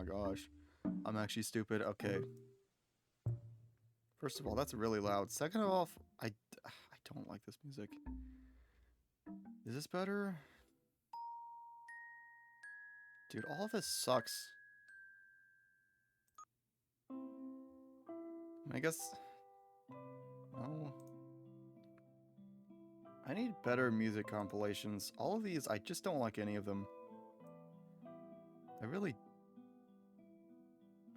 my gosh. I'm actually stupid. Okay. First of all, that's really loud. Second of all, I don't like this music. Is this better? Dude, all of this sucks. I guess... Oh. I need better music compilations. All of these, I just don't like any of them. I really...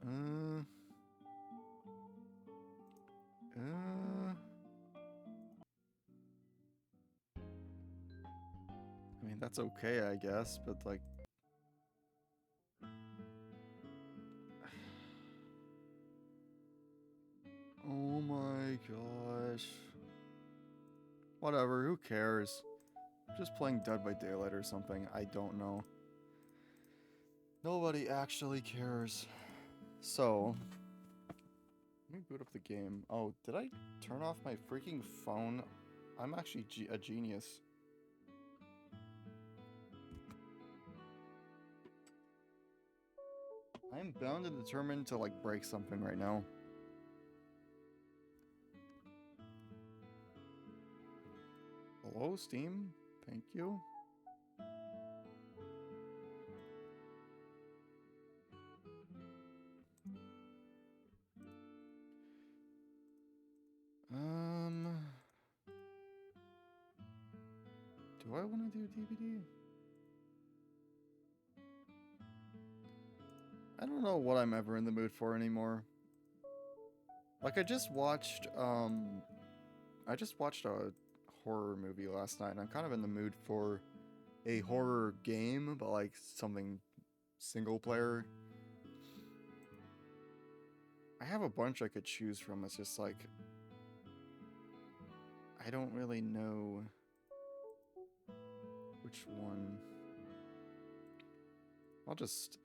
Uh... I mean, that's okay, I guess, but like... Oh my gosh. Whatever, who cares? Just playing Dead by Daylight or something, I don't know. Nobody actually cares. So... Let me boot up the game. Oh, did I turn off my freaking phone? I'm actually a genius. I am bound and determined to, like, break something right now. Hello, Steam? Thank you. Do I want to do DVD? I don't know what I'm ever in the mood for anymore. Like, I just watched a horror movie last night, and I'm kind of in the mood for a horror game, but like something single player. I have a bunch I could choose from. It's just like, I don't really know which one. I'll just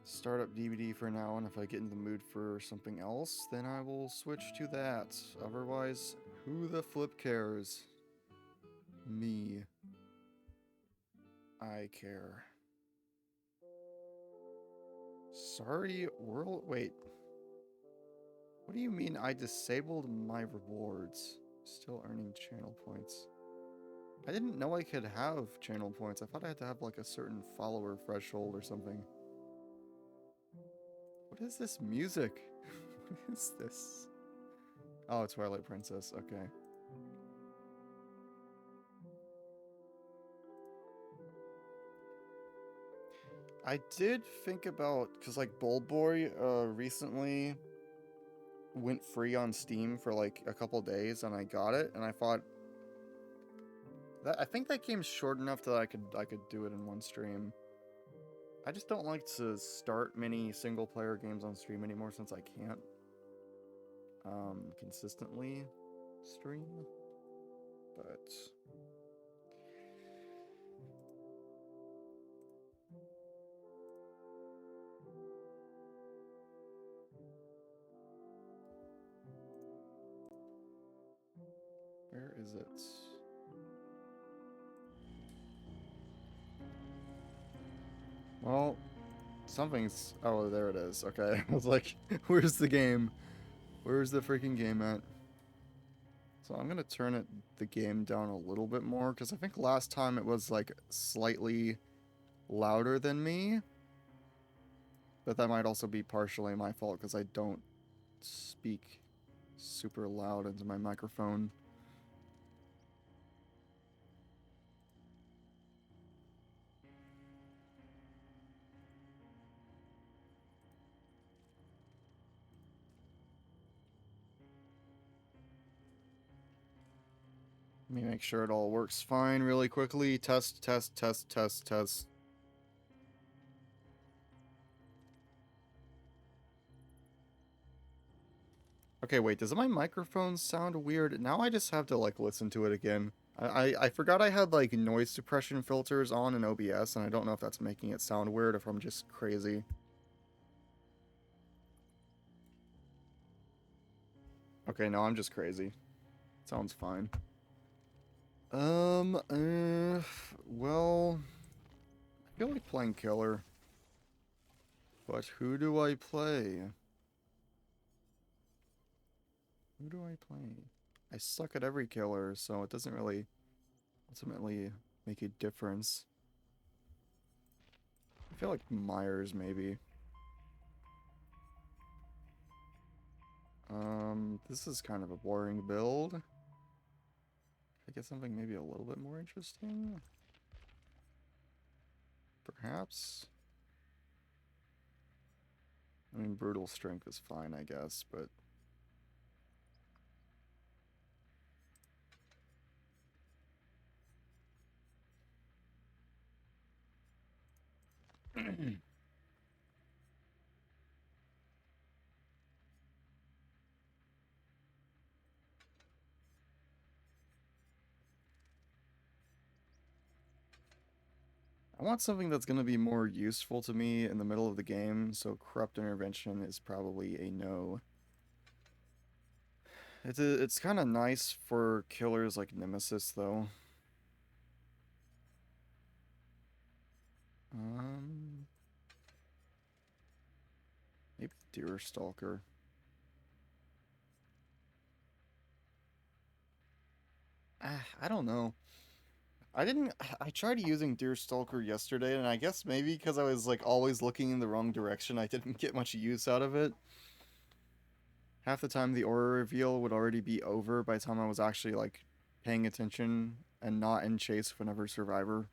start up DVD for now, and if I get in the mood for something else, then I will switch to that. Otherwise, who the flip cares? Me. I care. Sorry, world. Wait. What do you mean I disabled my rewards? Still earning channel points. I didn't know I could have channel points. I thought I had to have like a certain follower threshold or something. What is this music? What is this? Oh, Twilight Princess. Okay. I did think about, because like Bold Boy recently went free on Steam for like a couple days, and I got it, and I thought that I think that game's short enough that I could do it in one stream. I just don't like to start many single player games on stream anymore since I can't consistently stream. But where is it? Well, something's... Oh, there it is. Okay. I was like, where's the game? Where's the freaking game at? So I'm gonna turn the game down a little bit more, because I think last time it was like slightly louder than me. But that might also be partially my fault, because I don't speak super loud into my microphone. Let me make sure it all works fine really quickly. Test, test, test, test, test. Okay, wait, does my microphone sound weird? Now I just have to, like, listen to it again. I forgot I had, like, noise suppression filters on in OBS, and I don't know if that's making it sound weird or if I'm just crazy. Okay, no, I'm just crazy. Sounds fine. Well... I feel like playing Killer. But who do I play? Who do I play? I suck at every killer, so it doesn't really ultimately make a difference. I feel like Myers, maybe. This is kind of a boring build. I get something maybe a little bit more interesting? Perhaps? I mean, brutal strength is fine, I guess, but... I want something that's going to be more useful to me in the middle of the game, so Corrupt Intervention is probably a no. It's kind of nice for killers like Nemesis, though. Maybe Deerstalker. I don't know. I tried using Deerstalker yesterday, and I guess maybe because I was like always looking in the wrong direction, I didn't get much use out of it. Half the time the aura reveal would already be over by the time I was actually like paying attention and not in chase of another survivor.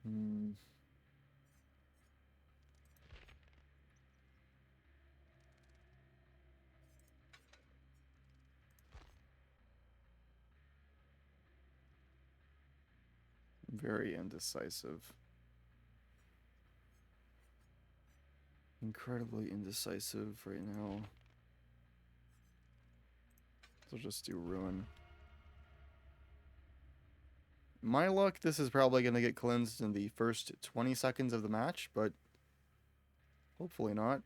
Hmm. Very indecisive. Incredibly indecisive right now. So just do Ruin. My luck, this is probably going to get cleansed in the first 20 seconds of the match, but hopefully not.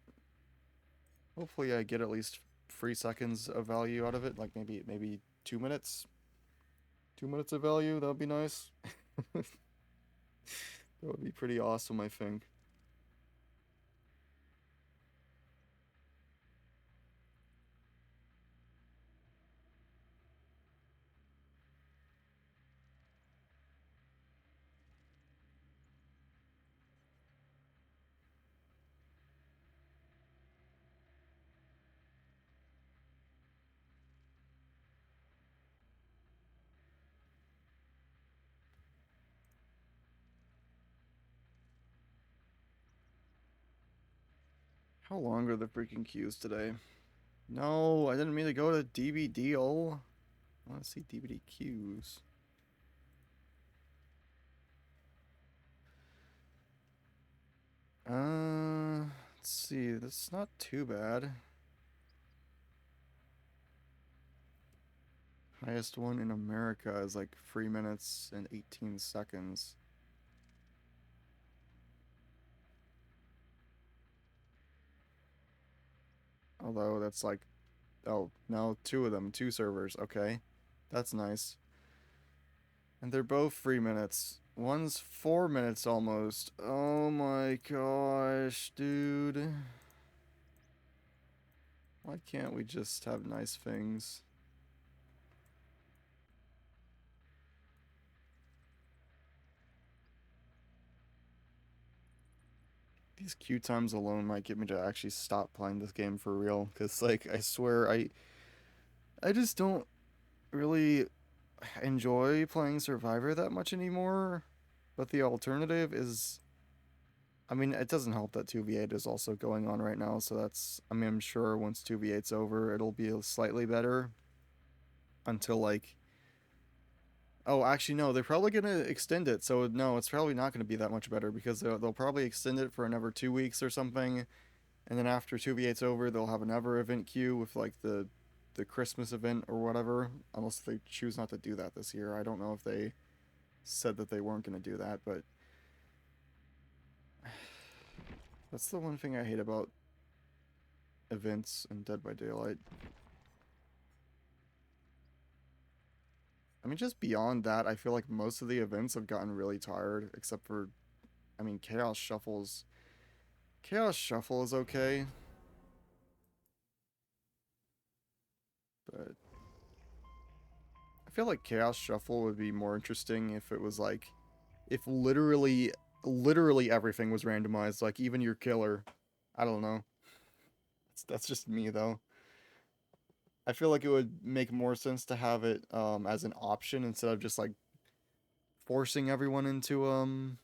Hopefully I get at least 3 seconds of value out of it, like maybe 2 minutes. 2 minutes of value, that would be nice. That would be pretty awesome, I think. How long are the freaking queues today? No, I didn't mean to go to DBDO. I want to see DVD queues. Let's see. That's not too bad. Highest one in America is like 3 minutes and 18 seconds. Although that's like, oh, no, 2 of them, 2 servers. Okay, that's nice. And they're both 3 minutes. One's 4 minutes almost. Oh my gosh, dude. Why can't we just have nice things? These queue times alone might get me to actually stop playing this game for real. Because, like, I swear, I just don't really enjoy playing Survivor that much anymore. But the alternative is, I mean, it doesn't help that 2v8 is also going on right now, so that's, I mean, I'm sure once 2v8's over, it'll be slightly better until, like, oh, actually, no, they're probably going to extend it, so no, it's probably not going to be that much better because they'll probably extend it for another 2 weeks or something, and then after 2v8's over, they'll have another event queue with, like, the Christmas event or whatever, unless they choose not to do that this year. I don't know if they said that they weren't going to do that, but that's the one thing I hate about events in Dead by Daylight. I mean, just beyond that, I feel like most of the events have gotten really tired, except for, I mean, Chaos Shuffles. Chaos Shuffle is okay, but I feel like Chaos Shuffle would be more interesting if it was like, if literally everything was randomized, like even your killer. I don't know. That's just me though. I feel like it would make more sense to have it as an option instead of just like forcing everyone into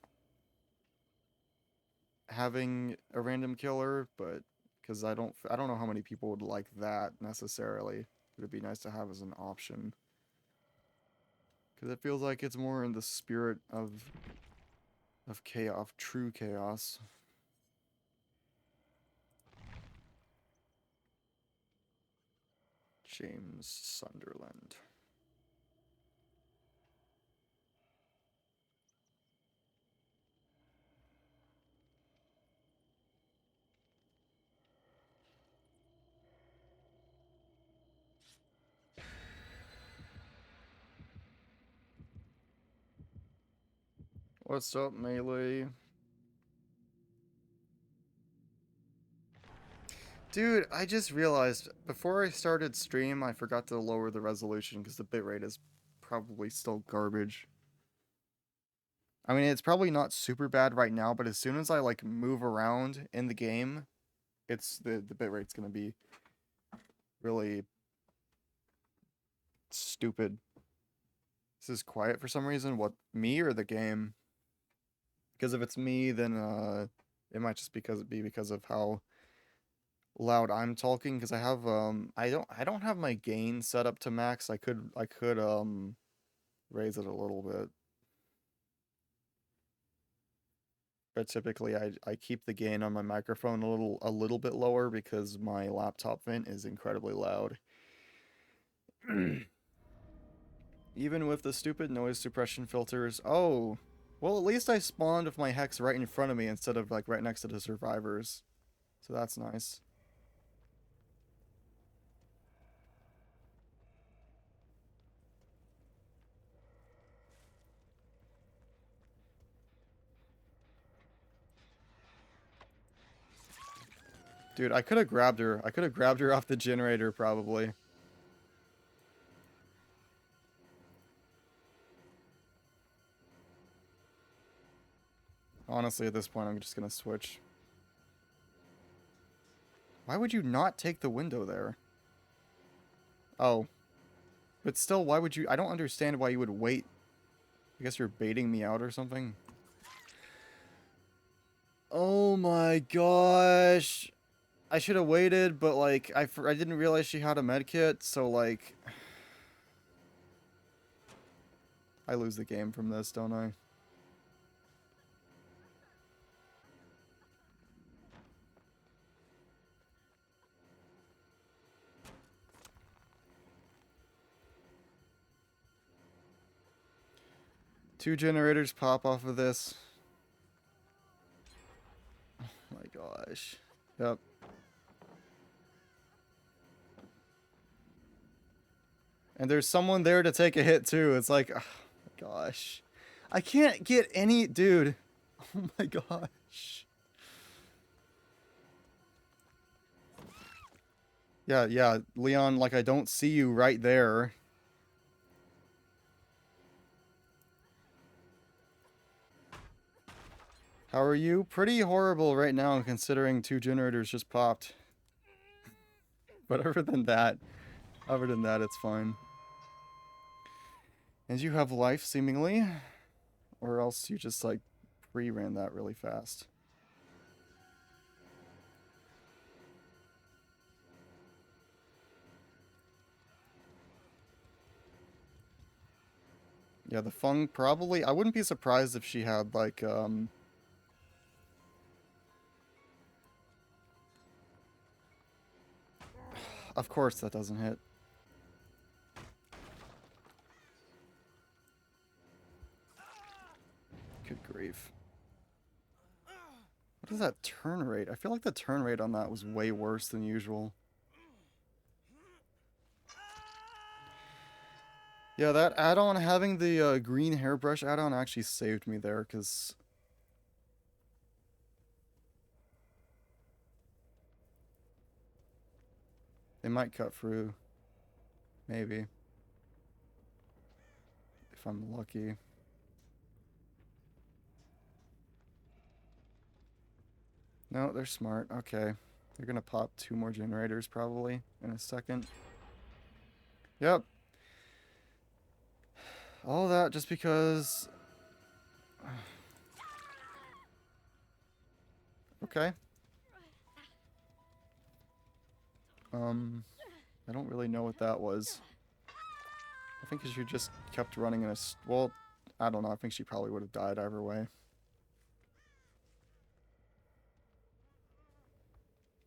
having a random killer, but because I don't know how many people would like that necessarily. It'd be nice to have as an option because it feels like it's more in the spirit of chaos, of true chaos. James Sunderland. What's up, Melee? Dude, I just realized before I started stream, I forgot to lower the resolution because the bitrate is probably still garbage. I mean, it's probably not super bad right now, but as soon as I like move around in the game, it's the bitrate's gonna be really stupid. This is quiet for some reason. What, me or the game? Because if it's me, then it might just be because of how loud I'm talking. Because I don't have my gain set up to max. I could raise it a little bit. But typically I keep the gain on my microphone a little bit lower because my laptop vent is incredibly loud. Even with the stupid noise suppression filters. Oh, well, at least I spawned with my hex right in front of me instead of like right next to the survivors. So that's nice. Dude, I could have grabbed her. I could have grabbed her off the generator probably. Honestly, at this point, I'm just gonna switch. Why would you not take the window there? Oh. But still, why would you... I don't understand why you would wait. I guess you're baiting me out or something. Oh my gosh. I should have waited, but like, I didn't realize she had a medkit, so like... I lose the game from this, don't I? Two generators pop off of this. Oh my gosh. Yep. And there's someone there to take a hit too. It's like, oh my gosh. I can't get any... Dude. Oh my gosh. Yeah, Leon, like I don't see you right there. How are you? Pretty horrible right now considering two generators just popped. But other than that, it's fine. And you have life, seemingly. Or else you just, like, pre-ran that really fast. Yeah, the Fung probably... I wouldn't be surprised if she had, like, Of course that doesn't hit. Good grief. What is that turn rate? I feel like the turn rate on that was way worse than usual. Yeah, that add-on, having the green hairbrush add-on actually saved me there, because they might cut through. Maybe. If I'm lucky. No, they're smart. Okay. They're gonna pop 2 more generators probably in a second. Yep. All that just because... Okay. I don't really know what that was. I think she just kept running in a... Well, I don't know. I think she probably would have died either way.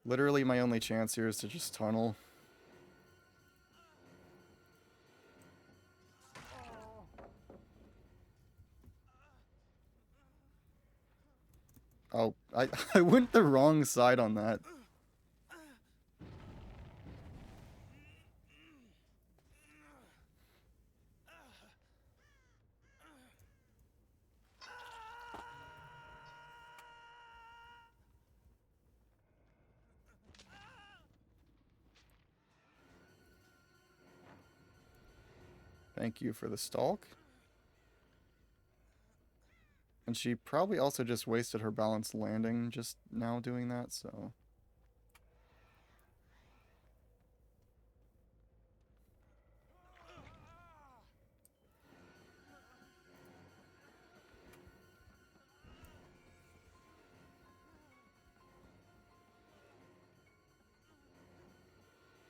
Literally my only chance here is to just tunnel. Oh, I went the wrong side on that. Thank you for the stalk. And she probably also just wasted her balanced landing just now doing that, so...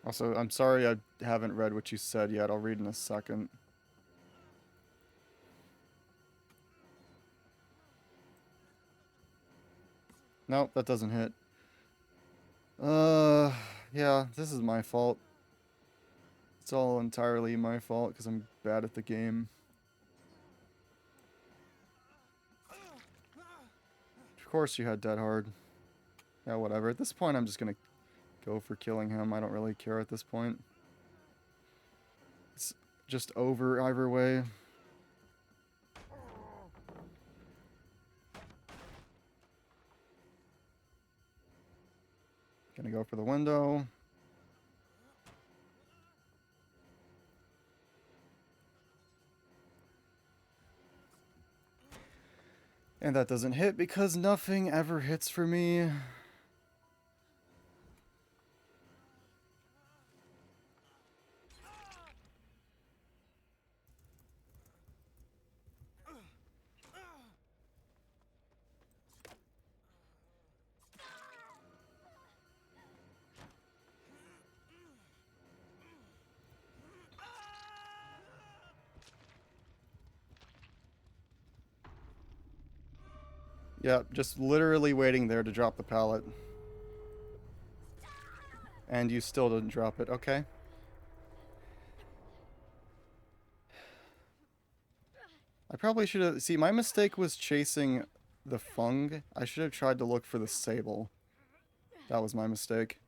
Also, I'm sorry I haven't read what you said yet. I'll read in a second. Nope, that doesn't hit. Yeah, this is my fault. It's all entirely my fault because I'm bad at the game. Of course you had Dead Hard. Yeah, whatever. At this point, I'm just gonna go for killing him. I don't really care at this point. It's just over either way. Gonna go for the window. And that doesn't hit because nothing ever hits for me. Yep, just literally waiting there to drop the pallet. And you still didn't drop it. Okay. I probably should have... See, my mistake was chasing the Fung. I should have tried to look for the Sable. That was my mistake.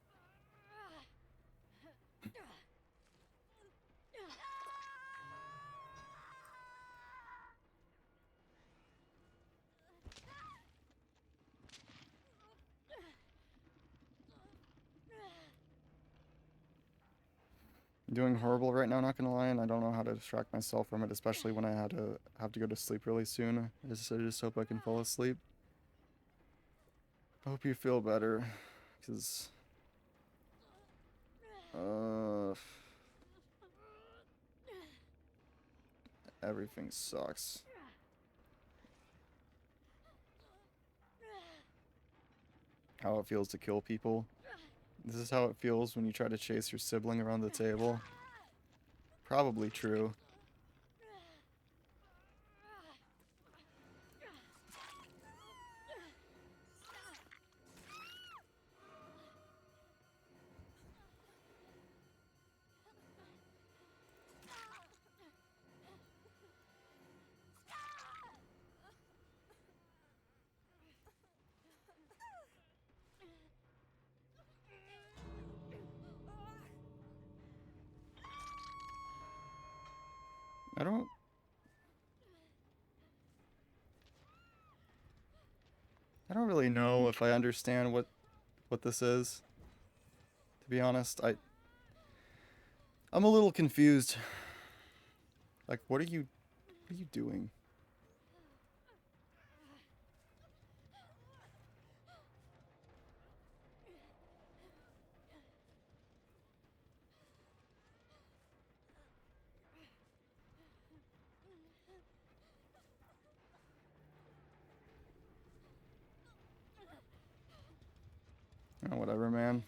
I'm doing horrible right now, not gonna lie, and I don't know how to distract myself from it, especially when I have to go to sleep really soon. I just hope I can fall asleep. I hope you feel better, because... everything sucks. How it feels to kill people. This is how it feels when you try to chase your sibling around the table. Probably true. I don't really know if I understand what this is. To be honest, I'm a little confused. Like, what are you doing? Oh, whatever, man.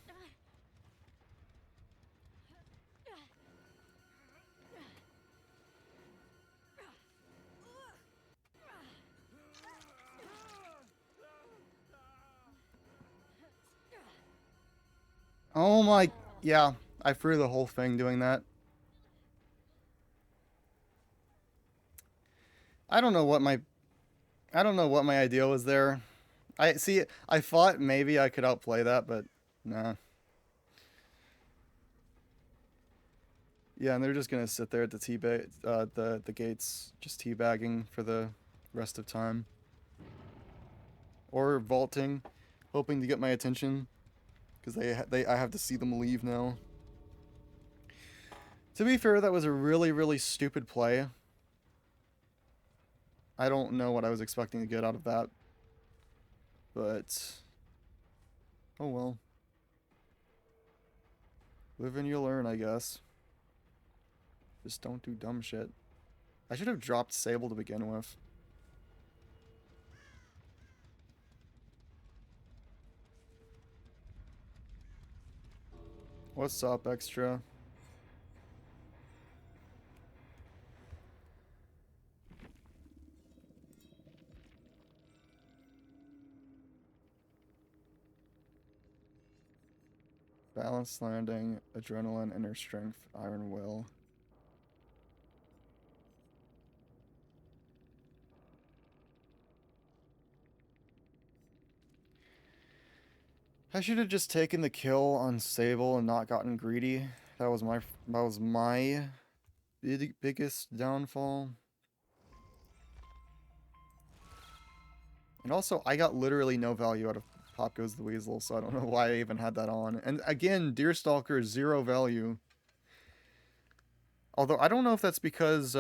Oh my, yeah, I threw the whole thing doing that. I don't know what my I don't know what my idea was there. I see. I thought maybe I could outplay that, but nah. Yeah, and they're just gonna sit there at the the gates, just teabagging for the rest of time, or vaulting, hoping to get my attention, because I have to see them leave now. To be fair, that was a really stupid play. I don't know what I was expecting to get out of that, but oh well. Live and you learn, I guess. Just don't do dumb shit. I should have dropped Sable to begin with. What's up, Extra? Balanced landing, adrenaline, inner strength, iron will. I should have just taken the kill on Sable and not gotten greedy. That was my biggest downfall. And also, I got literally no value out of Pop Goes the Weasel, so I don't know why I even had that on. And again, Deerstalker is 0 value. Although I don't know if that's because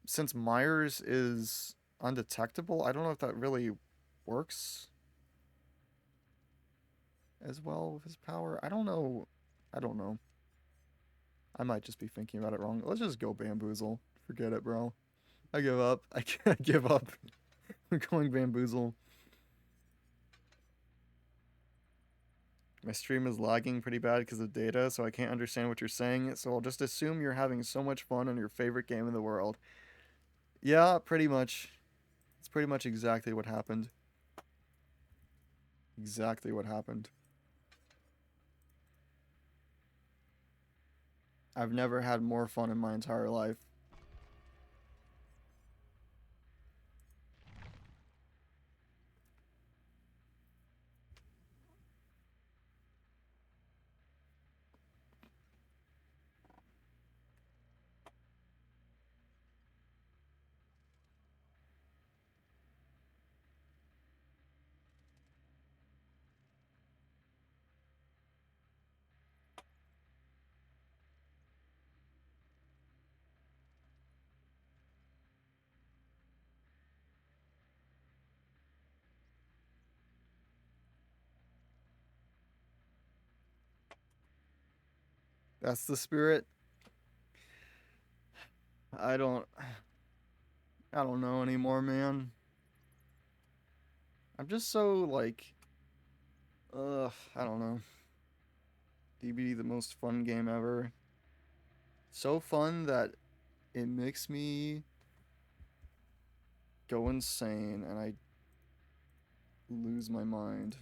since Myers is undetectable, I don't know if that really works as well with his power. I don't know. I don't know. I might just be thinking about it wrong. Let's just go Bamboozle. Forget it, bro. I give up. I can't give up. We're going Bamboozle. My stream is lagging pretty bad because of data, so I can't understand what you're saying. So I'll just assume you're having so much fun on your favorite game in the world. Yeah, pretty much. It's pretty much exactly what happened. Exactly what happened. I've never had more fun in my entire life. That's the spirit. I don't I don't know anymore, man. I'm just so like I don't know. DBD the most fun game ever. So fun that it makes me go insane and I lose my mind.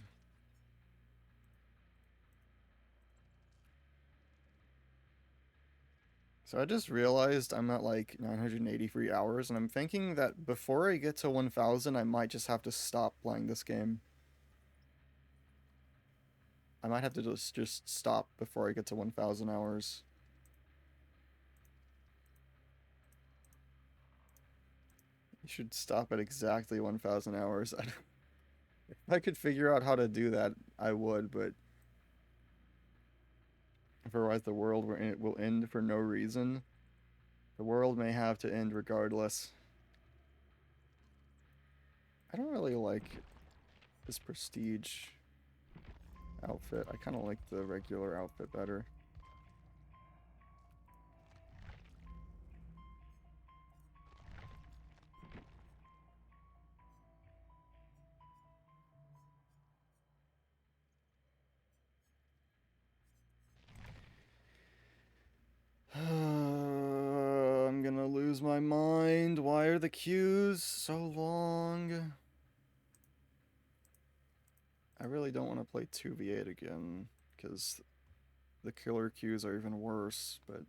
So I just realized I'm at like 983 hours and I'm thinking that before I get to 1000 I might just have to stop playing this game. I might have to just stop before I get to 1000 hours. You should stop at exactly 1000 hours. I could figure out how to do that, I would, but otherwise the world will end for no reason. The world may have to end regardless. I don't really like this prestige outfit. I kind of like the regular outfit better. I'm gonna lose my mind. Why are the queues so long? I really don't want to play 2v8 again, because the killer queues are even worse, but...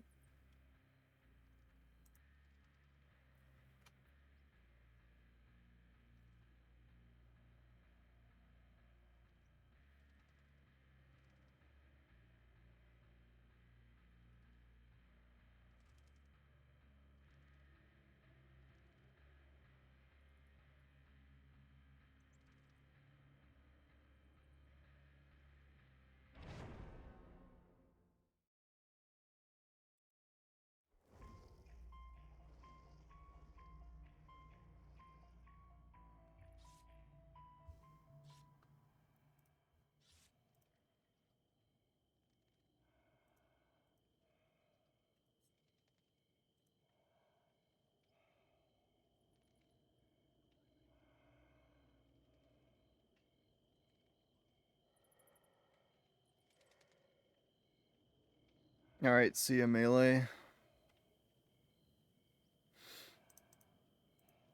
Alright, see ya, Melee.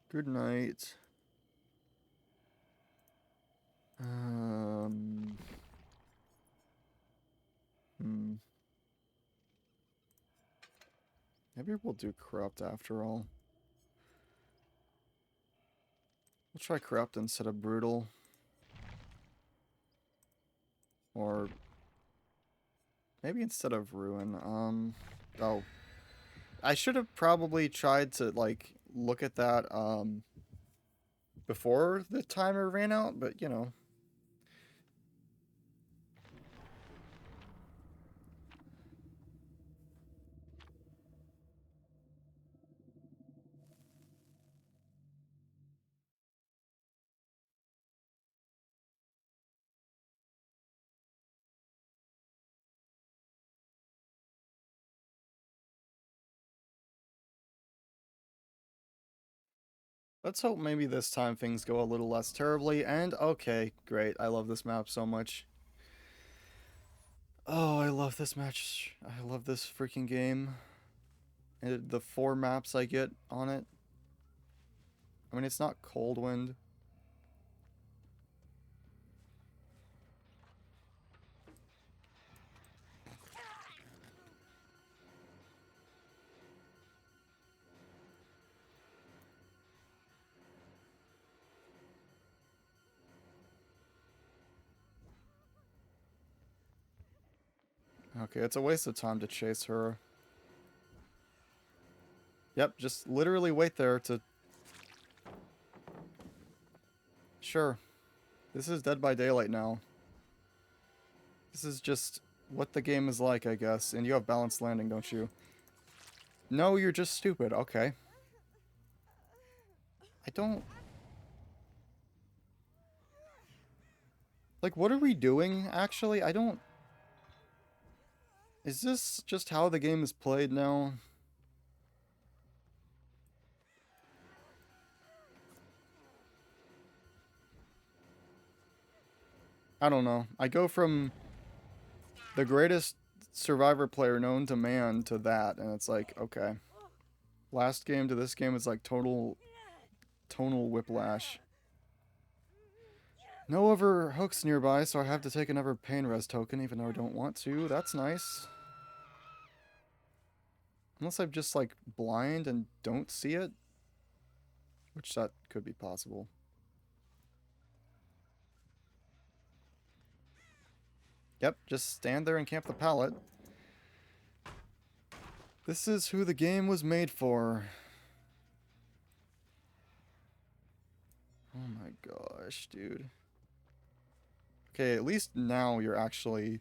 Good night. Maybe we'll do Corrupt after all. We'll try Corrupt instead of Brutal. Or maybe instead of Ruin. Oh. I should have probably tried to, like, look at that, before the timer ran out, but, you know. Let's hope maybe this time things go a little less terribly, and okay, great. I love this map so much. Oh, I love this match. I love this freaking game. And the 4 maps I get on it. I mean, it's not Coldwind. Okay, it's a waste of time to chase her. Yep, just literally wait there to... Sure. This is Dead by Daylight now. This is just what the game is like, I guess. And you have balanced landing, don't you? No, you're just stupid. Okay. I don't... Like, what are we doing, actually? I don't... Is this just how the game is played now? I don't know. I go from the greatest Survivor player known to man to that, and it's like, okay. Last game to this game is like tonal whiplash. No other hooks nearby, so I have to take another pain res token, even though I don't want to. That's nice. Unless I'm just, like, blind and don't see it. Which that could be possible. Yep, just stand there and camp the pallet. This is who the game was made for. Oh my gosh, dude. Okay, at least now you're actually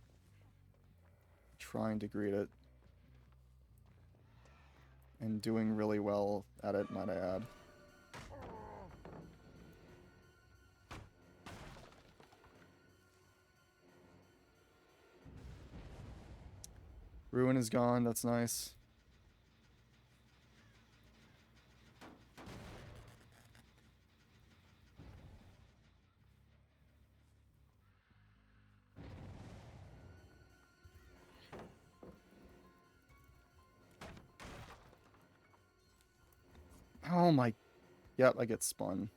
trying to greet it. And doing really well at it, might I add. Ruin is gone, that's nice. Oh my... Yep, I get spun.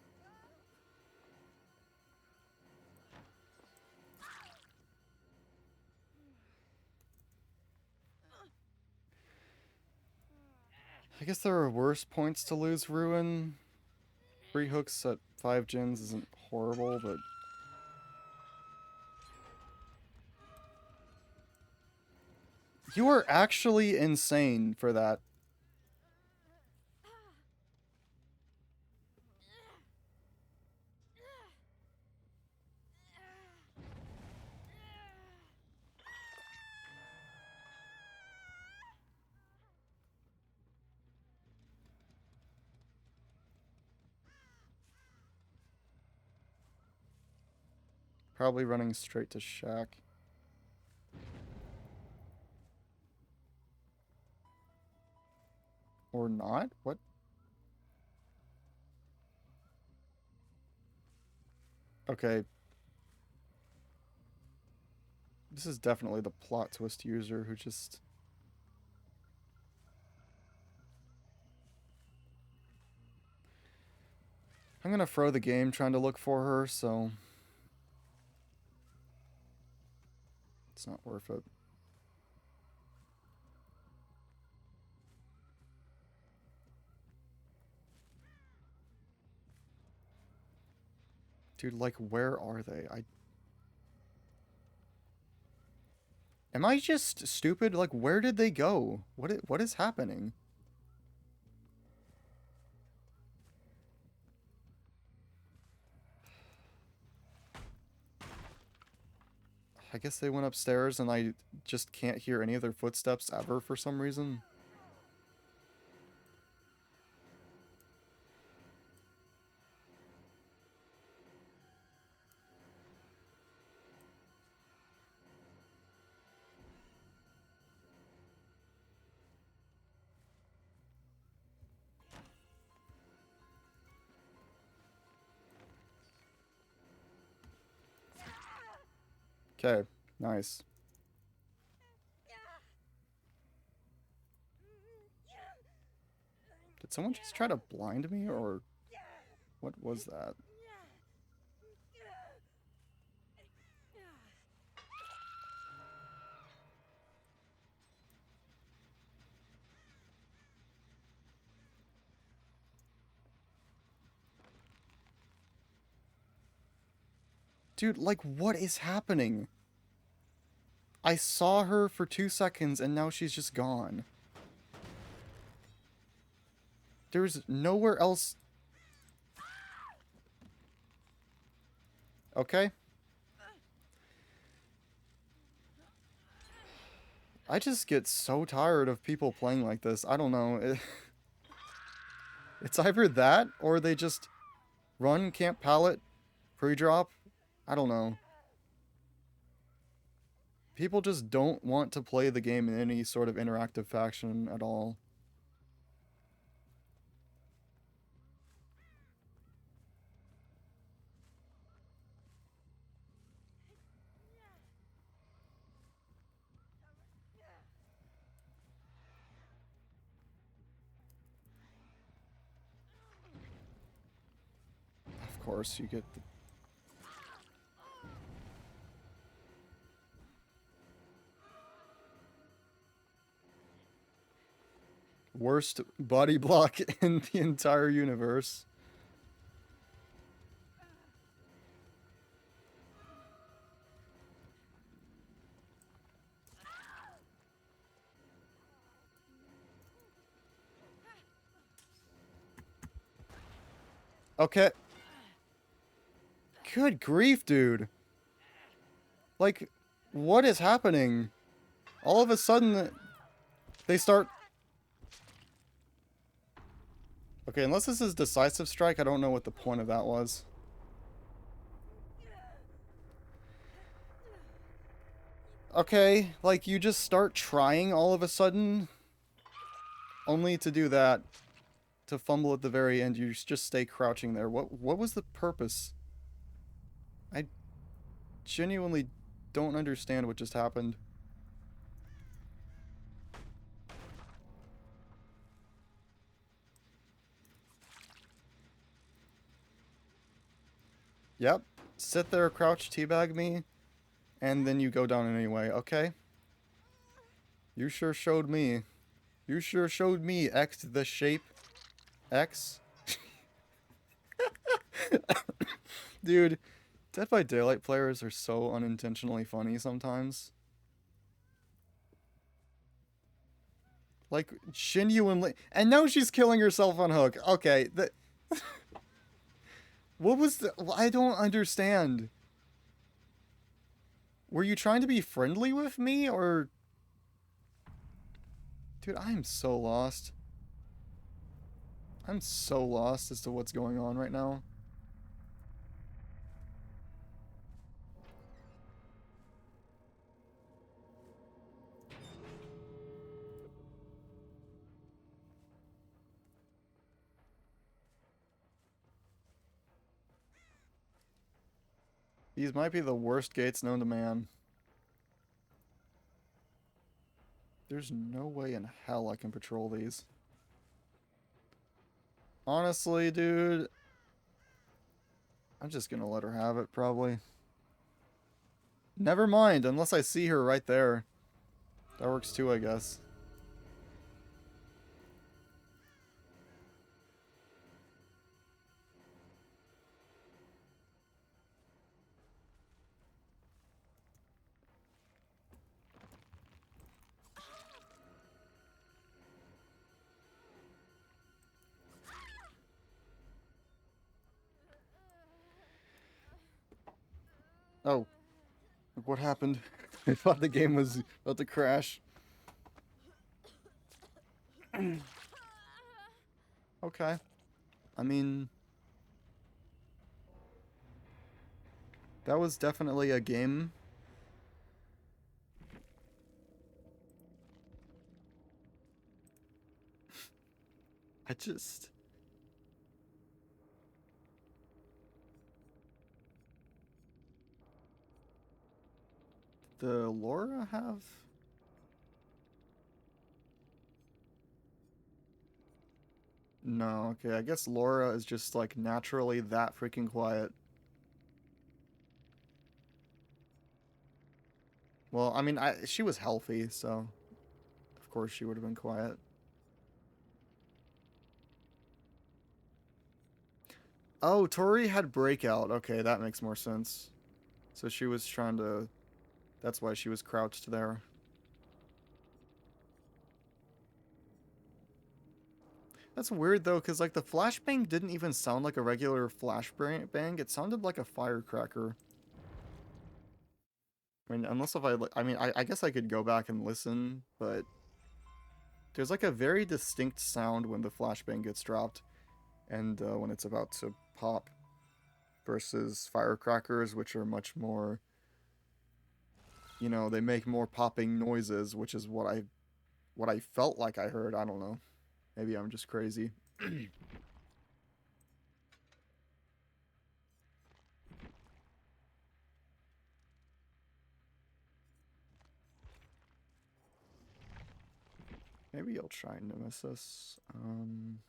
I guess there are worse points to lose Ruin. 3 hooks at 5 gens isn't horrible, but... You are actually insane for that. Probably running straight to Shack. Or not? What? Okay. This is definitely the plot twist user who just... I'm gonna throw the game trying to look for her, so... It's not worth it. Dude, like, where are they? Am I just stupid? Like, where did they go? What is happening? I guess they went upstairs and I just can't hear any of their footsteps ever for some reason. Okay, nice. Did someone just try to blind me, or what was that? Dude, like, what is happening? I saw her for 2 seconds and now she's just gone. There's nowhere else... Okay. I just get so tired of people playing like this. I don't know. It's either that, or they just run, camp pallet, pre-drop. I don't know. People just don't want to play the game in any sort of interactive fashion at all. Of course, you get the... worst body block in the entire universe. Okay. Good grief, dude. Like, what is happening? All of a sudden, they start... Okay, unless this is Decisive Strike, I don't know what the point of that was. Okay, like, you just start trying all of a sudden, only to do that, to fumble at the very end. You just stay crouching there. What was the purpose? I genuinely don't understand what just happened. Yep. Sit there, crouch, teabag me, and then you go down anyway. Okay. You sure showed me. You sure showed me, X the shape. X. Dude, Dead by Daylight players are so unintentionally funny sometimes. Like, genuinely. And now she's killing herself on Hook. Okay, what was the... I don't understand. Were you trying to be friendly with me, or... Dude, I'm so lost. I'm so lost as to what's going on right now. These might be the worst gates known to man. There's no way in hell I can patrol these. Honestly, dude, I'm just gonna let her have it, probably. Never mind, unless I see her right there. That works too, I guess. Oh, what happened? I thought the game was about to crash. Okay. I mean, that was definitely a game. I just... The Laura have... No, okay, I guess Laura is just, like, naturally that freaking quiet. Well, I mean, she was healthy, so... Of course she would have been quiet. Oh, Tori had Breakout. Okay, that makes more sense. So she was trying to... That's why she was crouched there. That's weird, though, because, like, the flashbang didn't even sound like a regular flashbang. It sounded like a firecracker. I mean, unless if I mean, I guess I could go back and listen, but... There's, like, a very distinct sound when the flashbang gets dropped, and when it's about to pop, versus firecrackers, which are much more... You know, they make more popping noises, which is what I felt like I heard. I don't know. Maybe I'm just crazy. Maybe I'll try Nemesis. Is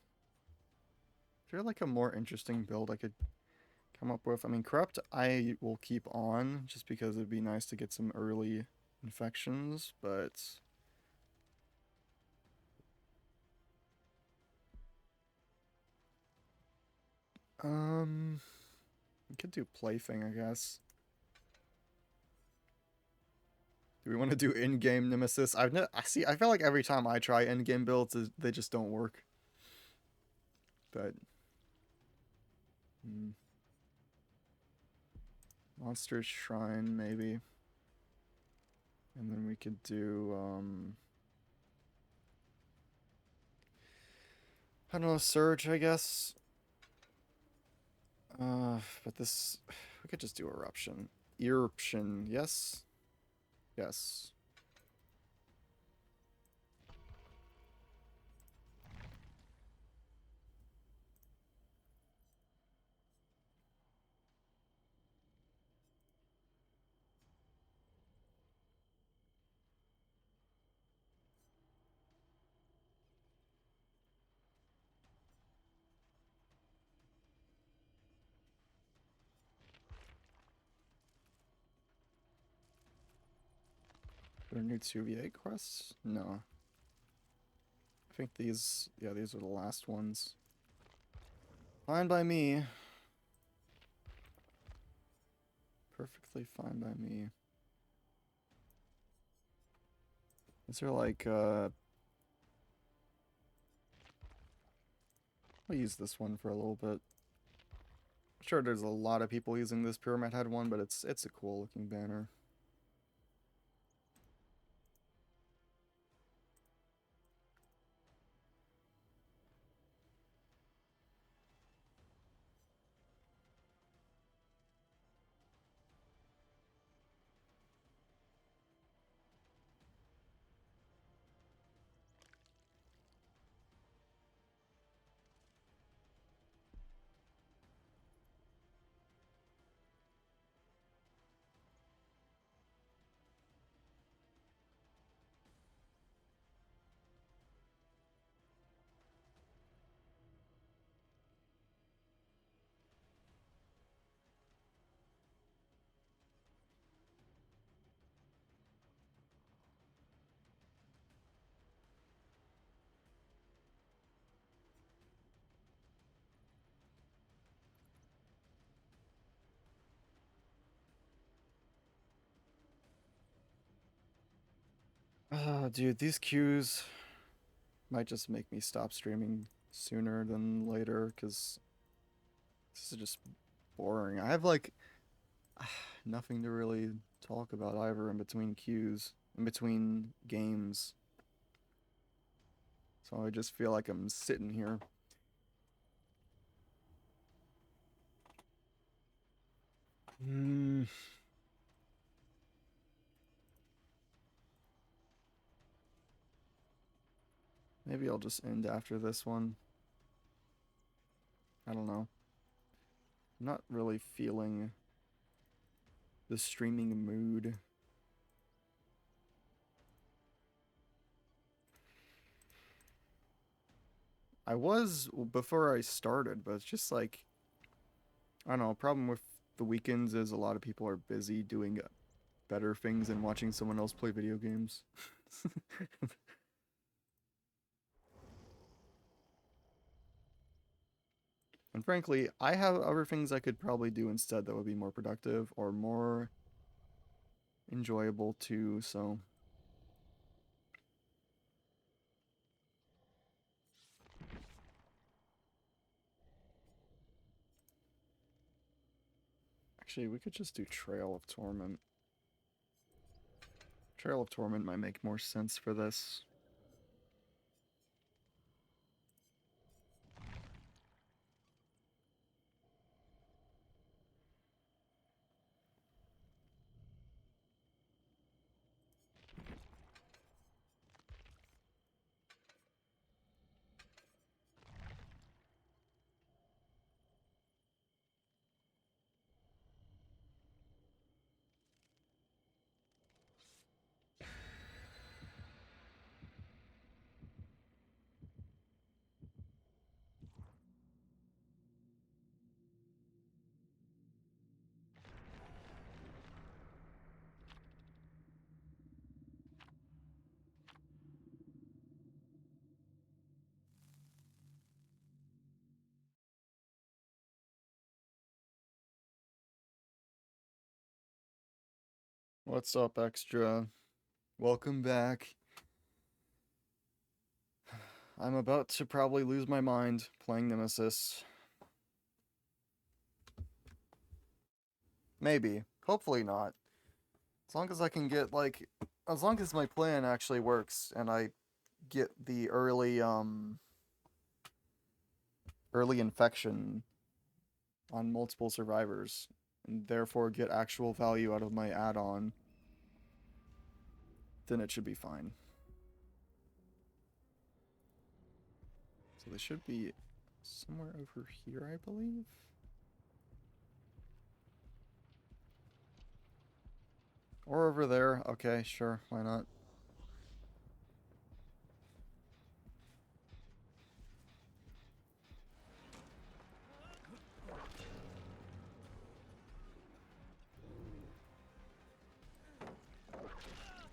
there like a more interesting build I could come up with? I mean, Corrupt I will keep on, just because it'd be nice to get some early infections, but... We could do Plaything, I guess. Do we want to do in-game Nemesis? I see. I feel like every time I try in-game builds, they just don't work. But Monster's Shrine, maybe. And then we could do, I don't know, Surge, I guess. But this, we could just do Eruption. Eruption, yes? Yes. Are there new 2v8 quests? No. I think these, yeah, these are the last ones. Fine by me. Perfectly fine by me. Is there like, I'll use this one for a little bit. Sure, there's a lot of people using this Pyramid Head one, but it's a cool looking banner. Dude, these queues might just make me stop streaming sooner than later, because this is just boring. I have, like, nothing to really talk about either in between queues, in between games. So I just feel like I'm sitting here. Maybe I'll just end after this one. I don't know. I'm not really feeling the streaming mood. I was before I started, but it's just like, I don't know, problem with the weekends is a lot of people are busy doing better things than watching someone else play video games. And frankly, I have other things I could probably do instead that would be more productive or more enjoyable too, so. Actually, we could just do Trail of Torment. Trail of Torment might make more sense for this. What's up, Extra? Welcome back. I'm about to probably lose my mind playing Nemesis. Maybe. Hopefully not. As long as I can get, like, as long as my plan actually works and I get the early infection on multiple survivors and therefore get actual value out of my add-on, then it should be fine. So they should be somewhere over here, I believe. Or over there. Okay, sure, why not?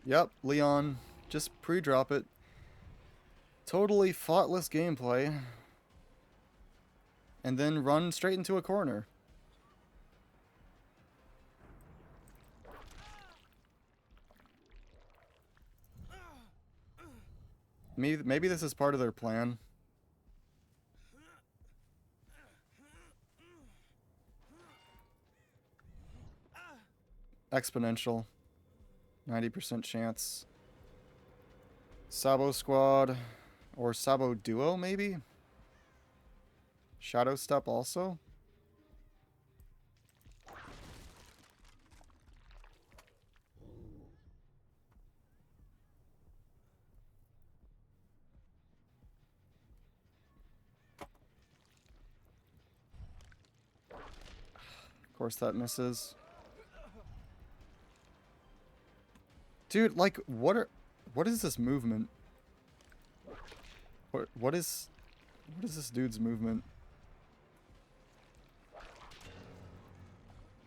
Yep, Leon, just pre-drop it. Totally thoughtless gameplay. And then run straight into a corner. Maybe this is part of their plan. Exponential. 90% chance. Sabo Squad. Or Sabo Duo, maybe? Shadow Step also? Of course that misses. Dude, like, what is this movement? What is this dude's movement?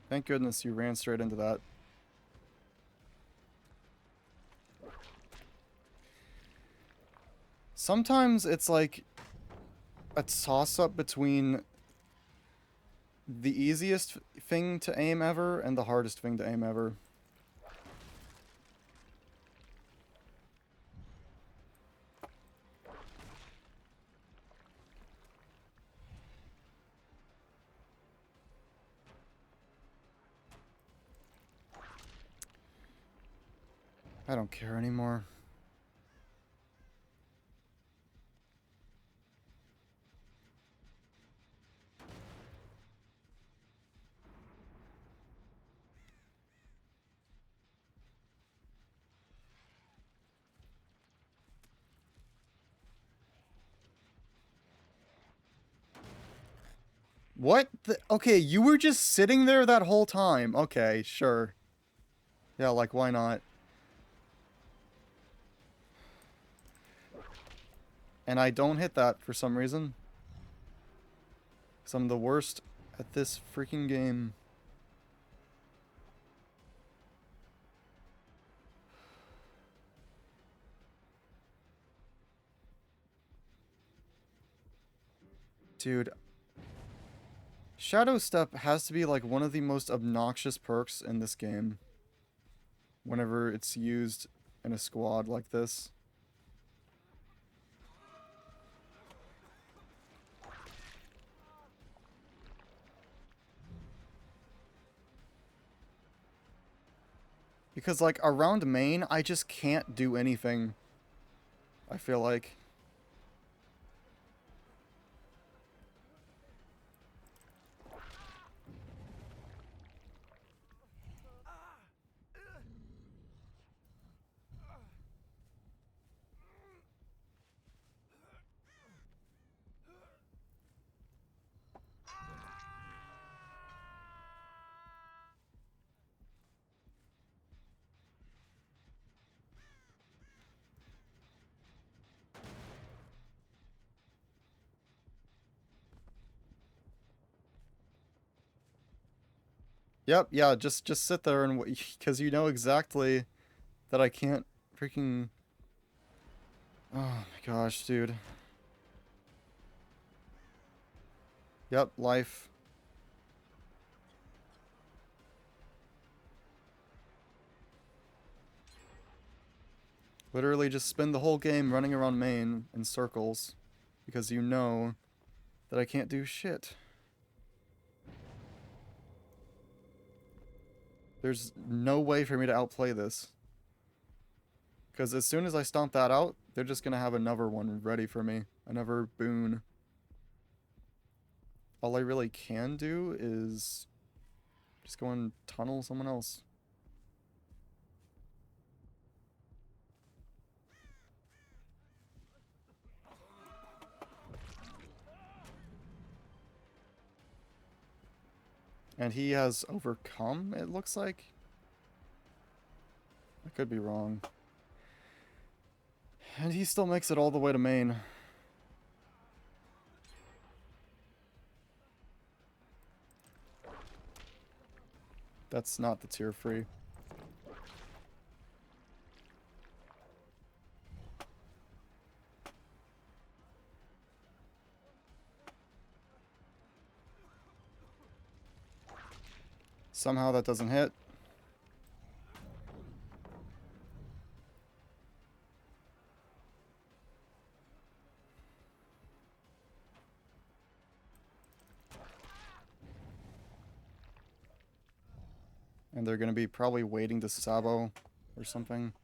Thank goodness you ran straight into that. Sometimes it's like a toss-up between the easiest thing to aim ever and the hardest thing to aim ever. I don't care anymore. What? Okay, you were just sitting there that whole time. Okay, sure. Yeah, like, why not? And I don't hit that for some reason. Because I'm the worst at this freaking game. Dude. Shadow Step has to be like one of the most obnoxious perks in this game. Whenever it's used in a squad like this. Because, like, around main, I just can't do anything. I feel like. Yep, yeah, just sit there and because you know exactly that I can't freaking. Oh my gosh, dude. Yep, life. Literally just spend the whole game running around main in circles because you know that I can't do shit. There's no way for me to outplay this. Because as soon as I stomp that out, they're just going to have another one ready for me. Another boon. All I really can do is just go and tunnel someone else. And he has overcome, it looks like. I could be wrong. And he still makes it all the way to main. That's not the tier free. Somehow that doesn't hit. And they're going to be probably waiting to Sabo or something.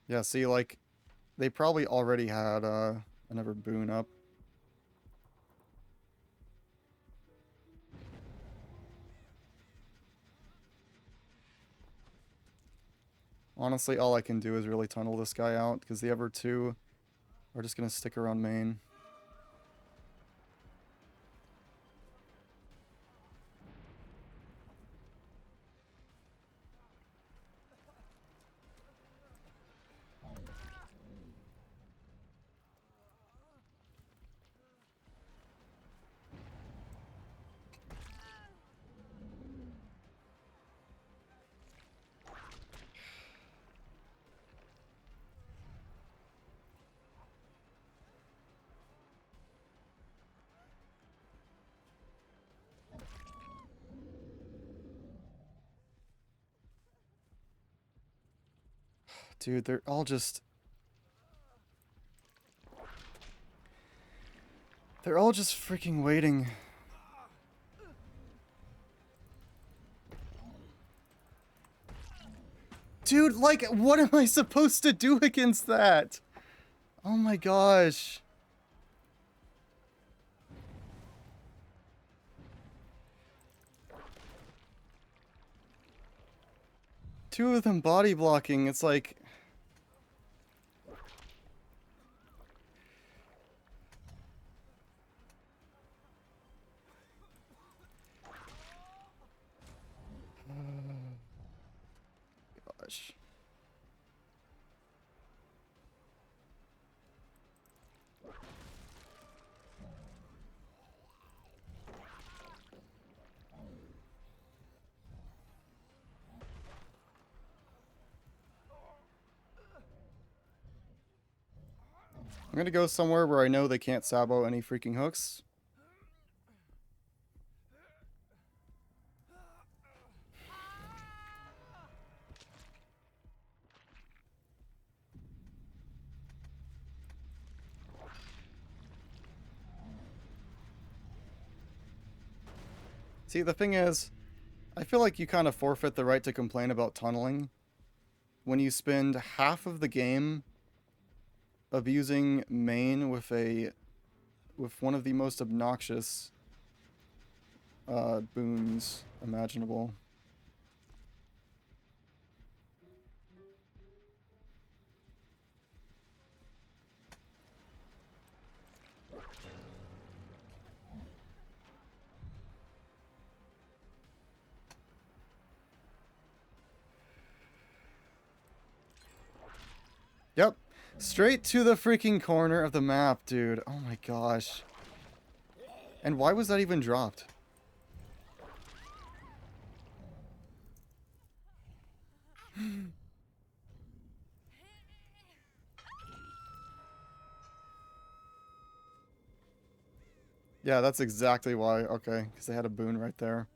Yeah, see, like, they probably already had another boon up. Honestly, all I can do is really tunnel this guy out, because the other two are just going to stick around main. Dude, they're all just... They're all just freaking waiting. Dude, like, what am I supposed to do against that? Oh my gosh. Two of them body blocking, it's like... Gosh. I'm gonna go somewhere where I know they can't Sabo any freaking hooks. See, the thing is, I feel like you kind of forfeit the right to complain about tunneling when you spend half of the game abusing main with one of the most obnoxious boons imaginable. Yep. Straight to the freaking corner of the map, dude. Oh my gosh. And why was that even dropped? Yeah, that's exactly why. Okay, because they had a boon right there.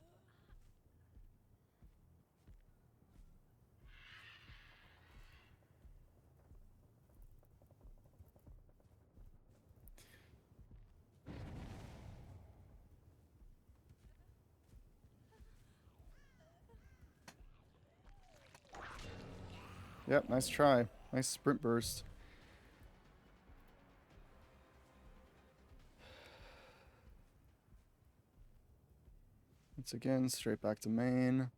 Yep, nice try. Nice sprint burst. Once again, straight back to main.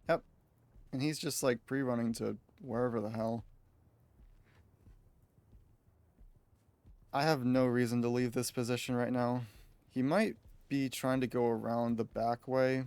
Yep. And he's just like pre-running to wherever the hell. I have no reason to leave this position right now. He might be trying to go around the back way.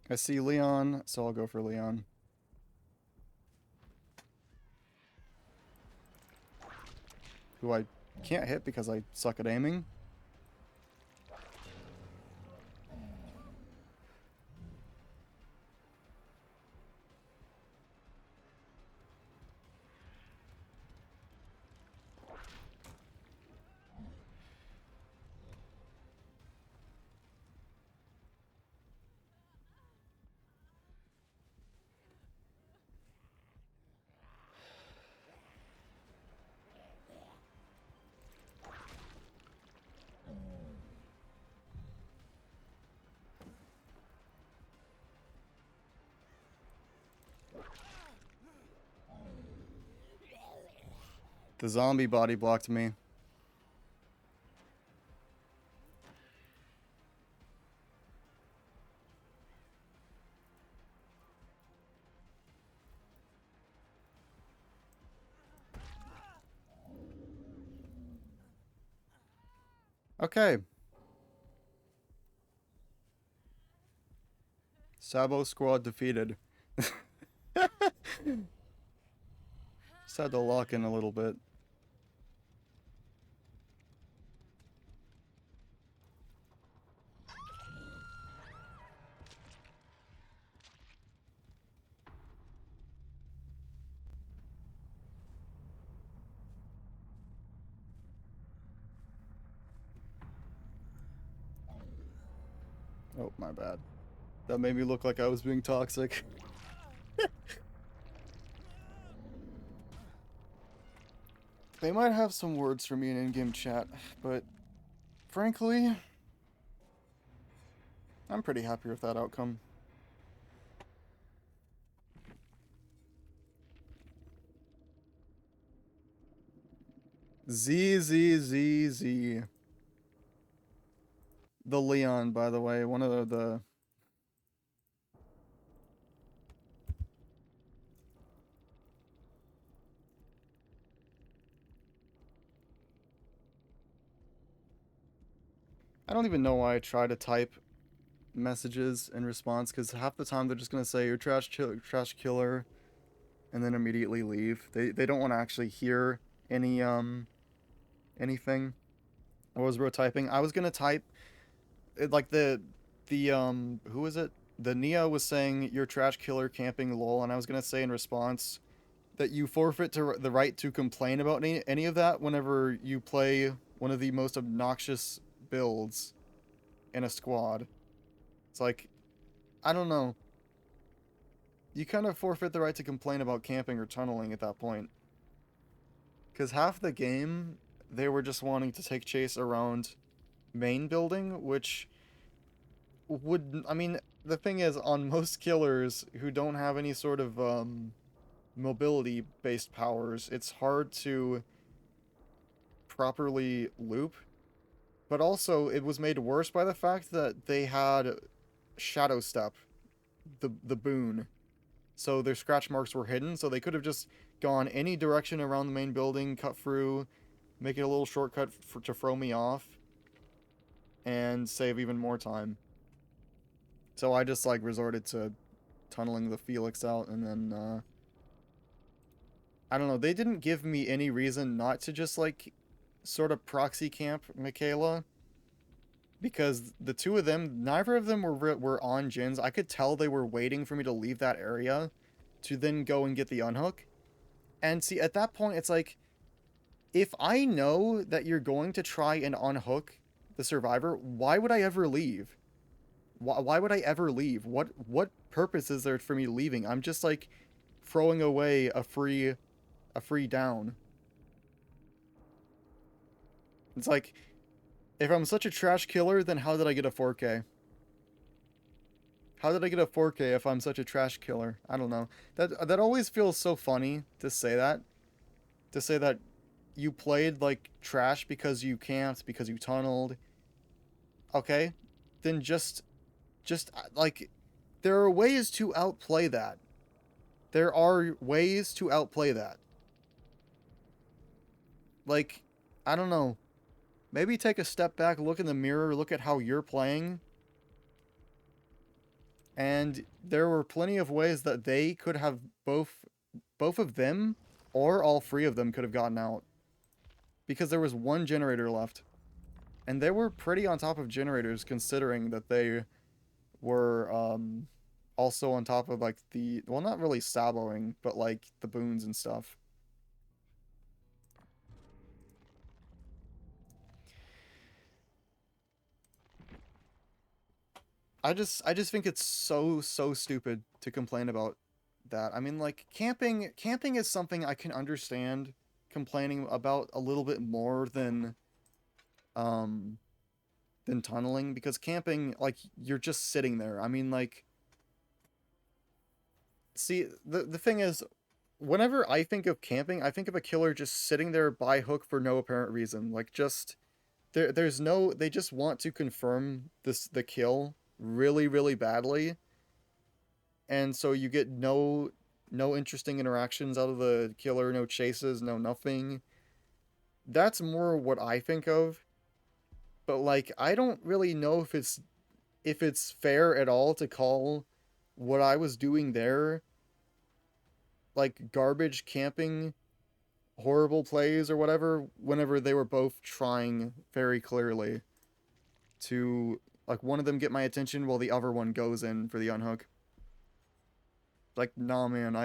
I see Leon, so I'll go for Leon. Who I can't hit because I suck at aiming. The zombie body blocked me. Okay. Sabo squad defeated. Just had to lock in a little bit. Oh, my bad. That made me look like I was being toxic. They might have some words for me in in-game chat, but frankly, I'm pretty happy with that outcome. Z, Z, Z, Z. The Leon, by the way, one of the I don't even know why I try to type messages in response, because half the time they're just gonna say you're trash killer, and then immediately leave. They don't want to actually hear any anything. What was bro typing? I was gonna type like the who was it? The Neo was saying you're trash killer camping lol, and I was gonna say in response that you forfeit to the right to complain about any of that whenever you play one of the most obnoxious builds in a squad. It's like, I don't know. You kind of forfeit the right to complain about camping or tunneling at that point. Because half the game, they were just wanting to take chase around main building, which would, I mean, the thing is, on most killers who don't have any sort of, mobility-based powers, it's hard to properly loop. But also, it was made worse by the fact that they had Shadow Step, the boon. So their scratch marks were hidden, so they could have just gone any direction around the main building, cut through, make it a little shortcut to throw me off, and save even more time. So I just, like, resorted to tunneling the Felix out, and then, I don't know, they didn't give me any reason not to just, like, sort of proxy camp Mikaela, because the two of them, neither of them were on Jins. I could tell they were waiting for me to leave that area to then go and get the unhook. And see, at that point, it's like, if I know that you're going to try and unhook the survivor, why would I ever leave? Why would I ever leave? What purpose is there for me leaving? I'm just, like, throwing away a free down. It's like, if I'm such a trash killer, then how did I get a 4K? How did I get a 4K if I'm such a trash killer? I don't know. That always feels so funny to say that. To say that you played like trash because you camped, because you tunneled. Okay? Then just like there are ways to outplay that. There are ways to outplay that. Like, I don't know. Maybe take a step back, look in the mirror, look at how you're playing. And there were plenty of ways that they could have both of them or all three of them could have gotten out. Because there was one generator left. And they were pretty on top of generators considering that they were also on top of like the, well, not really saboing, but like the boons and stuff. I just think it's so stupid to complain about that. I mean, like, camping is something I can understand complaining about a little bit more um than tunneling, because camping, like, you're just sitting there. I mean, like, see, the thing is, whenever I think of camping, I think of a killer just sitting there by hook for no apparent reason. Like, just there's no, they just want to confirm the kill really badly, and so you get no interesting interactions out of the killer, no chases, no nothing. That's more what I think of. But like, I don't really know if it's fair at all to call what I was doing there like garbage camping, horrible plays or whatever, whenever they were both trying very clearly to, like, one of them get my attention while the other one goes in for the unhook. Like, nah, man,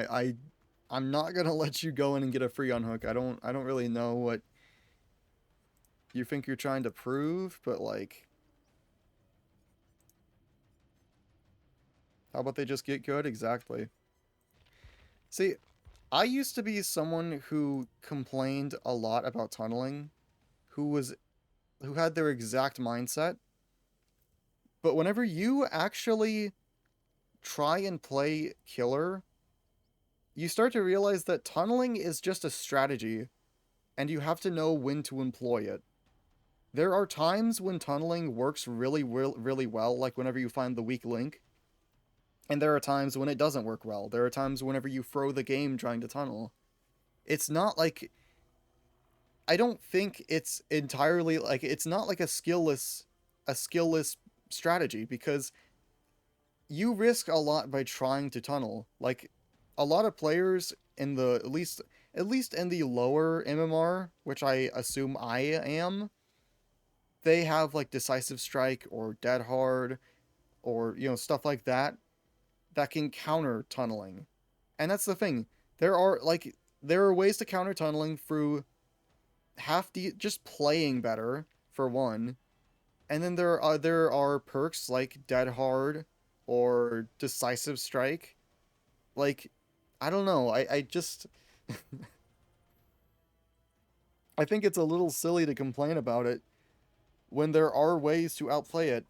I'm not gonna let you go in and get a free unhook. I don't really know what you think you're trying to prove, but like, how about they just get good? Exactly. See, I used to be someone who complained a lot about tunneling, who was who had their exact mindset. But whenever you actually try and play killer, you start to realize that tunneling is just a strategy, and you have to know when to employ it. There are times when tunneling works really well, like whenever you find the weak link, and there are times when it doesn't work well. There are times whenever you throw the game trying to tunnel. It's not like, I don't think it's entirely like, it's not like a skillless strategy, because you risk a lot by trying to tunnel. Like, a lot of players in the, at least in the lower MMR, which I assume I am, they have like decisive strike or dead hard or, stuff like that that can counter tunneling. And that's the thing. There are ways to counter tunneling through just playing better, for one. And then there are perks like dead hard or decisive strike. Like, I don't know. I just I think it's a little silly to complain about it when there are ways to outplay it.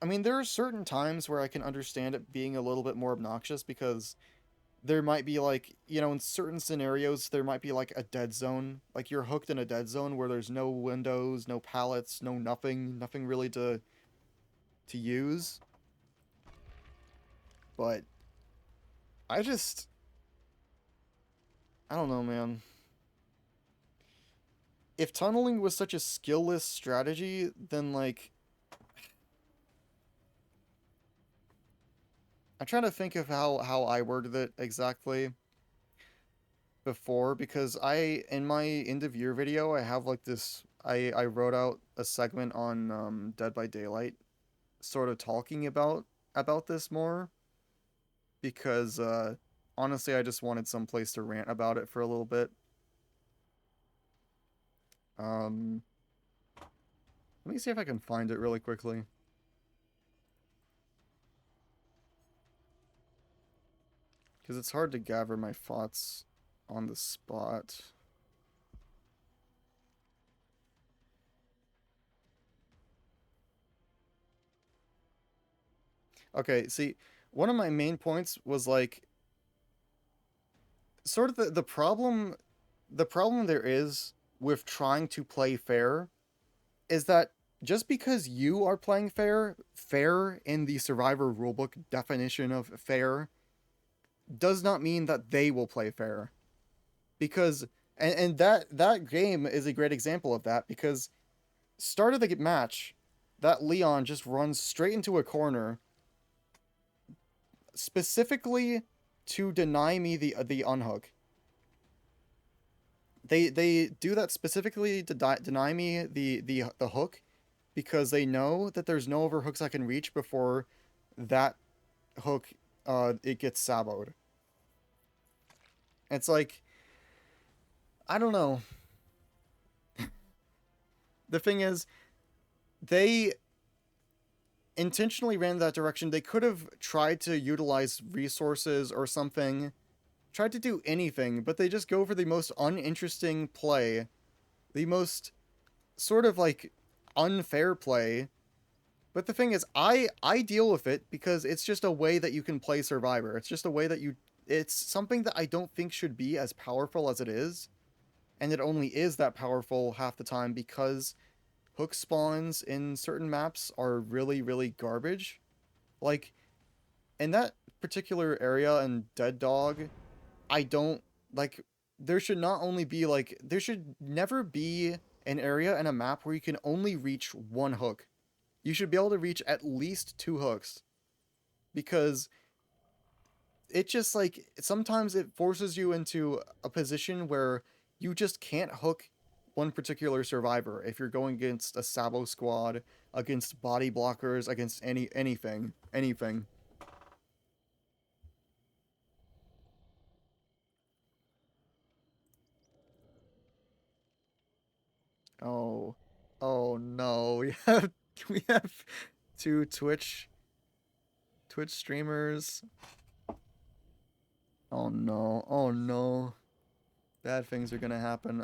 I mean, there are certain times where I can understand it being a little bit more obnoxious because there might be like, in certain scenarios, there might be like a dead zone. Like you're hooked in a dead zone where there's no windows, no pallets, no nothing really to use. But I just, I don't know, man. If tunneling was such a skillless strategy, then like I'm trying to think of how I worded it exactly before because I in my end of year video I have like this I wrote out a segment on Dead by Daylight sort of talking about this more because honestly I just wanted some place to rant about it for a little bit. Um Let me see if I can find it really quickly because it's hard to gather my thoughts on the spot. Okay, see, one of my main points was like sort of the problem there is with trying to play fair is that just because you are playing fair in the Survivor rulebook definition of fair does not mean that they will play fair. Because and that game is a great example of that because start of the match, that Leon just runs straight into a corner specifically to deny me the unhook. They do that specifically to deny me the hook because they know that there's no overhooks I can reach before that hook it gets saboed. It's like I don't know. The thing is, they intentionally ran that direction. They could have tried to utilize resources or something, tried to do anything, but they just go for the most uninteresting play, the most sort of like unfair play. But the thing is, I deal with it because it's just a way that you can play Survivor. It's just a way that you it's something that I don't think should be as powerful as it is, and it only is that powerful half the time because hook spawns in certain maps are really really garbage. Like in that particular area in Dead Dog, I don't like there should not only be like there should never be an area in a map where you can only reach one hook. You should be able to reach at least two hooks because it just like sometimes it forces you into a position where you just can't hook one particular survivor if you're going against a Sabo squad, against body blockers, against anything. Oh, oh no, we have two Twitch streamers. Oh no, oh no, bad things are gonna happen.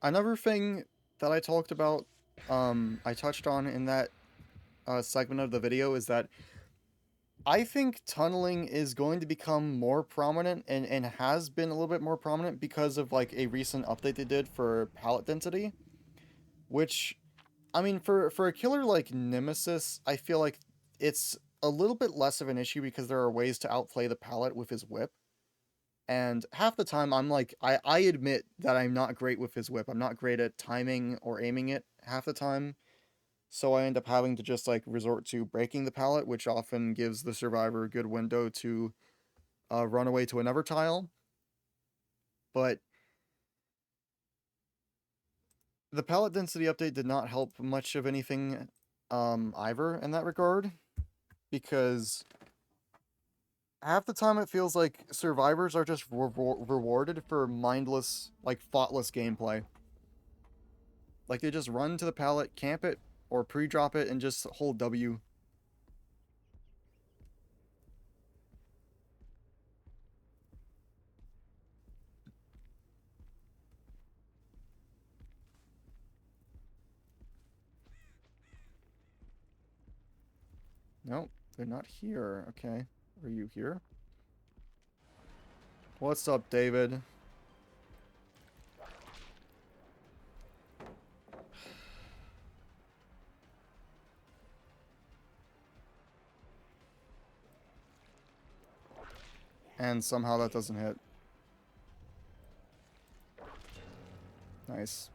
Another thing that I talked about, I touched on in that segment of the video is that I think tunneling is going to become more prominent and has been a little bit more prominent because of like a recent update they did for pallet density, which I mean for a killer like Nemesis, I feel like it's a little bit less of an issue because there are ways to outplay the pallet with his whip. And half the time I'm like I admit that I'm not great with his whip. I'm not great at timing or aiming it half the time. So I end up having to just like resort to breaking the pallet, which often gives the survivor a good window to run away to another tile. But the pallet density update did not help much of anything either in that regard because half the time it feels like survivors are just rewarded for mindless, like thoughtless gameplay. Like they just run to the pallet, camp it, or pre-drop it and just hold W. Nope, they're not here. Okay. Are you here? What's up, David? And somehow that doesn't hit. Nice.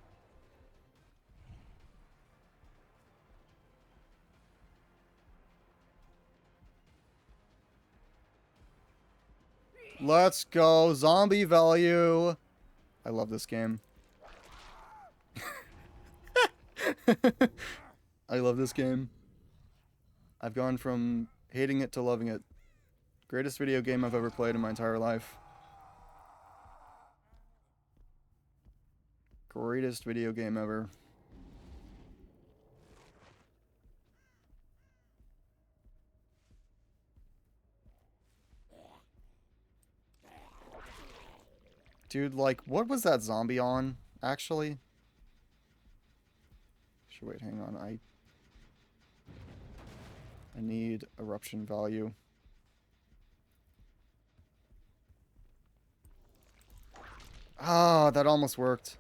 Let's go. Zombie value. I love this game. I love this game. I've gone from hating it to loving it. Greatest video game I've ever played in my entire life. Greatest video game ever. Dude, like, what was that zombie on, actually? Wait, hang on. I need eruption value. Ah, that almost worked.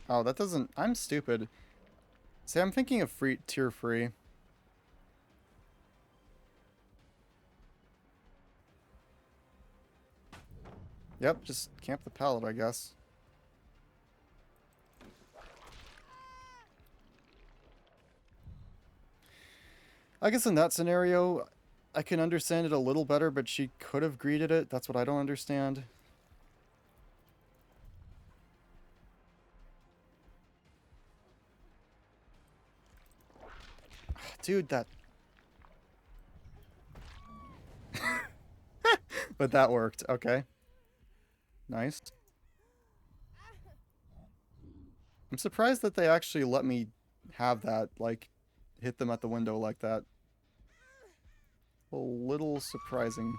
Oh, that doesn't... I'm stupid. See, I'm thinking of tier free. Yep, just camp the pallet, I guess. I guess in that scenario, I can understand it a little better, but she could have greeted it. That's what I don't understand. Dude, that... But that worked. Okay. Nice. I'm surprised that they actually let me have that, like, hit them at the window like that. A little surprising.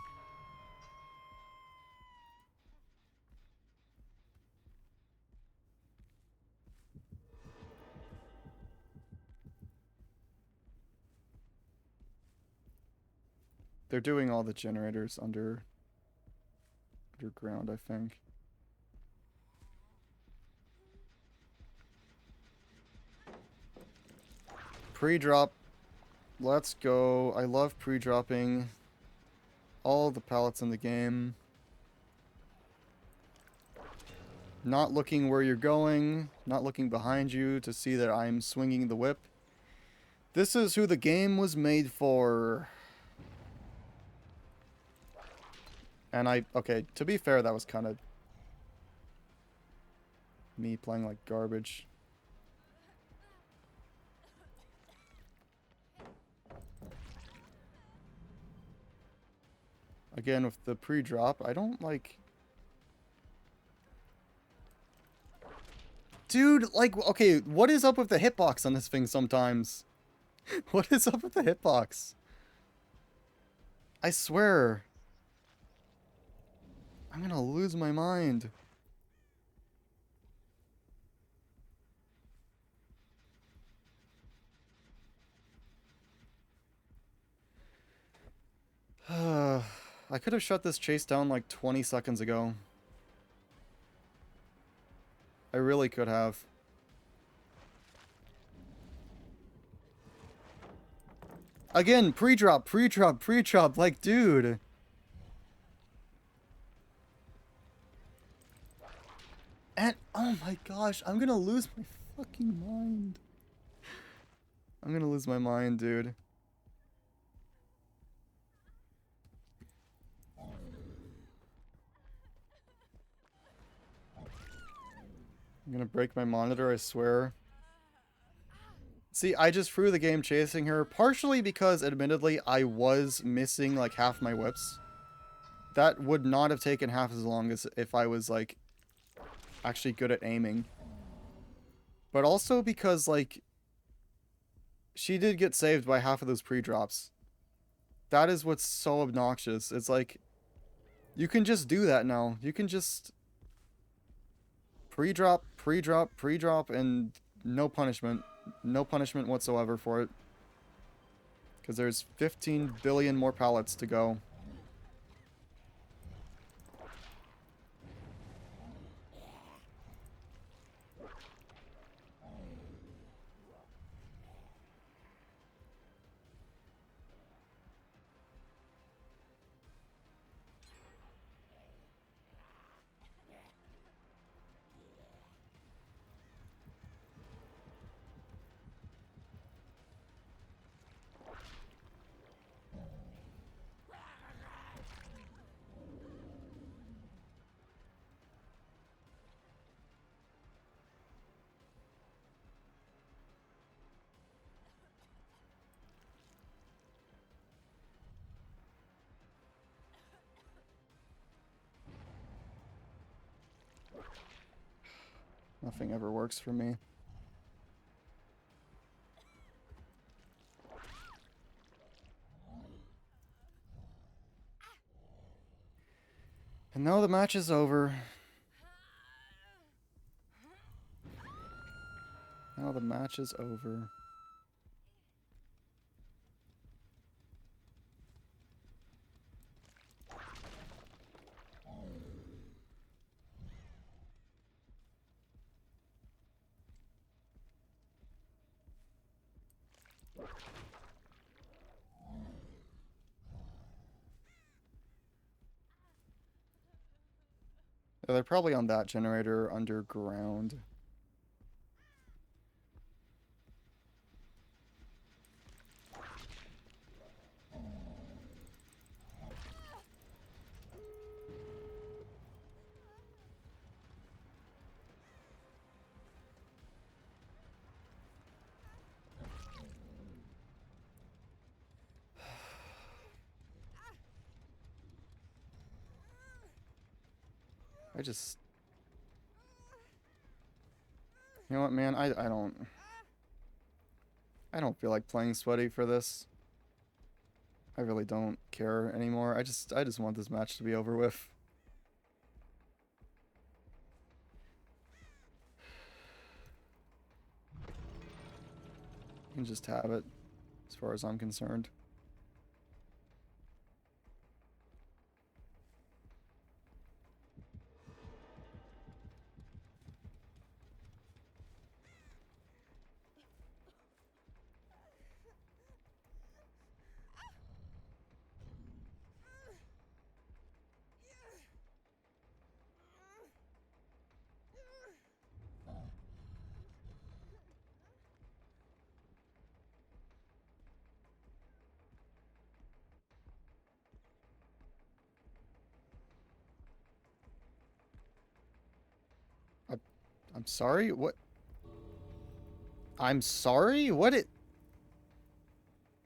They're doing all the generators underground, I think. Pre-drop. Let's go. I love pre-dropping all the pallets in the game. Not looking where you're going. Not looking behind you to see that I'm swinging the whip. This is who the game was made for. And okay, to be fair, that was kind of me playing like garbage. Again, with the pre-drop, I don't like... Dude, like, okay, what is up with the hitbox on this thing sometimes? What is up with the hitbox? I swear. I'm gonna lose my mind. I could have shut this chase down like 20 seconds ago. I really could have. Again, pre-drop, pre-drop, pre-drop, like, dude. And, oh my gosh, I'm gonna lose my fucking mind. I'm gonna lose my mind, dude. I'm gonna break my monitor, I swear. See, I just threw the game chasing her, partially because, admittedly, I was missing, like, half my whips. that would not have taken half as long as if I was, like, actually good at aiming. But also because, like, she did get saved by half of those pre-drops. That is what's so obnoxious. It's like, you can just do that now. You can just pre-drop, pre-drop, pre-drop, and no punishment. No punishment whatsoever for it. Because there's 15 billion more pallets to go. Nothing ever works for me. And now the match is over. Now the match is over. Yeah, they're probably on that generator underground. I just... You know what, man? I don't... I don't feel like playing sweaty for this. I really don't care anymore. I just want this match to be over with. You can just have it, as far as I'm concerned. I, I'm sorry? What? I'm sorry? What it...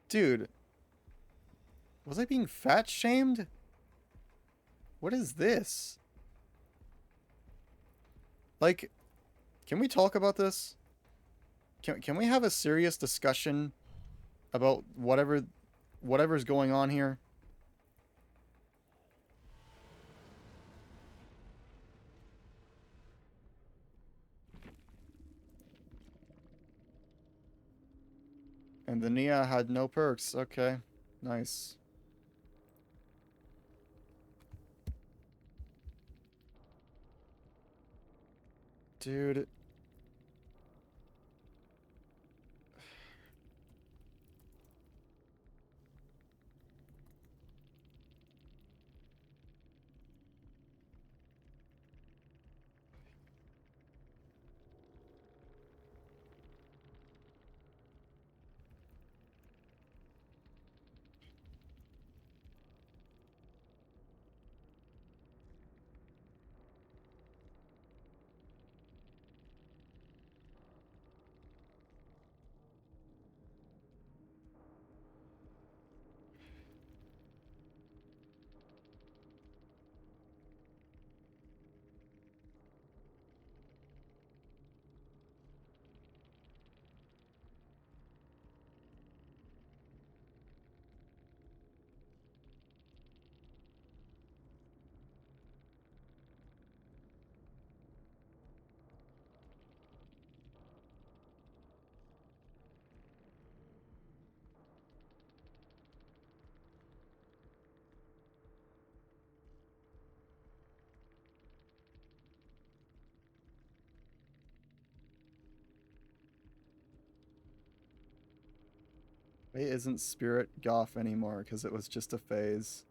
Dude. Was I being fat shamed? What is this? Like, can we talk about this? Can we have a serious discussion about whatever's going on here? And the Nia had no perks. Okay. Nice. Dude. Why isn't Spirit Goth anymore? Because it was just a phase.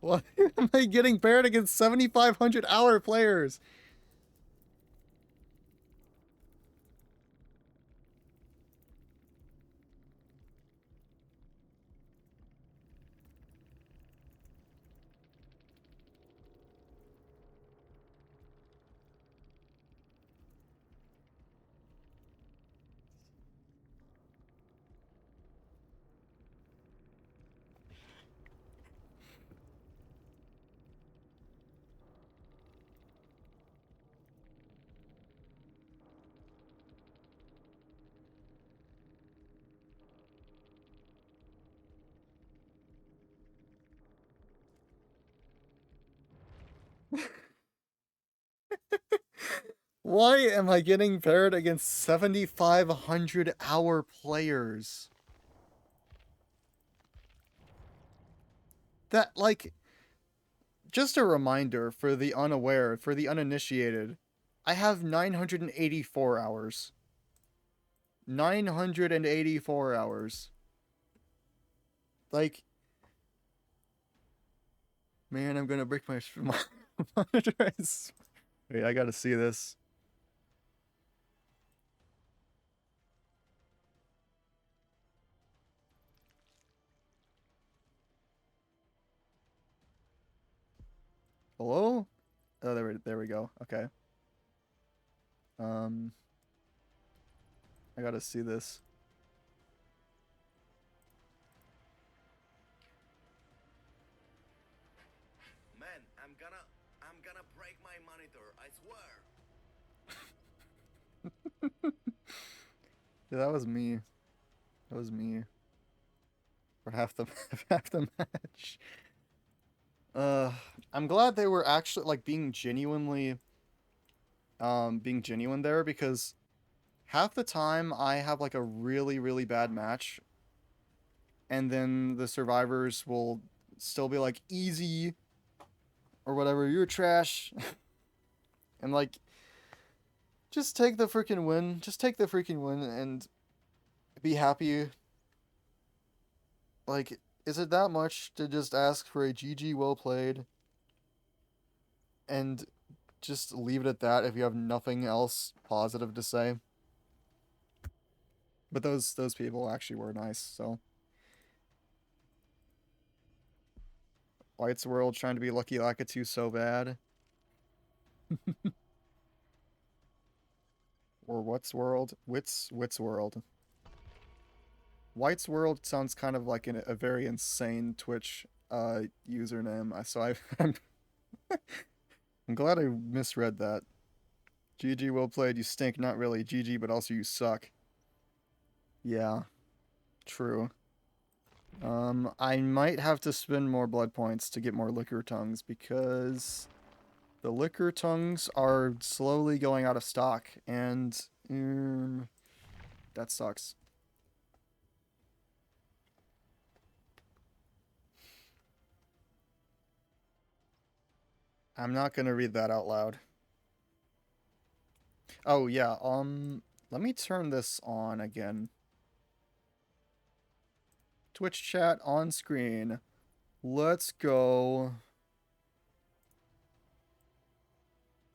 Why am I getting paired against 7,500 hour players? Why am I getting paired against 7,500 hour players? That, like, just a reminder for the unaware, for the uninitiated, I have 984 hours. 984 hours. Like, man, I'm gonna break my monitor. Wait, I gotta see this. Hello? Oh, there we go. Okay. Um, I gotta see this. Man, I'm gonna break my monitor, I swear. Yeah, that was me. That was me. For half the half the match. Uh, I'm glad they were actually like being genuine there because half the time I have like a really bad match and then the survivors will still be like easy or whatever, you're trash. And like just take the freaking win. Just take the freaking win and be happy. Like, is it that much to just ask for a GG well played and just leave it at that if you have nothing else positive to say? But those people actually were nice, so White's World trying to be Lucky Lakitu so bad. Or what's world? Wits World. White's World sounds kind of like a very insane Twitch username. I'm glad I misread that. GG, well played. You stink. Not really. GG, but also you suck. Yeah, true. I might have to spend more blood points to get more liquor tongues because the liquor tongues are slowly going out of stock, and that sucks. I'm not gonna read that out loud. Oh yeah. Let me turn this on again. Twitch chat on screen. Let's go.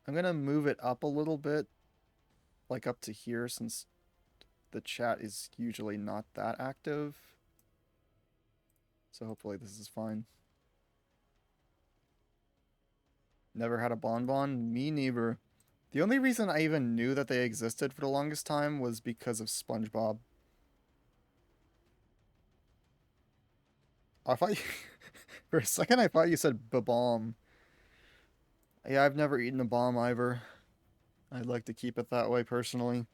I'm gonna move it up a little bit, like up to here, since the chat is usually not that active. So hopefully this is fine. Never had a bonbon? Me neither. The only reason I even knew that they existed for the longest time was because of SpongeBob. I thought you, for a second I thought you said bomb. Yeah, I've never eaten a bomb either. I'd like to keep it that way personally.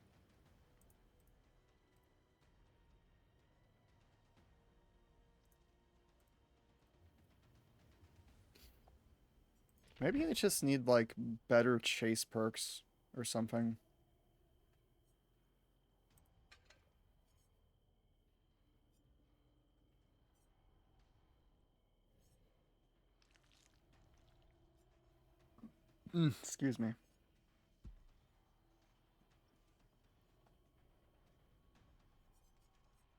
Maybe I just need like better chase perks or something. Excuse me.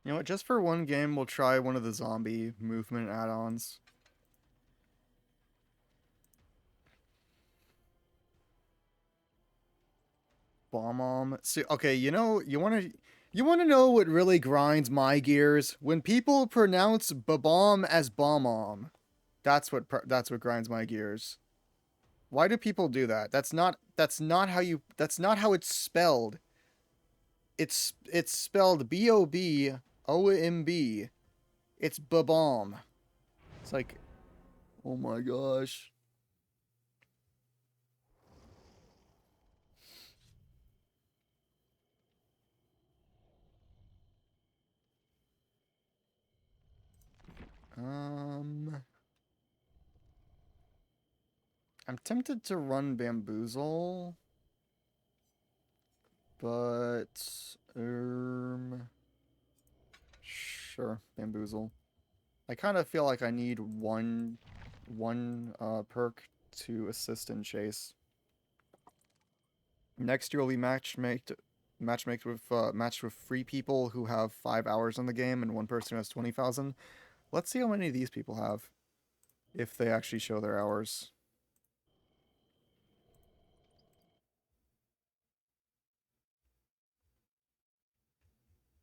You know what? Just for one game, we'll try one of the zombie movement add-ons. Bomb. See, okay, you know, you wanna know what really grinds my gears? When people pronounce bomb as bomb. That's what grinds my gears. Why do people do that? That's not how it's spelled. It's spelled BOBOMB. It's bomb. It's like, oh my gosh. I'm tempted to run Bamboozle, but sure, Bamboozle. I kind of feel like I need one perk to assist in chase. Next year will be matched with free people who have 5 hours on the game and one person who has 20,000. Let's see how many of these people have, if they actually show their hours.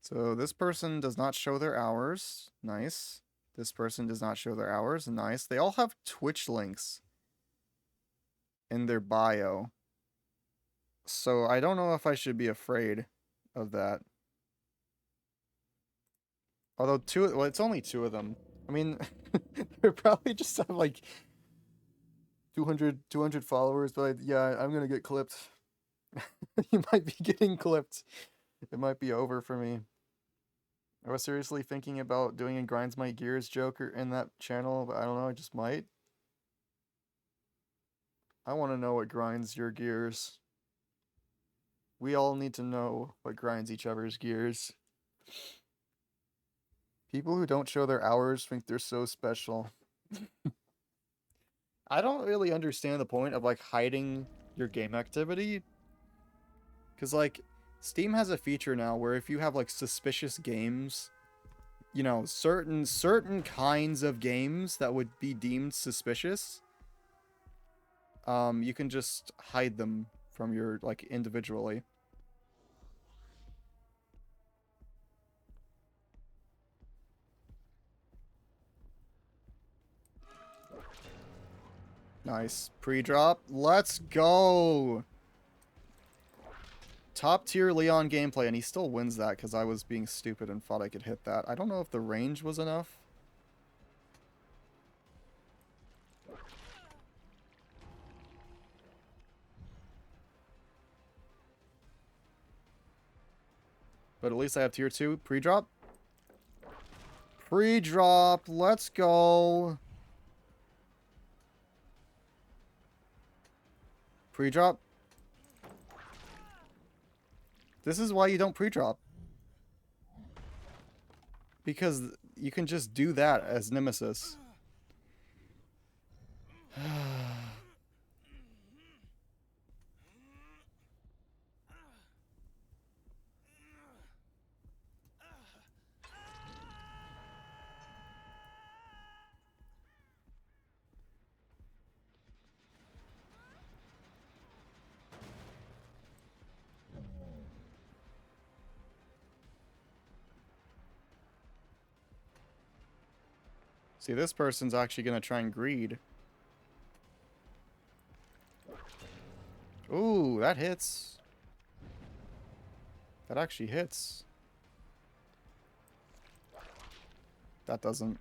So this person does not show their hours. Nice. This person does not show their hours. Nice. They all have Twitch links in their bio. So I don't know if I should be afraid of that. Although well, it's only 2 of them. I mean, they probably just have like 200 followers, but yeah, I'm gonna get clipped. You might be getting clipped. It might be over for me. I was seriously thinking about doing a Grinds My Gears joke in that channel, but I don't know, I just might. I want to know what grinds your gears. We all need to know what grinds each other's gears. People who don't show their hours think they're so special. I don't really understand the point of like hiding your game activity. Cause like Steam has a feature now where if you have like suspicious games, you know, certain kinds of games that would be deemed suspicious, you can just hide them from your like individually. Nice. Pre-drop. Let's go! Top tier Leon gameplay, and he still wins that because I was being stupid and thought I could hit that. I don't know if the range was enough. But at least I have tier 2. Pre-drop. Pre-drop. Let's go. Pre-drop. This is why you don't pre-drop. Because you can just do that as Nemesis. See, this person's actually going to try and greed. Ooh, that hits. That actually hits. That doesn't.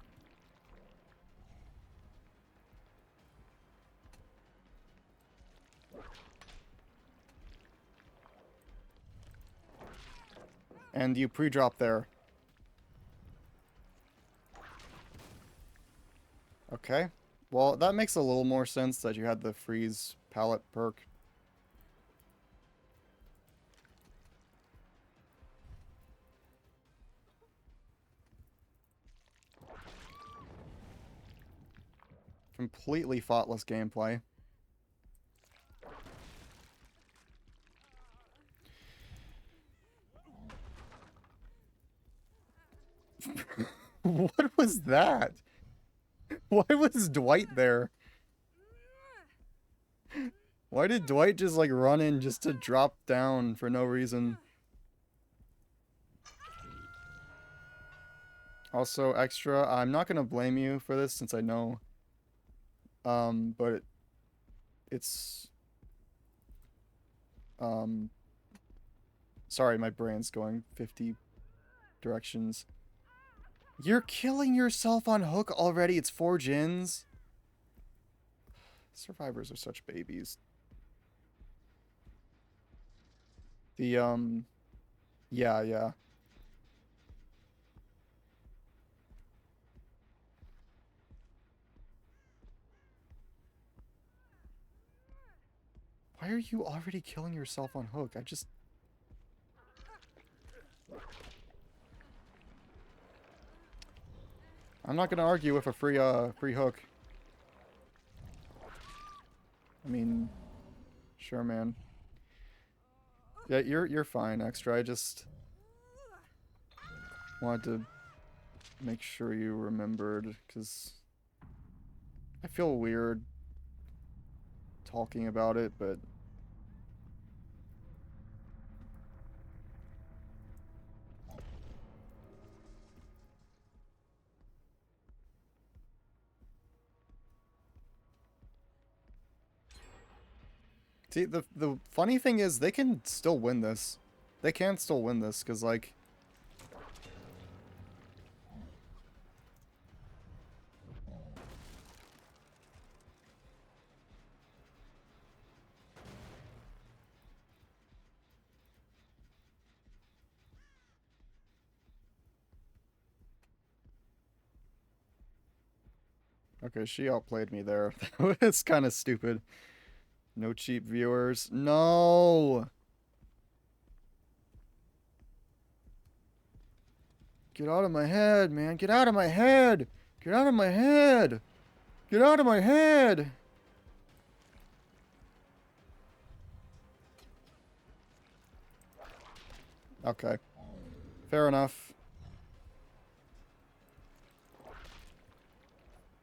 And you pre-drop there. Okay. Well, that makes a little more sense that you had the freeze pallet perk. Completely thoughtless gameplay. What was that? Why was Dwight there? Why did Dwight just like run in just to drop down for no reason? Also, extra, I'm not gonna blame you for this since I know. But it's um sorry, my brain's going 50 directions. You're killing yourself on Hook already. It's 4 gens. Survivors are such babies. The yeah. Why are you already killing yourself on Hook? I'm not gonna argue with a free Hook. I mean, sure, man. Yeah, you're fine, extra. I just wanted to make sure you remembered, because I feel weird talking about it, but see, the funny thing is they can still win this. They can still win this, because, like, okay, she outplayed me there. That was kind of stupid. No cheap viewers. No! Get out of my head, man. Get out of my head! Get out of my head! Get out of my head! Okay. Fair enough.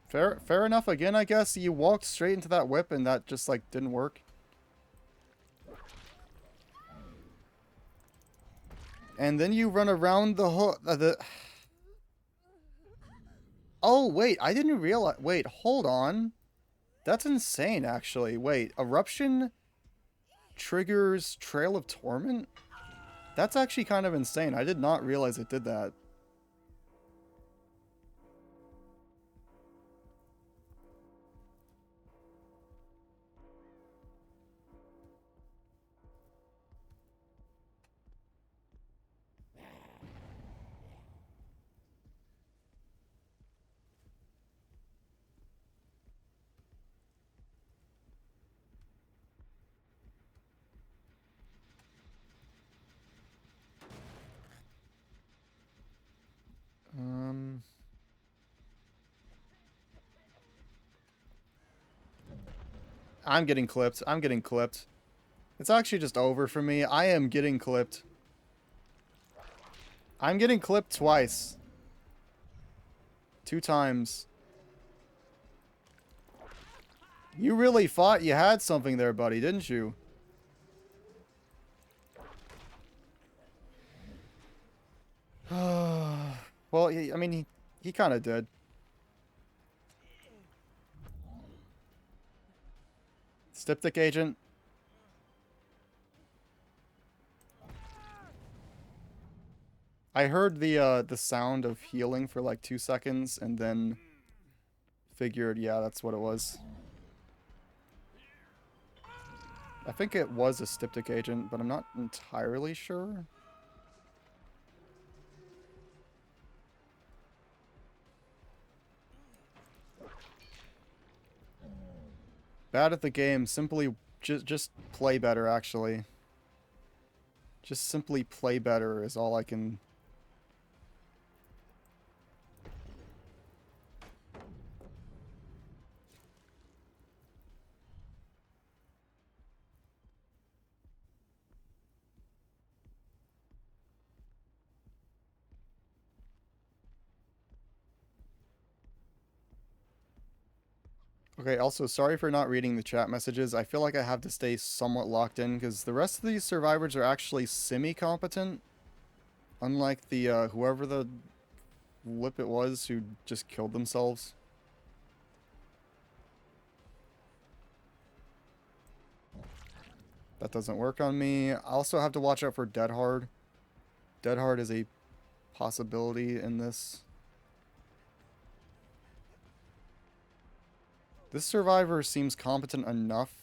Fair enough again, I guess. You walked straight into that whip and that just, like, didn't work. And then you run around the hook. Oh, wait. I didn't realize. Wait, hold on. That's insane, actually. Wait, Eruption triggers Trail of Torment? That's actually kind of insane. I did not realize it did that. I'm getting clipped. I'm getting clipped. It's actually just over for me. I am getting clipped. I'm getting clipped twice. 2 times. You really thought you had something there, buddy, didn't you? Well, I mean, he kind of did. Styptic agent. I heard the sound of healing for like 2 seconds and then figured, yeah, that's what it was. I think it was a Styptic agent, but I'm not entirely sure. Bad at the game. Simply just play better, actually. Just simply play better is all I can... Okay, also, sorry for not reading the chat messages. I feel like I have to stay somewhat locked in because the rest of these survivors are actually semi-competent. Unlike the, whoever the lip it was who just killed themselves. That doesn't work on me. I also have to watch out for Dead Hard. Dead Hard is a possibility in this. This survivor seems competent enough.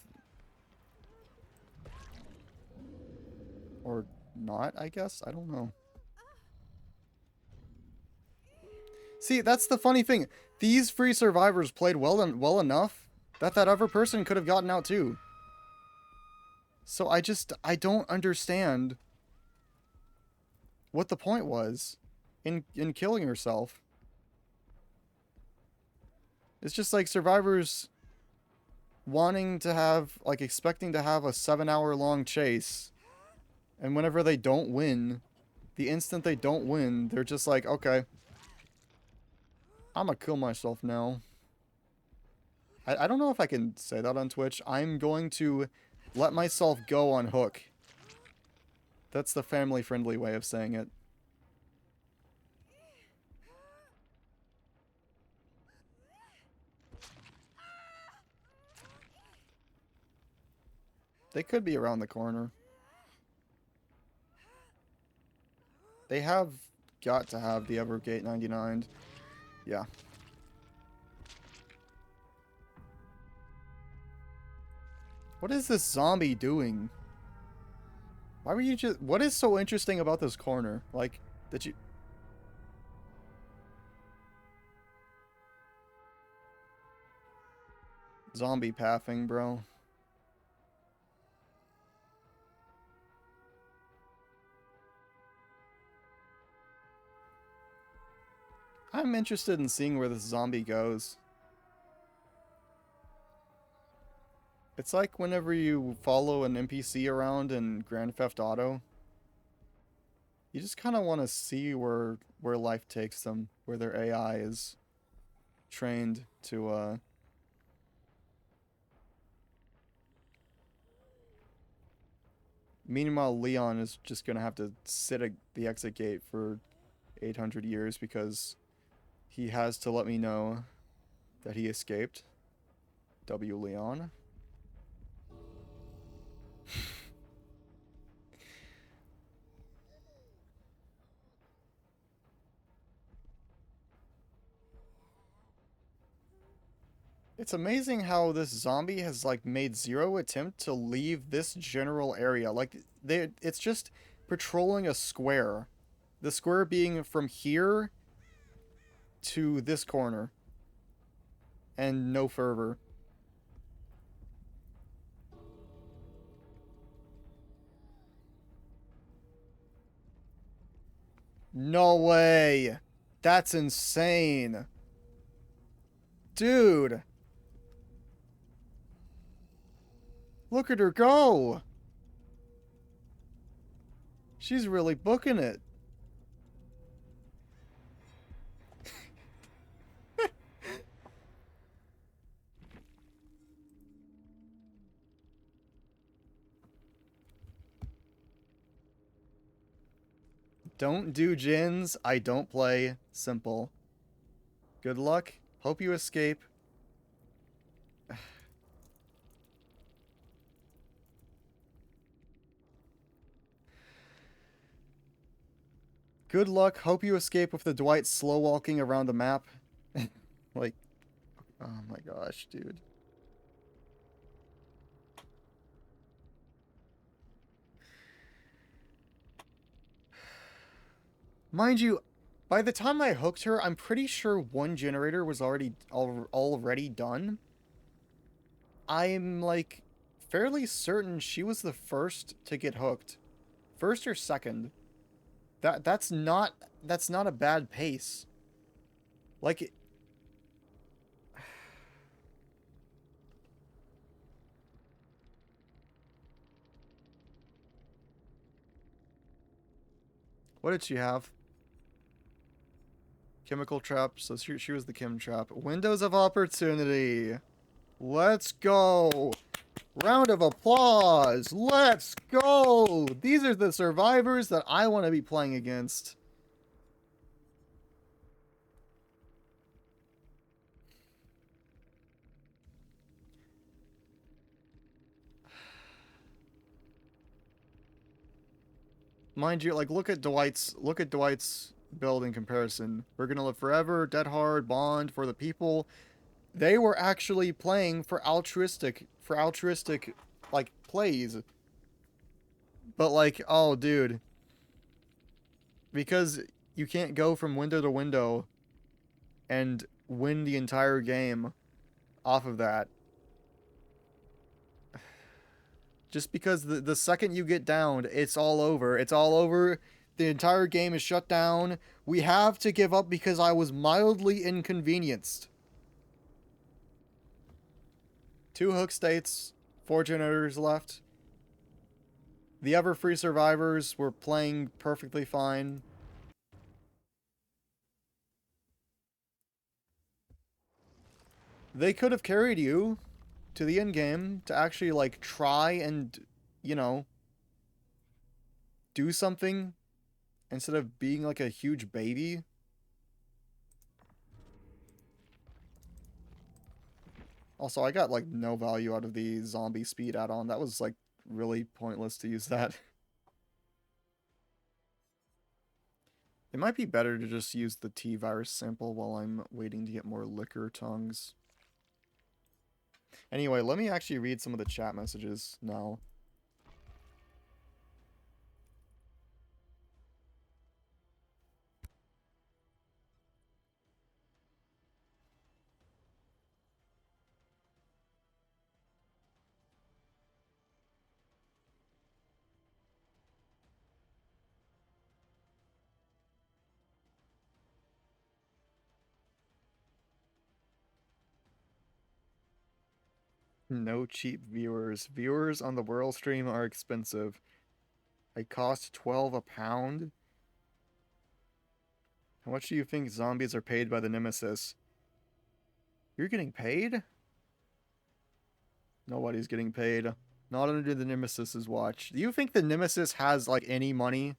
Or not, I guess? I don't know. See, that's the funny thing. These free survivors played well enough that that other person could have gotten out too. So I don't understand what the point was in killing herself. It's just like survivors wanting to have, like, expecting to have a 7-hour long chase, and whenever they don't win, the instant they don't win, they're just like, okay, I'm gonna kill myself now. I don't know if I can say that on Twitch. I'm going to let myself go on hook. That's the family-friendly way of saying it. They could be around the corner. They have got to have the Evergate 99. Yeah. What is this zombie doing? Why were you just... What is so interesting about this corner? Like, that you... Zombie pathing, bro. I'm interested in seeing where this zombie goes. It's like whenever you follow an NPC around in Grand Theft Auto. You just kind of want to see where life takes them, where their AI is trained to, Meanwhile, Leon is just gonna have to sit at the exit gate for 800 years because he has to let me know that he escaped. W. Leon. It's amazing how this zombie has, like, made zero attempt to leave this general area. Like, it's just patrolling a square. The square being from here to this corner. And no further. No way! That's insane! Dude! Look at her go! She's really booking it. Don't do gins. I don't play simple. Good luck. Hope you escape. Good luck. Hope you escape with the Dwight slow walking around the map. Like, oh my gosh, dude. Mind you, by the time I hooked her, I'm pretty sure one generator was already done. I'm, like, fairly certain she was the first to get hooked. First or second. That's not a bad pace. Like, what did she have? Chemical trap. So she was the chem trap. Windows of opportunity. Let's go. Round of applause. Let's go. These are the survivors that I want to be playing against. Mind you, like look at Dwight's build in comparison. We're gonna live forever, Dead Hard, Bond, For the People. They were actually playing for altruistic like plays. But like, oh dude, because you can't go from window to window and win the entire game off of that. Just because the second you get downed, it's all over. It's all over. The entire game is shut down. We have to give up because I was mildly inconvenienced. 2 hook states, 4 generators left. The other 3 survivors were playing perfectly fine. They could have carried you to the end game to actually like try and, you know, do something instead of being like a huge baby. Also, I got like no value out of the zombie speed add-on. That was like really pointless to use that. It might be better to just use the T-virus sample while I'm waiting to get more liquor tongues. Anyway, let me actually read some of the chat messages now. No cheap viewers. Viewers on the World stream are expensive. They cost 12 a pound. How much do you think zombies are paid by the Nemesis? You're getting paid? Nobody's getting paid. Not under the Nemesis's watch. Do you think the Nemesis has like any money?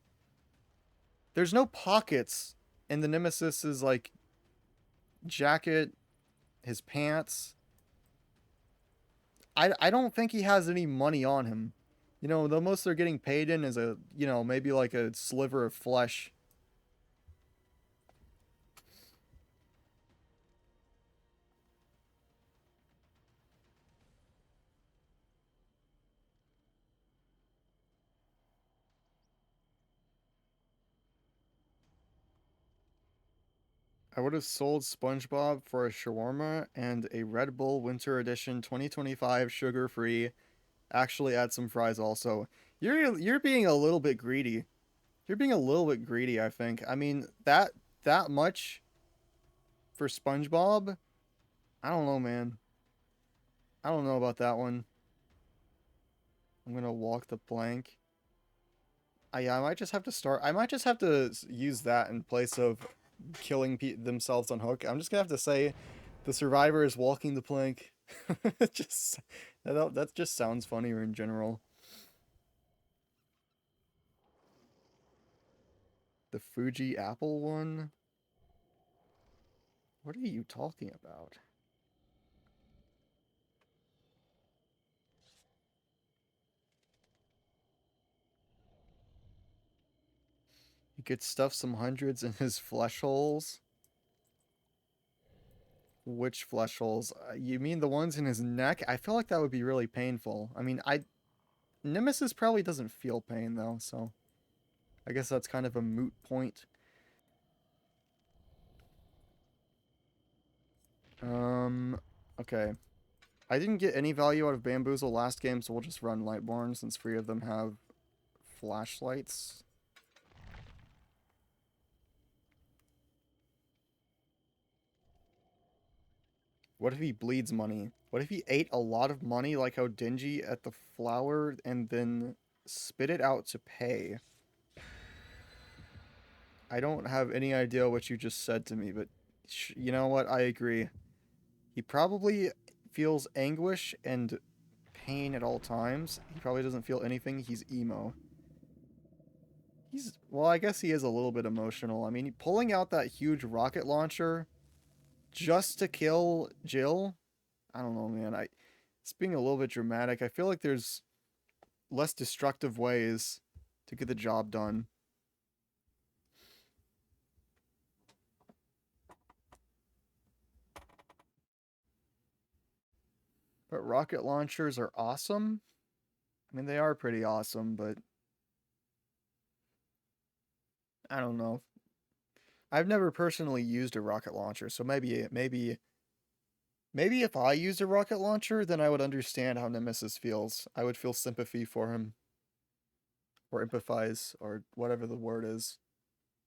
There's no pockets in the Nemesis's like jacket, his pants. I don't think he has any money on him. You know, the most they're getting paid in is a, you know, maybe like a sliver of flesh. I would have sold SpongeBob for a shawarma and a Red Bull Winter Edition 2025 sugar-free. Actually add some fries also. You're being a little bit greedy. You're being a little bit greedy, I think. I mean, that much for SpongeBob? I don't know, man. I don't know about that one. I'm gonna walk the plank. I might just have to start. I might just have to use that in place of killing themselves on hook. I'm just gonna have to say, the survivor is walking the plank. just that just sounds funnier in general. The Fuji Apple one. What are you talking about? He could stuff some hundreds in his flesh holes. Which flesh holes? You mean the ones in his neck? I feel like that would be really painful. I mean, Nemesis probably doesn't feel pain though, so I guess that's kind of a moot point. Okay. I didn't get any value out of Bamboozle last game, so we'll just run Lightborn since 3 of them have flashlights. What if he bleeds money? What if he ate a lot of money like how Dingy at the flower and then spit it out to pay? I don't have any idea what you just said to me, but you know what? I agree. He probably... feels anguish and pain at all times. He probably doesn't feel anything. He's emo. Well, I guess he is a little bit emotional. I mean, pulling out that huge rocket launcher just to kill Jill, I don't know, man. It's being a little bit dramatic. I feel like there's less destructive ways to get the job done. But rocket launchers are awesome. I mean, they are pretty awesome, but I don't know. I've never personally used a rocket launcher, so maybe if I used a rocket launcher, then I would understand how Nemesis feels. I would feel sympathy for him. Or empathize, or whatever the word is.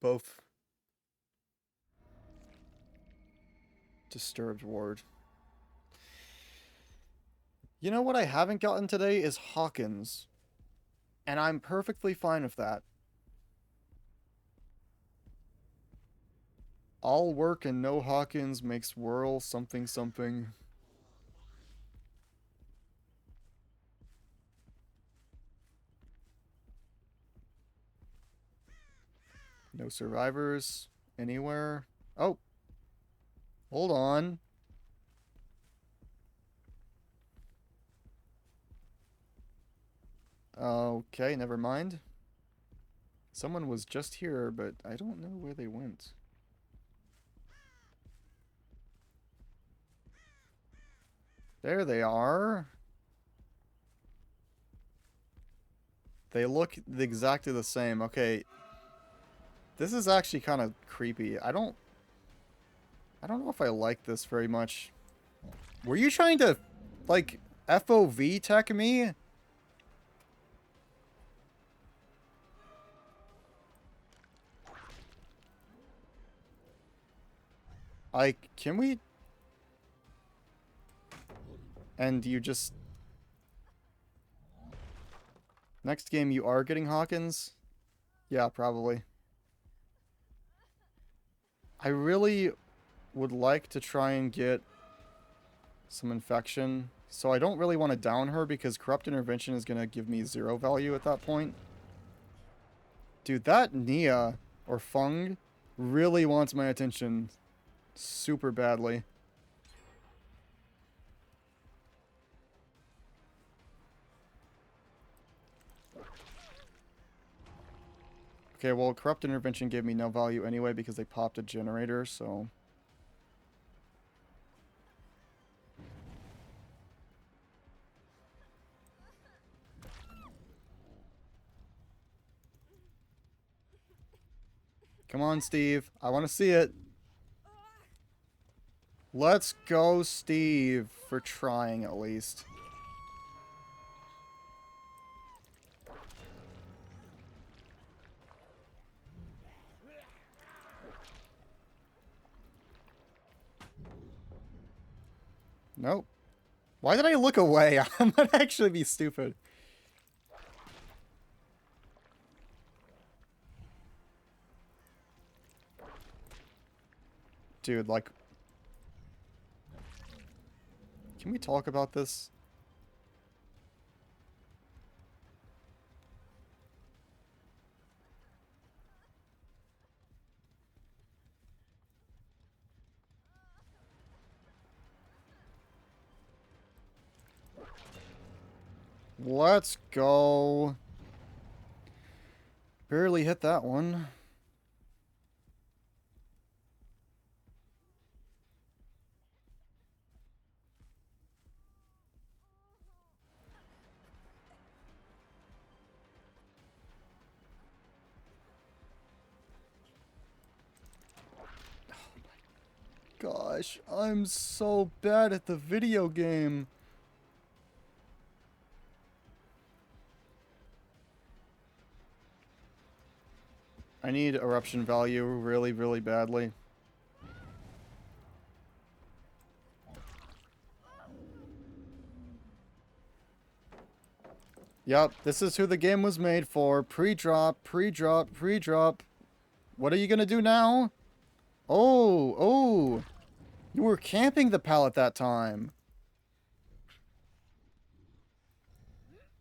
Both. Disturbed ward. You know what I haven't gotten today is Hawkins. And I'm perfectly fine with that. All work and no Hawkins makes Whirl something something. No survivors anywhere. Oh. Hold on. Okay, never mind. Someone was just here, but I don't know where they went. There they are. They look exactly the same. Okay. This is actually kind of creepy. I don't know if I like this very much. Were you trying to, like, FOV tech me? Like, can we... And you just... Next game you are getting Hawkins? Yeah, probably. I really would like to try and get some infection. So I don't really want to down her because Corrupt Intervention is going to give me 0 value at that point. Dude, that Nia, or Fung, really wants my attention super badly. Okay, well, Corrupt Intervention gave me no value anyway because they popped a generator, so... Come on, Steve. I want to see it. Let's go, Steve, for trying at least. Nope. Why did I look away? I might actually be stupid. Dude, like... Can we talk about this? Let's go. Barely hit that one. Gosh, I'm so bad at the video game. I need eruption value really, really badly. Yep, this is who the game was made for. Pre-drop, pre-drop, pre-drop. What are you gonna do now? Oh, oh. You were camping the pallet that time.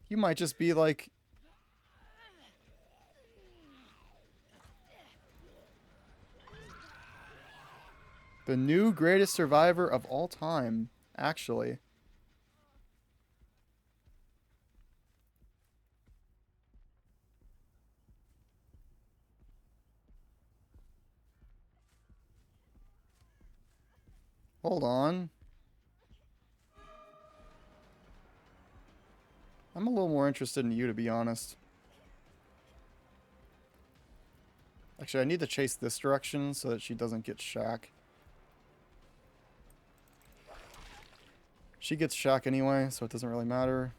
You might just be like... the new greatest survivor of all time, actually. Hold on. I'm a little more interested in you, to be honest. Actually, I need to chase this direction so that she doesn't get Shaq. She gets Shaq anyway, so it doesn't really matter.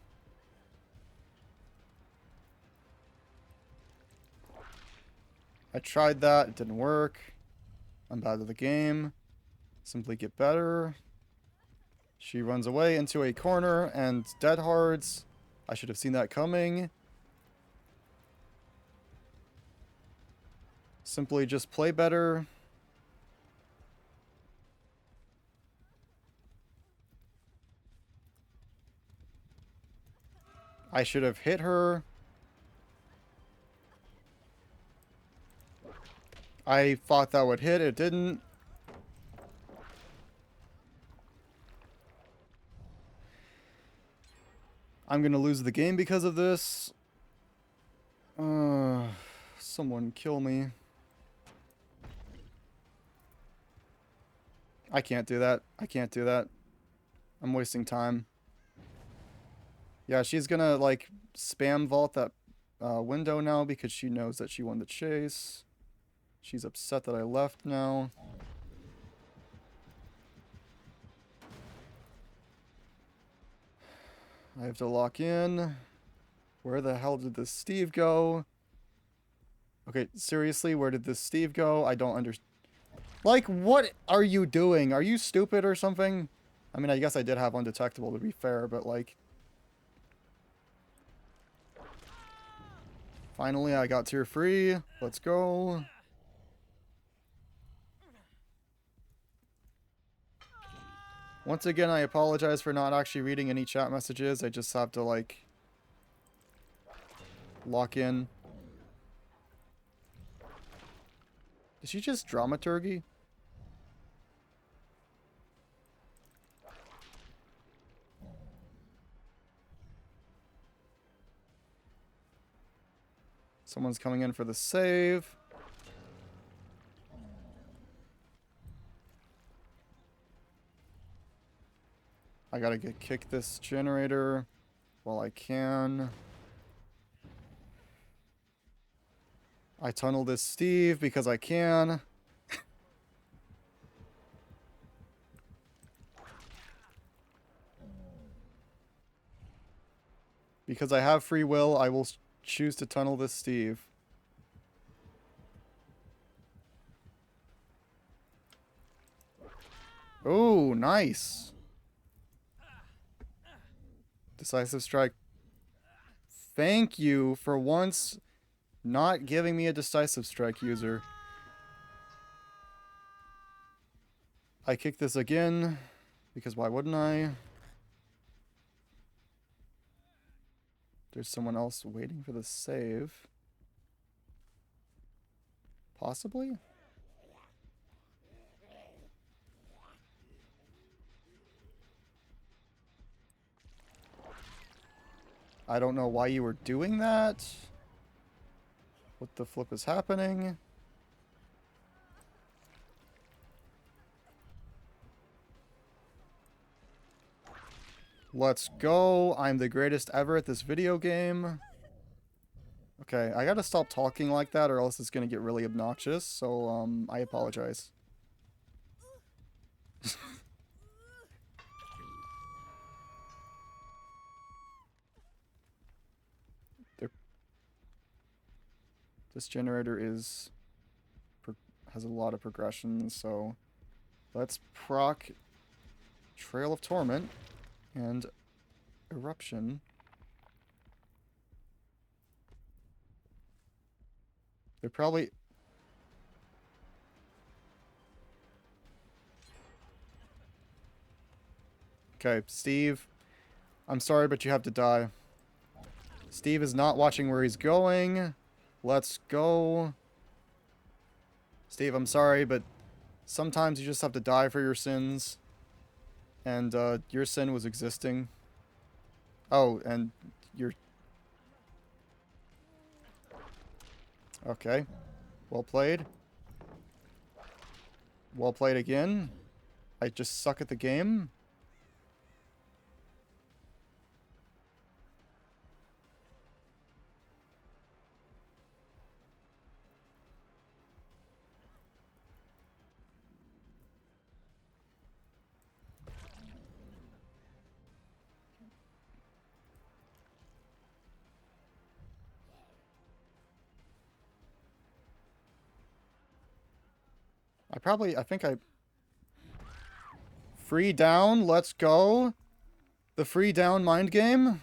I tried that, it didn't work. I'm bad at the game. Simply get better. She runs away into a corner and dead hards. I should have seen that coming. Simply just play better. I should have hit her. I thought that would hit, it didn't. I'm gonna lose the game because of this. Someone kill me. I can't do that. I can't do that. I'm wasting time. Yeah, she's gonna, like, spam vault that window now because she knows that she won the chase. She's upset that I left now. I have to lock in. Where the hell did this Steve go? Okay, seriously, where did this Steve go? I don't understand. Like, what are you doing? Are you stupid or something? I mean, I guess I did have undetectable to be fair, but like... Finally, I got tier 3. Let's go. Once again, I apologize for not actually reading any chat messages. I just have to, like, lock in. Did she just dramaturgy? Someone's coming in for the save. I gotta kick this generator while I can. I tunnel this Steve because I can. Because I have free will, I will choose to tunnel this Steve. Oh, nice. Decisive strike. Thank you for once not giving me a decisive strike, user. I kick this again, because why wouldn't I? There's someone else waiting for the save. Possibly? I don't know why you were doing that. What the flip is happening? Let's go. I'm the greatest ever at this video game. Okay, I gotta stop talking like that or else it's gonna get really obnoxious, so, I apologize. This generator has a lot of progression, so let's proc Trail of Torment and Eruption. They're probably... Okay, Steve. I'm sorry, but you have to die. Steve is not watching where he's going. Let's go. Steve, I'm sorry, but sometimes you just have to die for your sins. And, your sin was existing. Oh, and you're... Okay. Well played. Well played again. I just suck at the game. I think I... Free down, let's go. The free down mind game.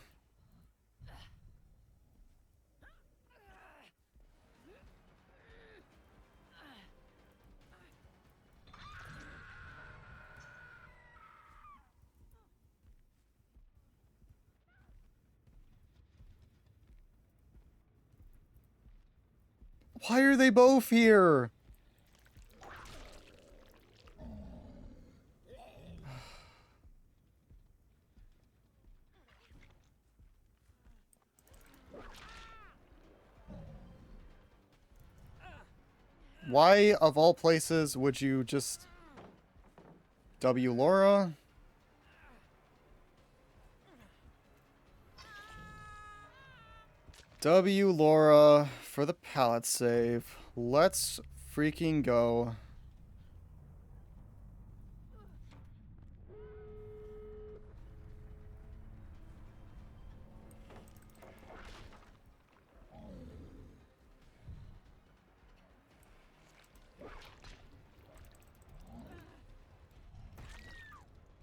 Why are they both here? Why, of all places, would you just... W Laura? W Laura for the pallet save. Let's freaking go.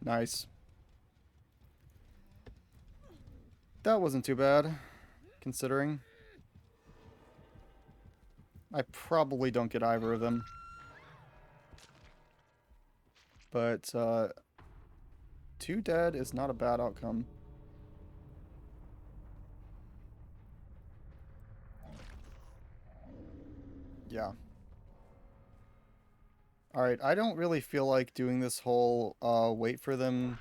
Nice. That wasn't too bad, considering. I probably don't get either of them. But, 2 dead is not a bad outcome. Yeah. Alright, I don't really feel like doing this whole, wait for them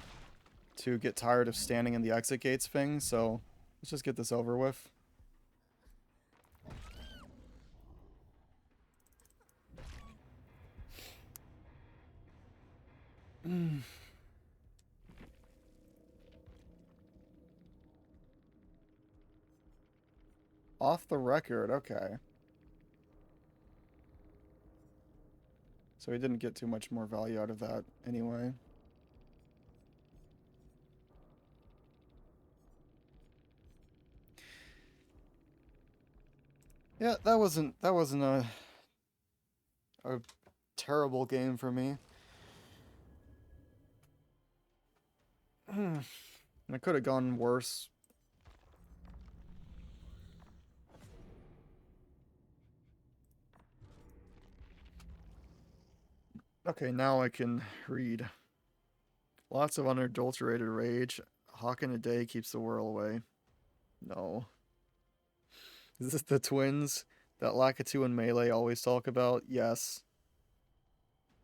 to get tired of standing in the exit gates thing, so let's just get this over with. Off the record, okay. So he didn't get too much more value out of that anyway. Yeah, that wasn't a terrible game for me. It could have gone worse. Okay, now I can read. Lots of unadulterated rage. Hawk in a day keeps the whirl away. No. Is this the twins that Lakitu and Melee always talk about? Yes.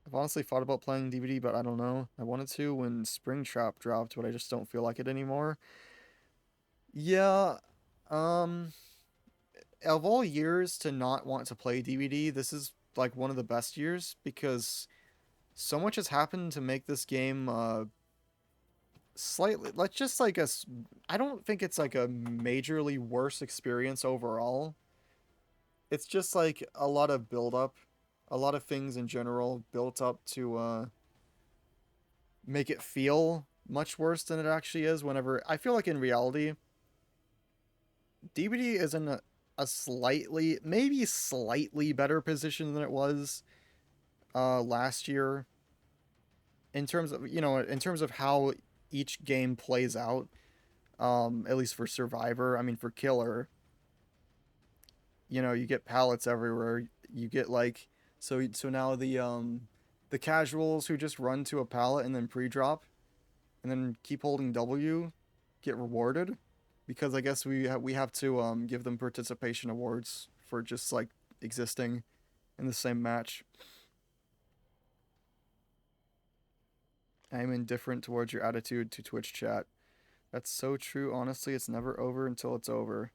I've honestly thought about playing DVD, but I don't know. I wanted to when Springtrap dropped, but I just don't feel like it anymore. Yeah, of all years to not want to play DVD, this is like one of the best years because so much has happened to make this game slightly, let's just like I don't think it's like a majorly worse experience overall. It's just like a lot of build up, a lot of things in general built up to make it feel much worse than it actually is whenever I feel like in reality DVD is in a slightly, maybe slightly better position than it was last year in terms of, you know, in terms of how each game plays out. At least for Survivor. I mean, for Killer, you know, you get pallets everywhere. You get like, so now the casuals who just run to a pallet and then pre-drop and then keep holding W get rewarded. because I guess we have to give them participation awards for just like existing in the same match. I am indifferent towards your attitude to Twitch chat. That's so true. Honestly, it's never over until it's over.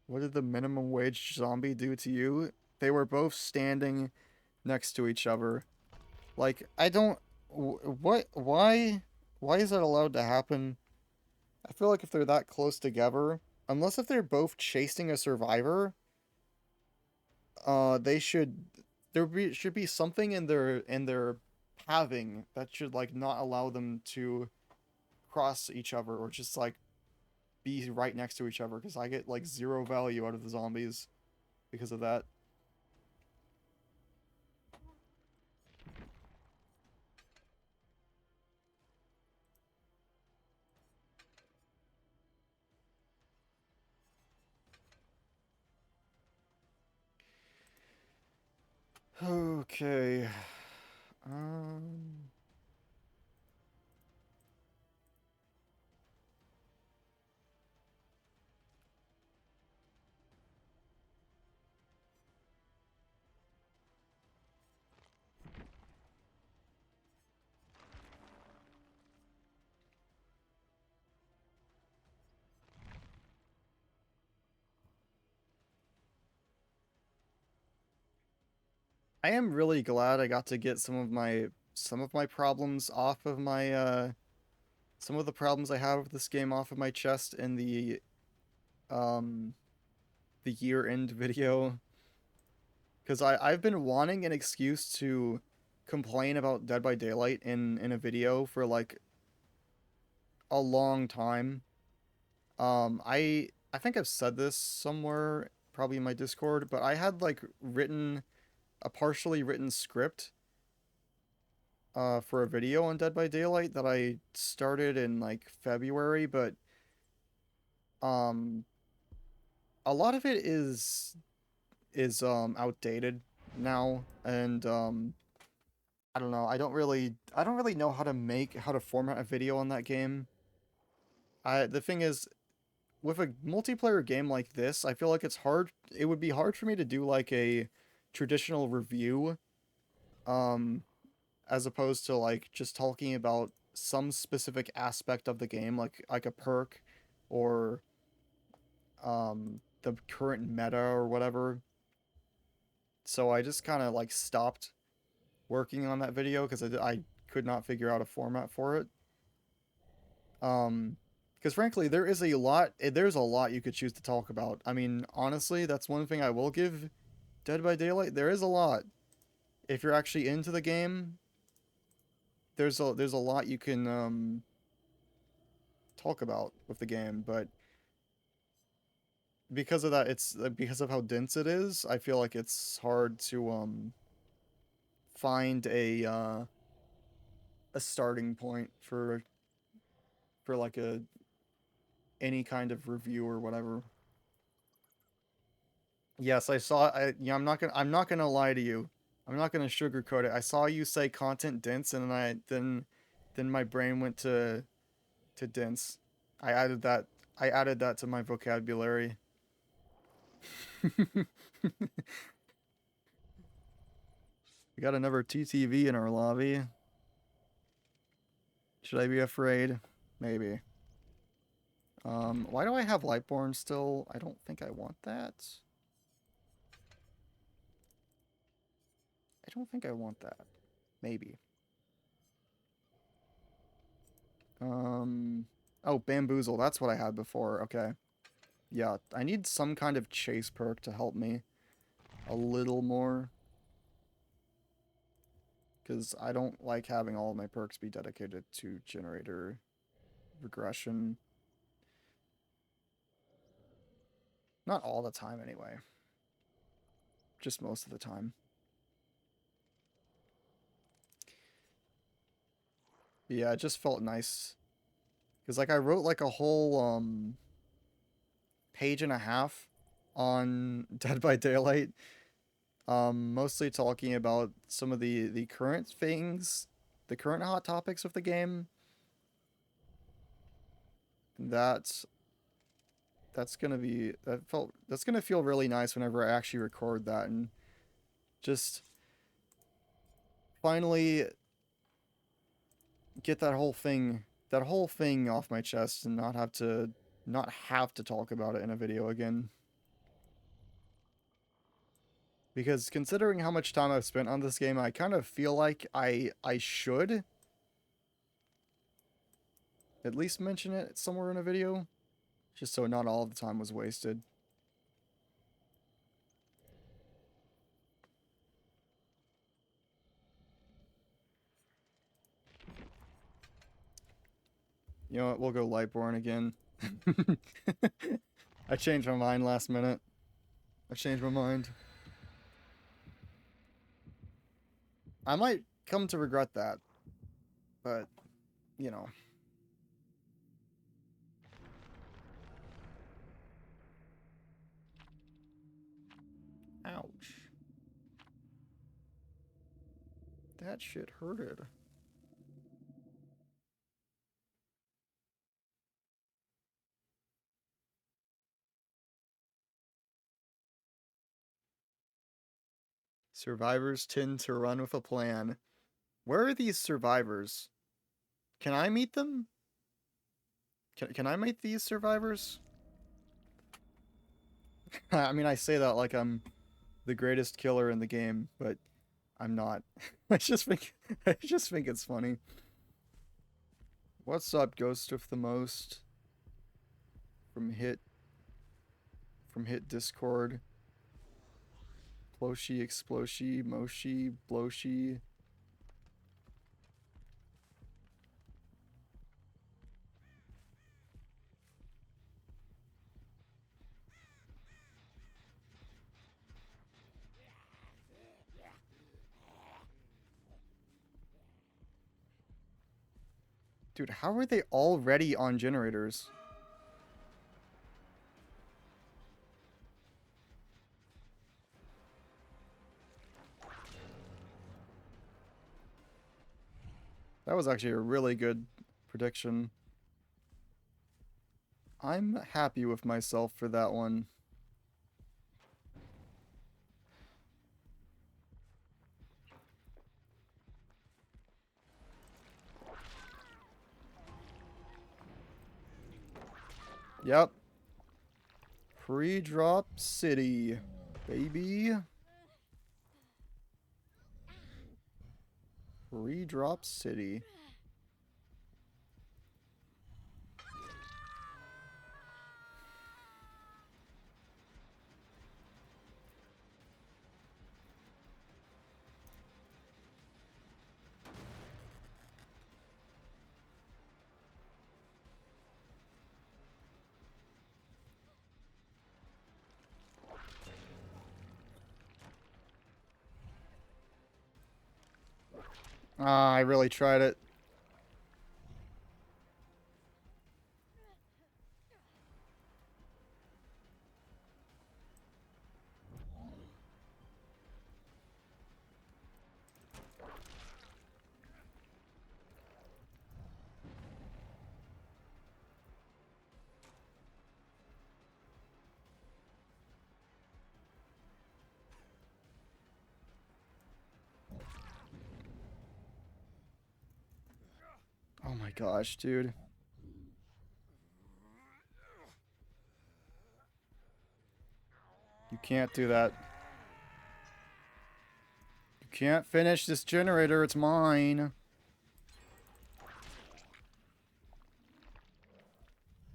What did the minimum wage zombie do to you? They were both standing next to each other. Like, I don't. What? Why is that allowed to happen? I feel like if they're that close together, unless if they're both chasing a survivor, they should. Should be something in their pathing that should like not allow them to cross each other or just like be right next to each other because I get like zero value out of the zombies because of that. Okay. Um I am really glad I got to get some of my problems off of my some of the problems I have with this game off of my chest in um the year end video because I've been wanting an excuse to complain about Dead by Daylight in a video for like a long time. I think I've said this somewhere, probably in my Discord, but I had like written a partially written script for a video on Dead by Daylight that I started in like February, but um a lot of it is outdated now and I don't know. I don't really know how to format a video on that game. The thing is with a multiplayer game like this, I feel like it would be hard for me to do like a traditional review um as opposed to like just talking about some specific aspect of the game like a perk or the current meta or whatever. So I just kind of like stopped working on that video because I could not figure out a format for it. Um, because frankly, there's a lot you could choose to talk about. I mean, honestly, that's one thing I will give Dead by Daylight. There is a lot. If you're actually into the game, there's a lot you can talk about with the game, but because of that, it's because of how dense it is. I feel like it's hard to find a starting point for like a any kind of review or whatever. Yes, I saw. Yeah, I'm not gonna lie to you. I'm not gonna sugarcoat it. I saw you say content dense, and then my brain went to dense. I added that. I added that to my vocabulary. We got another TTV in our lobby. Should I be afraid? Maybe. Why do I have Lightborn still? I don't think I want that. I don't think I want that. Maybe. Oh, Bamboozle. That's what I had before. Okay. Yeah, I need some kind of chase perk to help me a little more. Because I don't like having all of my perks be dedicated to generator regression. Not all the time, anyway. Just most of the time. But yeah, it just felt nice. Because, like, I wrote, like, a whole, page and a half on Dead by Daylight. Mostly talking about some of the current things the current hot topics of the game, that's gonna feel really nice whenever I actually record that and just finally get that whole thing off my chest and not have to talk about it in a video again. Because considering how much time I've spent on this game, I kind of feel like I should at least mention it somewhere in a video, just so not all of the time was wasted. You know what, we'll go Lightborn again. I changed my mind last minute. I changed my mind. I might come to regret that, but, you know. Ouch. That shit hurted. Survivors tend to run with a plan. Where are these survivors? Can I meet them? Can I meet these survivors? I mean, I say that like I'm the greatest killer in the game, but I'm not. I just think it's funny. What's up, Ghost of the Most? From Hit Discord. Ploshi, Exploshi, Moshi, Bloshi. Dude, how are they already on generators? That was actually a really good prediction. I'm happy with myself for that one. Yep. Pre-drop city, baby. Pre-drop city. Ah, I really tried it. Oh my gosh, dude. You can't do that. You can't finish this generator, it's mine.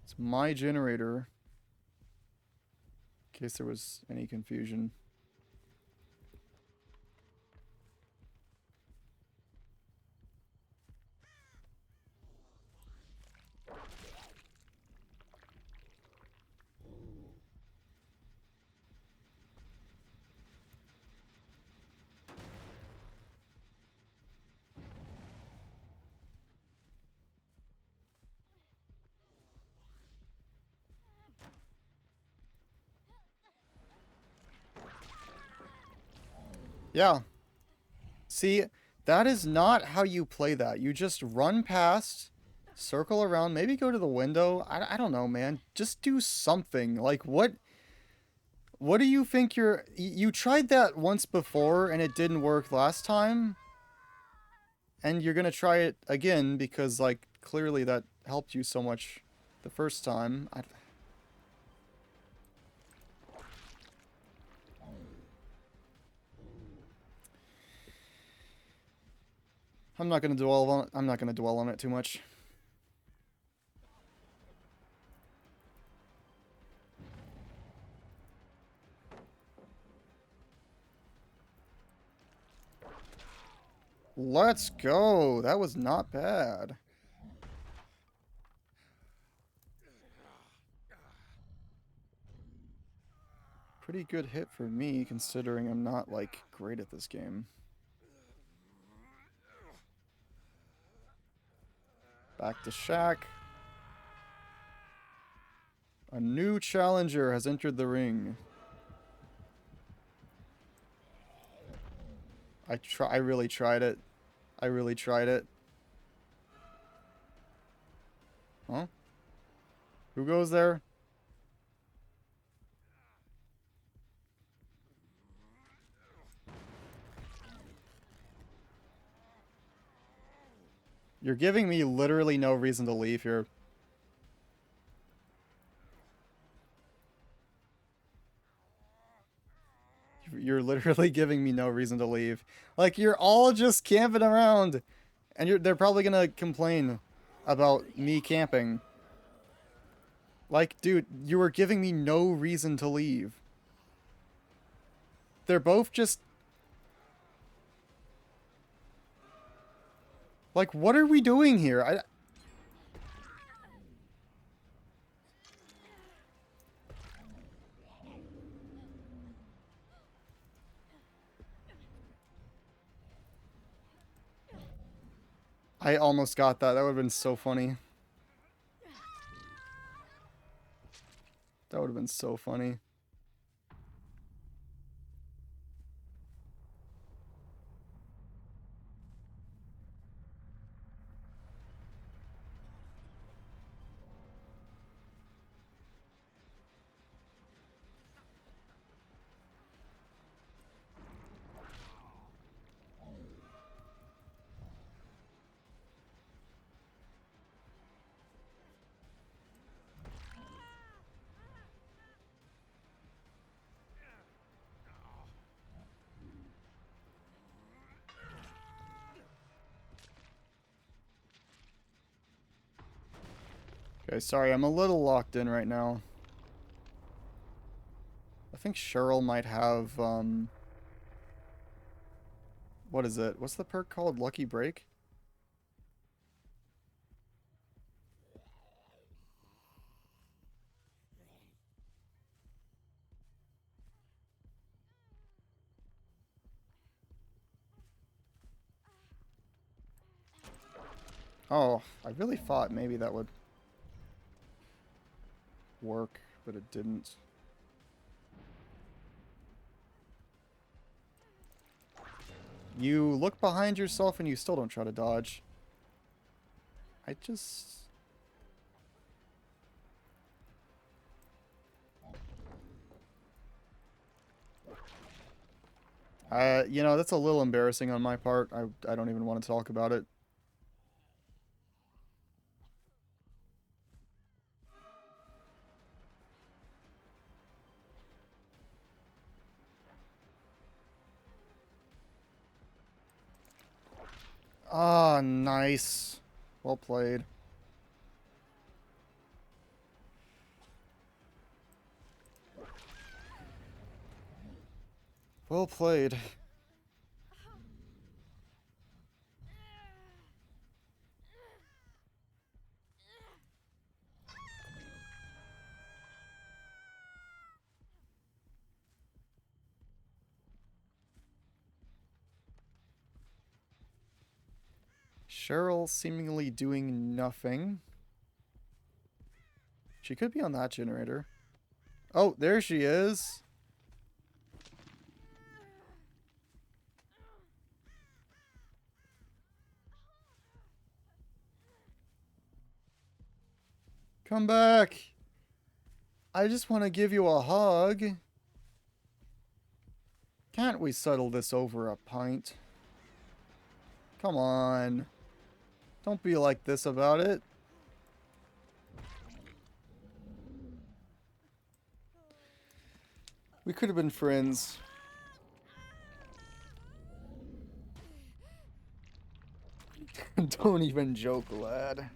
It's my generator. In case there was any confusion. Yeah. See, That is not how you play that. You just run past, circle around, maybe go to the window. I don't know, man. Just do something. Like, what do you think you tried that once before and it didn't work last time? And you're gonna try it again because, like, clearly that helped you so much the first time. I'm not gonna dwell on it. I'm not gonna dwell on it too much. Let's go. That was not bad. Pretty good hit for me, considering I'm not, like, great at this game. Back to Shaq. A new challenger has entered the ring. I really tried it. I really tried it. Huh? Who goes there? You're giving me literally no reason to leave here. You're literally giving me no reason to leave. Like, you're all just camping around. And they're probably gonna complain about me camping. Like, dude, you were giving me no reason to leave. They're both just... Like, what are we doing here? I almost got that. That would have been so funny. That would have been so funny. Okay, sorry, I'm a little locked in right now. I think Cheryl might have, what is it? What's the perk called? Lucky Break? Oh, I really thought maybe that would work, but it didn't. You look behind yourself and you still don't try to dodge. I just... you know, that's a little embarrassing on my part. I don't even want to talk about it. Ah, nice. Well played. Well played. Cheryl seemingly doing nothing. She could be on that generator. Oh, there she is. Come back. I just want to give you a hug. Can't we settle this over a pint? Come on. Don't be like this about it. We could have been friends. Don't even joke, lad.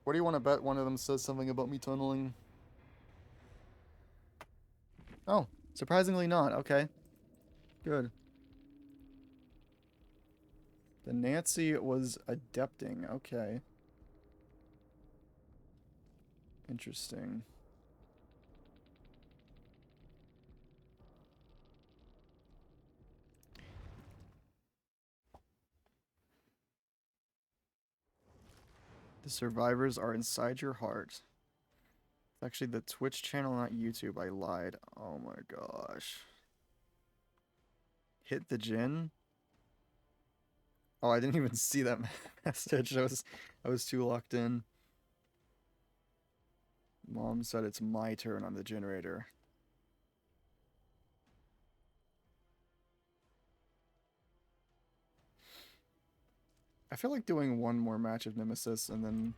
What do you want to bet one of them says something about me tunneling? Oh, surprisingly not. Okay. Good. The Nancy was adepting. Okay. Interesting. The survivors are inside your heart. It's actually the Twitch channel, not YouTube. I lied. Oh my gosh. Hit the gin? Oh, I didn't even see that message. I was too locked in. Mom said it's my turn on the generator. I feel like doing one more match of Nemesis and then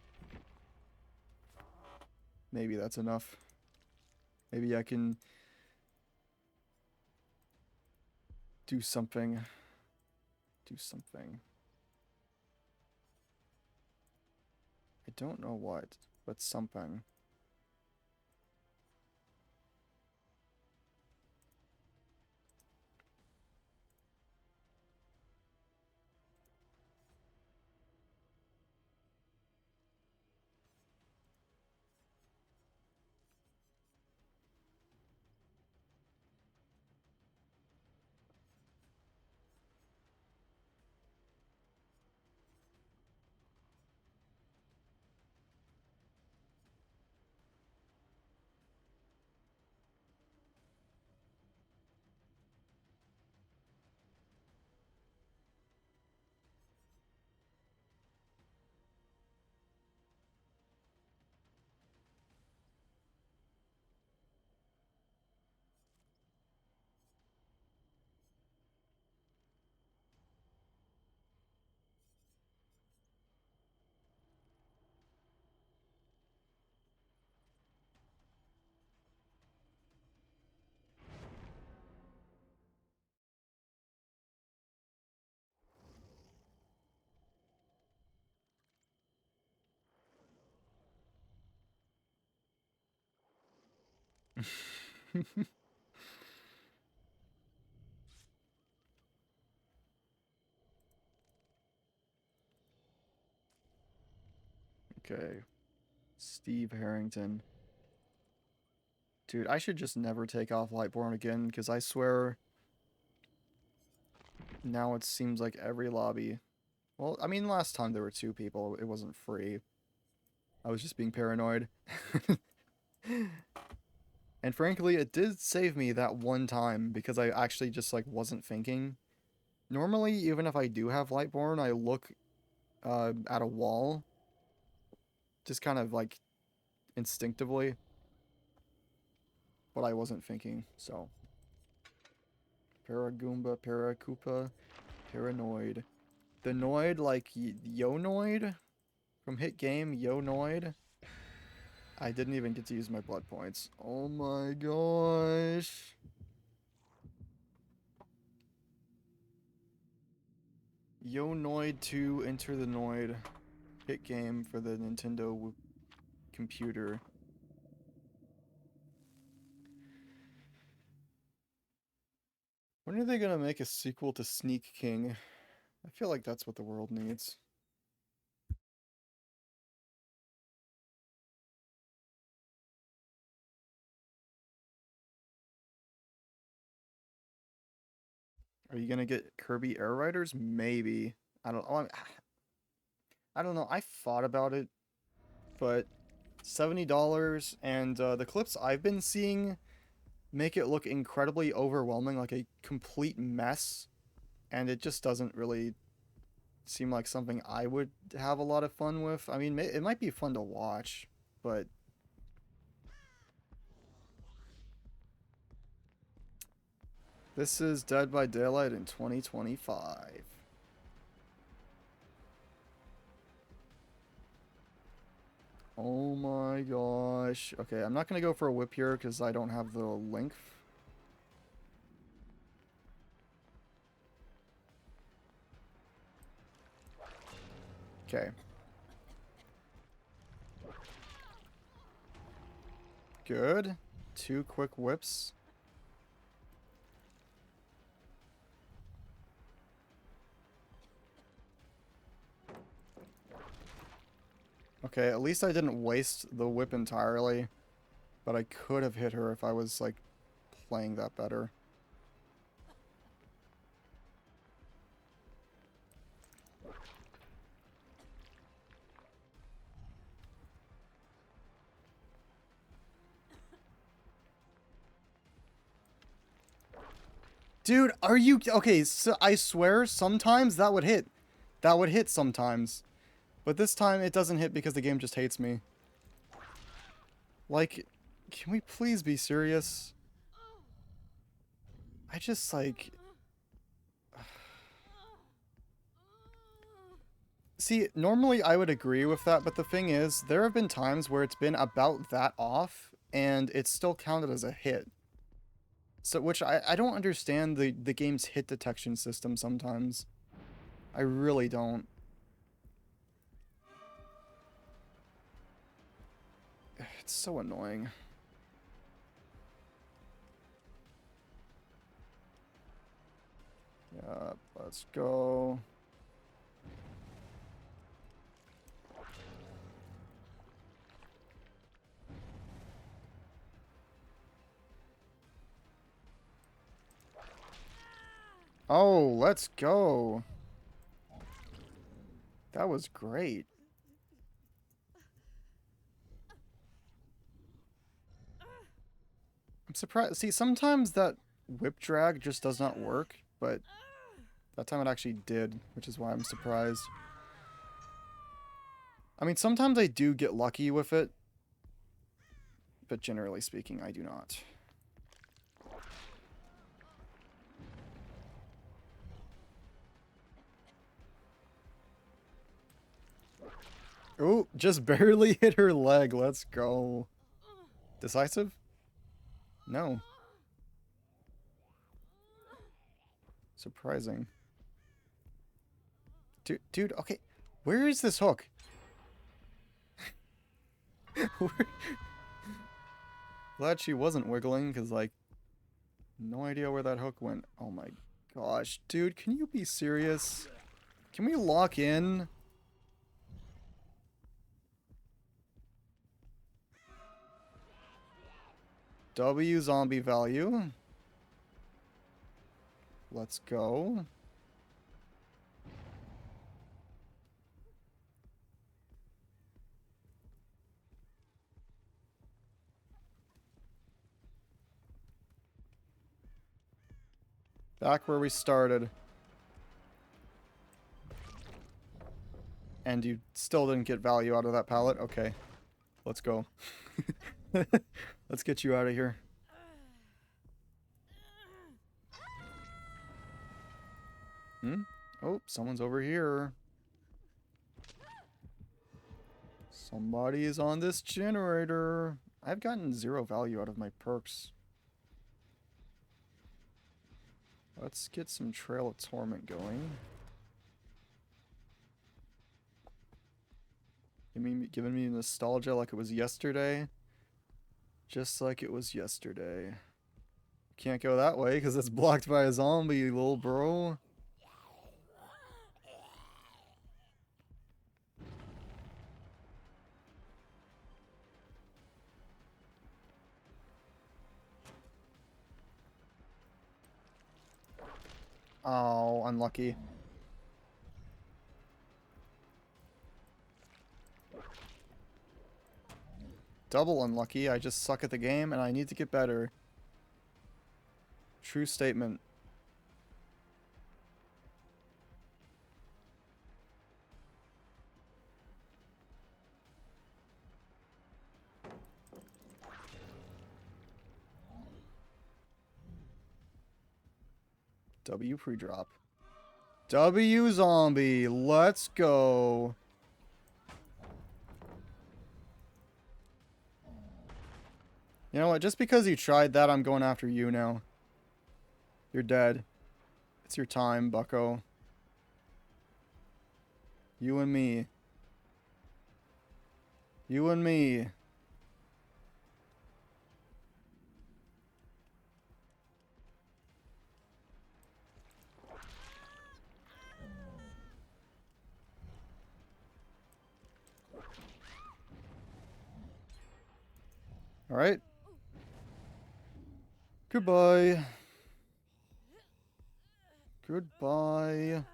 maybe that's enough. Maybe I can do something. Do something. I don't know what, but something. Okay. Steve Harrington. Dude, I should just never take off Lightborn again, because I swear now it seems like every lobby. Well, I mean, last time there were 2 people. It wasn't free. I was just being paranoid. And frankly, it did save me that one time because I actually just like wasn't thinking. Normally, even if I do have Lightborn, I look at a wall. Just kind of like instinctively. But I wasn't thinking, so. Paragoomba, Paracoopa, Paranoid. The Noid, like Yonoid from Hit Game, Yonoid. I didn't even get to use my blood points. Oh my gosh. Yonoid 2, Enter the Noid. Hit game for the Nintendo computer. When are they gonna make a sequel to Sneak King? I feel like that's what the world needs. Are you gonna get Kirby Air Riders? Maybe. I don't. Oh, I don't know. I thought about it, but $70 and the clips I've been seeing make it look incredibly overwhelming, like a complete mess, and it just doesn't really seem like something I would have a lot of fun with. I mean, it might be fun to watch, but this is Dead by Daylight in 2025. Oh my gosh. Okay, I'm not going to go for a whip here because I don't have the length. Okay. Good. 2 quick whips. Okay, at least I didn't waste the whip entirely. But I could have hit her if I was, like, playing that better. Dude, are you... Okay, so I swear, sometimes that would hit. That would hit sometimes. But this time, it doesn't hit because the game just hates me. Like, can we please be serious? I just, like... See, normally I would agree with that, but the thing is, there have been times where it's been about that off, and it's still counted as a hit. So, which I don't understand the game's hit detection system sometimes. I really don't. It's so annoying. Yeah, let's go. Oh, let's go. That was great. I'm surprised. See, sometimes that whip drag just does not work, but that time it actually did, which is why I'm surprised. I mean, sometimes I do get lucky with it, but generally speaking, I do not. Oh, just barely hit her leg. Let's go. Decisive? No. Surprising. Dude, okay. Where is this hook? Glad she wasn't wiggling, because, like, no idea where that hook went. Oh my gosh. Dude, can you be serious? Can we lock in? W zombie value. Let's go. Back where we started. And you still didn't get value out of that pallet? Okay. Let's go. Let's get you out of here. Hmm? Oh, someone's over here. Somebody is on this generator. I've gotten 0 value out of my perks. Let's get some Trail of Torment going. Giving me nostalgia like it was yesterday. Just like it was yesterday. Can't go that way because it's blocked by a zombie, little bro. Oh, unlucky. Double unlucky. I just suck at the game and I need to get better. True statement. W pre-drop. W zombie. Let's go. You know what? Just because you tried that, I'm going after you now. You're dead. It's your time, bucko. You and me. You and me. All right. Goodbye. Goodbye.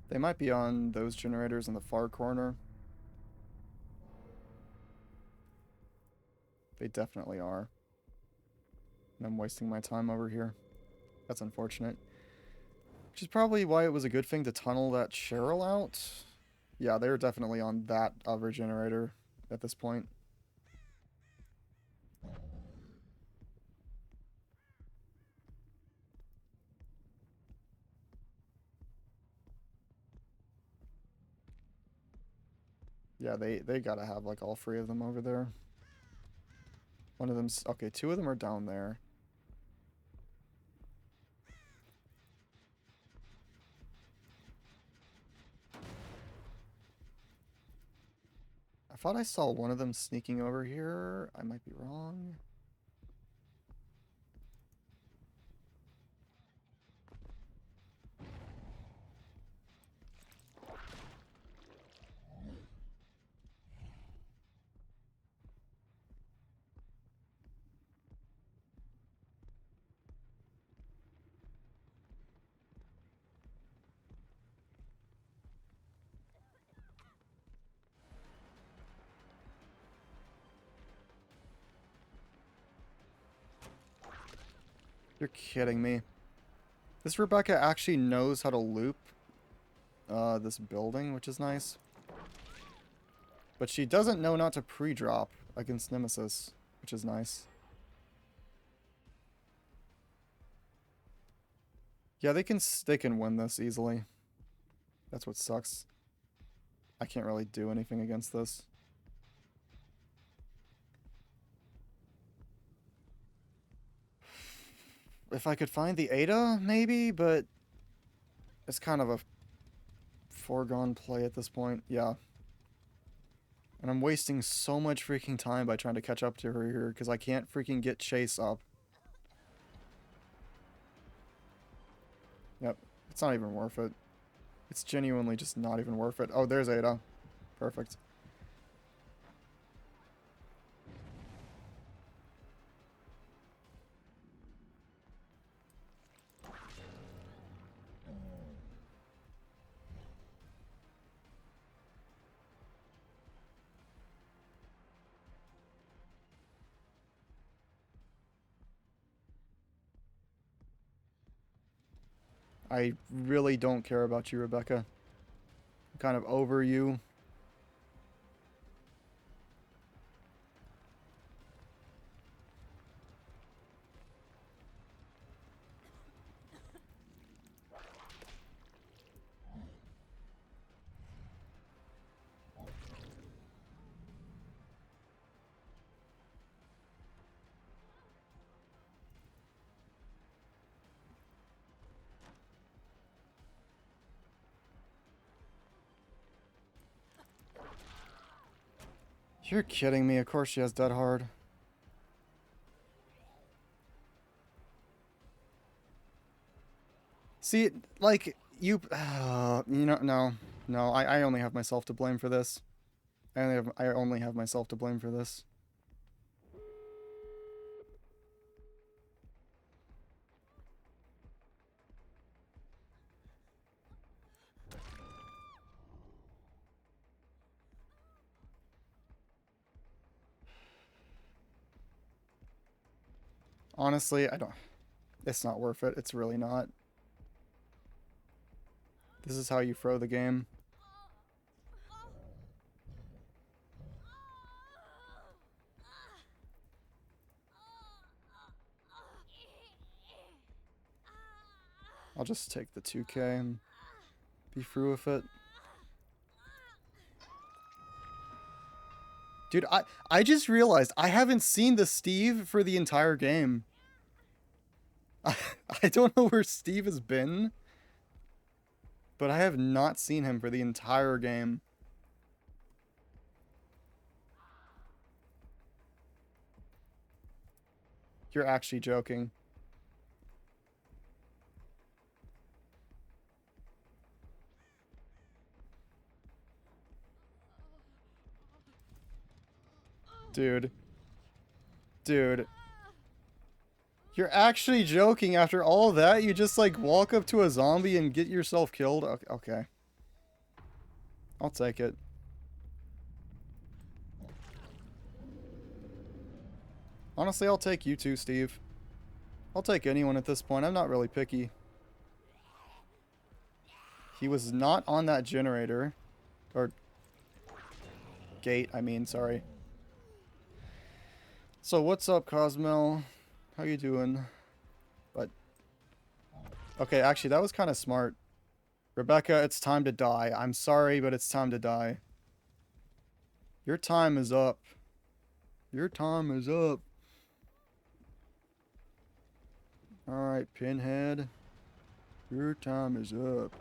They might be on those generators in the far corner. They definitely are. And I'm wasting my time over here. That's unfortunate. Which is probably why it was a good thing to tunnel that Cheryl out. Yeah, they're definitely on that other generator at this point. Yeah, they gotta have like all three of them over there. One of them's okay, two of them are down there. I thought I saw one of them sneaking over here. I might be wrong. You're kidding me. This Rebecca actually knows how to loop this building, which is nice. But she doesn't know not to pre-drop against Nemesis, which is nice. Yeah, they can win this easily. That's what sucks. I can't really do anything against this. If I could find the Ada, maybe, but it's kind of a foregone play at this point. Yeah. And I'm wasting so much freaking time by trying to catch up to her here because I can't freaking get Chase up. Yep. It's not even worth it. It's genuinely just not even worth it. Oh, there's Ada. Perfect. I really don't care about you, Rebecca. I'm kind of over you. You're kidding me. Of course she has Dead Hard. See, like, you know, no, I only have myself to blame for this. I only have myself to blame for this. Honestly, I don't... It's not worth it. It's really not. This is how you throw the game. I'll just take the 2K and be through with it. Dude, I just realized I haven't seen the Steve for the entire game. I don't know where Steve has been, but I have not seen him for the entire game. You're actually joking. Dude. Dude. You're actually joking after all that? You just, like, walk up to a zombie and get yourself killed? Okay. I'll take it. Honestly, I'll take you too, Steve. I'll take anyone at this point. I'm not really picky. He was not on that generator. Or... gate, I mean, sorry. So, what's up, Cosmel? How you doing? But... okay, actually, that was kind of smart. Rebecca, it's time to die. I'm sorry, but it's time to die. Your time is up. Your time is up. Alright, Pinhead. Your time is up.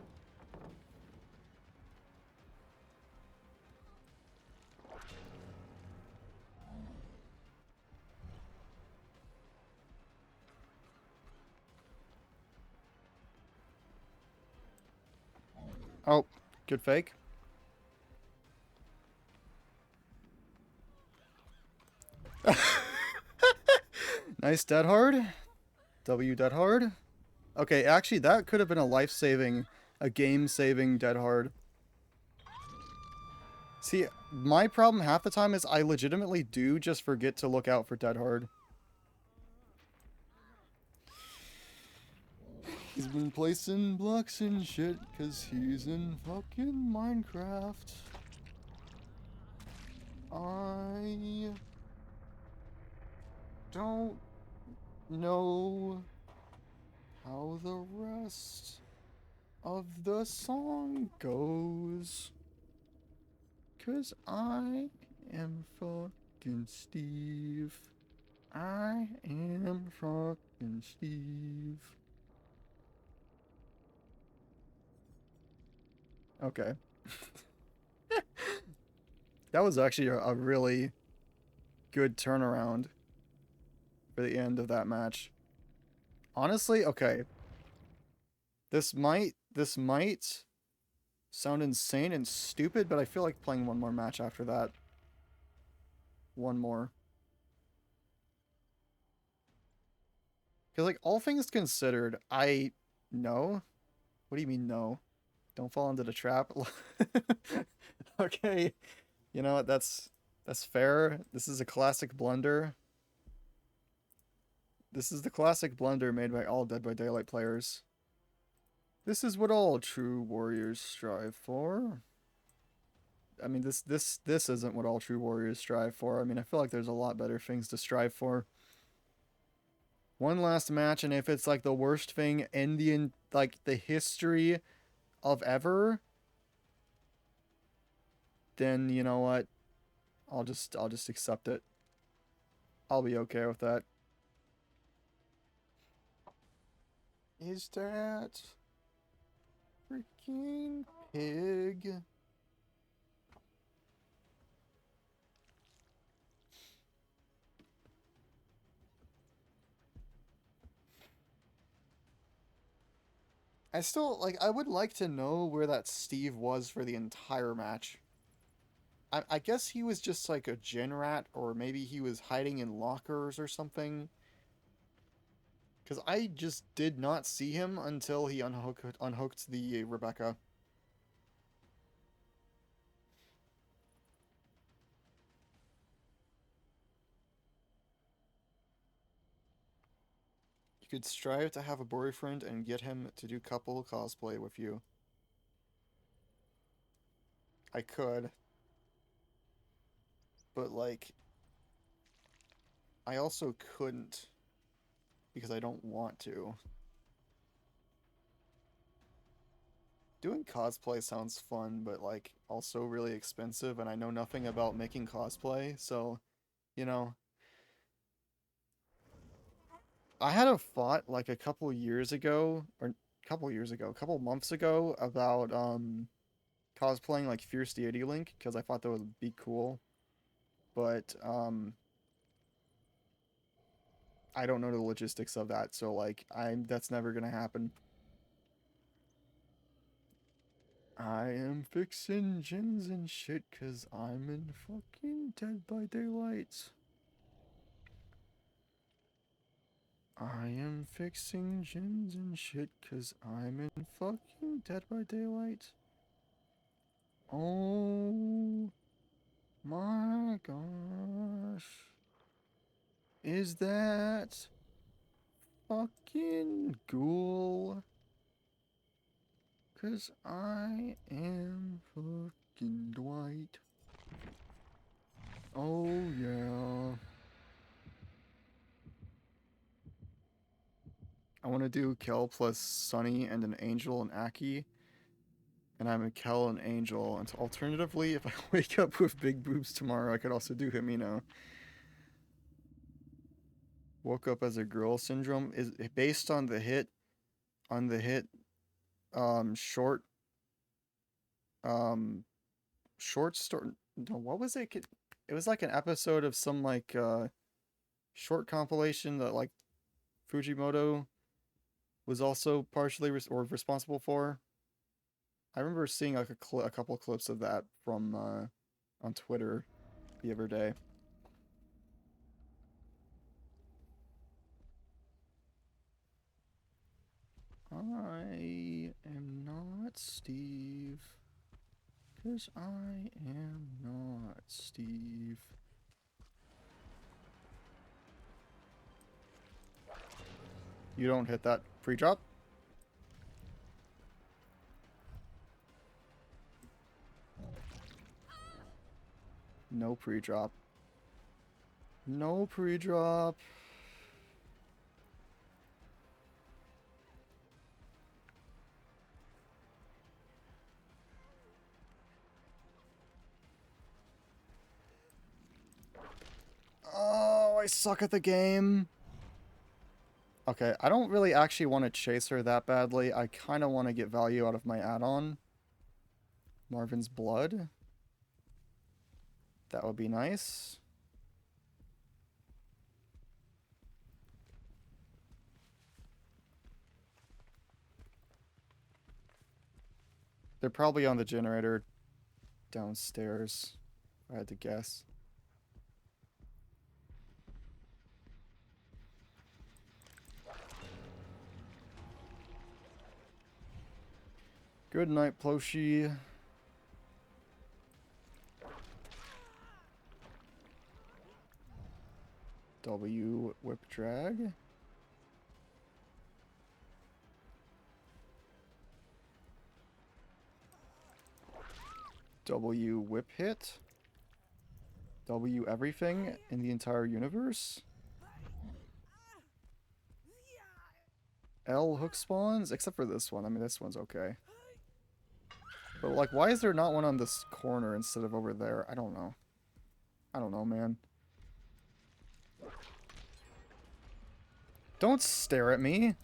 Oh, good fake. Nice dead hard. W dead hard. Okay, actually that could have been a life-saving, a game-saving dead hard. See, my problem half the time is I legitimately do just forget to look out for dead hard. He's been placing blocks and shit because he's in fucking Minecraft. I don't know how the rest of the song goes, 'cause I am fucking Steve. I am fucking Steve. Okay. That was actually a really good turnaround for the end of that match. Honestly, okay. This might sound insane and stupid, but I feel like playing one more match after that. One more. Because, like, all things considered, no. What do you mean, no? Don't fall into the trap. Okay. You know what? That's fair. This is a classic blunder. This is the classic blunder made by all Dead by Daylight players. This is what all true warriors strive for. I mean, this isn't what all true warriors strive for. I mean, I feel like there's a lot better things to strive for. One last match, and if it's like the worst thing in the history of ever, then you know what? I'll just accept it. I'll be okay with that. Is that freaking pig? I still, like, I would like to know where that Steve was for the entire match. I guess he was just like a gen rat, or maybe he was hiding in lockers or something. Because I just did not see him until he unhooked the Rebecca. You could strive to have a boyfriend and get him to do couple cosplay with you. I could. But, like, I also couldn't. Because I don't want to. Doing cosplay sounds fun, but like also really expensive, and I know nothing about making cosplay, so you know, I had a thought like a couple years ago, or a couple months ago about cosplaying like Fierce Deity Link because I thought that would be cool, but I don't know the logistics of that, so like I'm that's never gonna happen. I am fixing gens and shit cause I'm in fucking Dead by Daylight. I am fixing gens and shit cause I'm in fucking Dead by Daylight. Oh my gosh. Is that fucking ghoul? Cause I am fucking Dwight. Oh yeah. I want to do Kel plus Sunny and an Angel and Aki. And I'm a Kel and Angel. And alternatively, if I wake up with big boobs tomorrow, I could also do Himino. Woke up as a girl syndrome is based on the hit short um short story. No, what was it? It was like an episode of some like short compilation that like Fujimoto was also partially or responsible for. I remember seeing like a couple clips of that from on Twitter the other day. I am not Steve. Because I am not Steve. You don't hit that pre-drop? No pre-drop. No pre-drop. Oh, I suck at the game. Okay, I don't really actually want to chase her that badly. I kind of want to get value out of my add-on. Marvin's Blood. That would be nice. They're probably on the generator downstairs, if I had to guess. Good night, Ploshi. W whip drag. W whip hit. W everything in the entire universe. L hook spawns, except for this one. I mean, this one's okay. But, like, why is there not one on this corner instead of over there? I don't know. I don't know, man. Don't stare at me.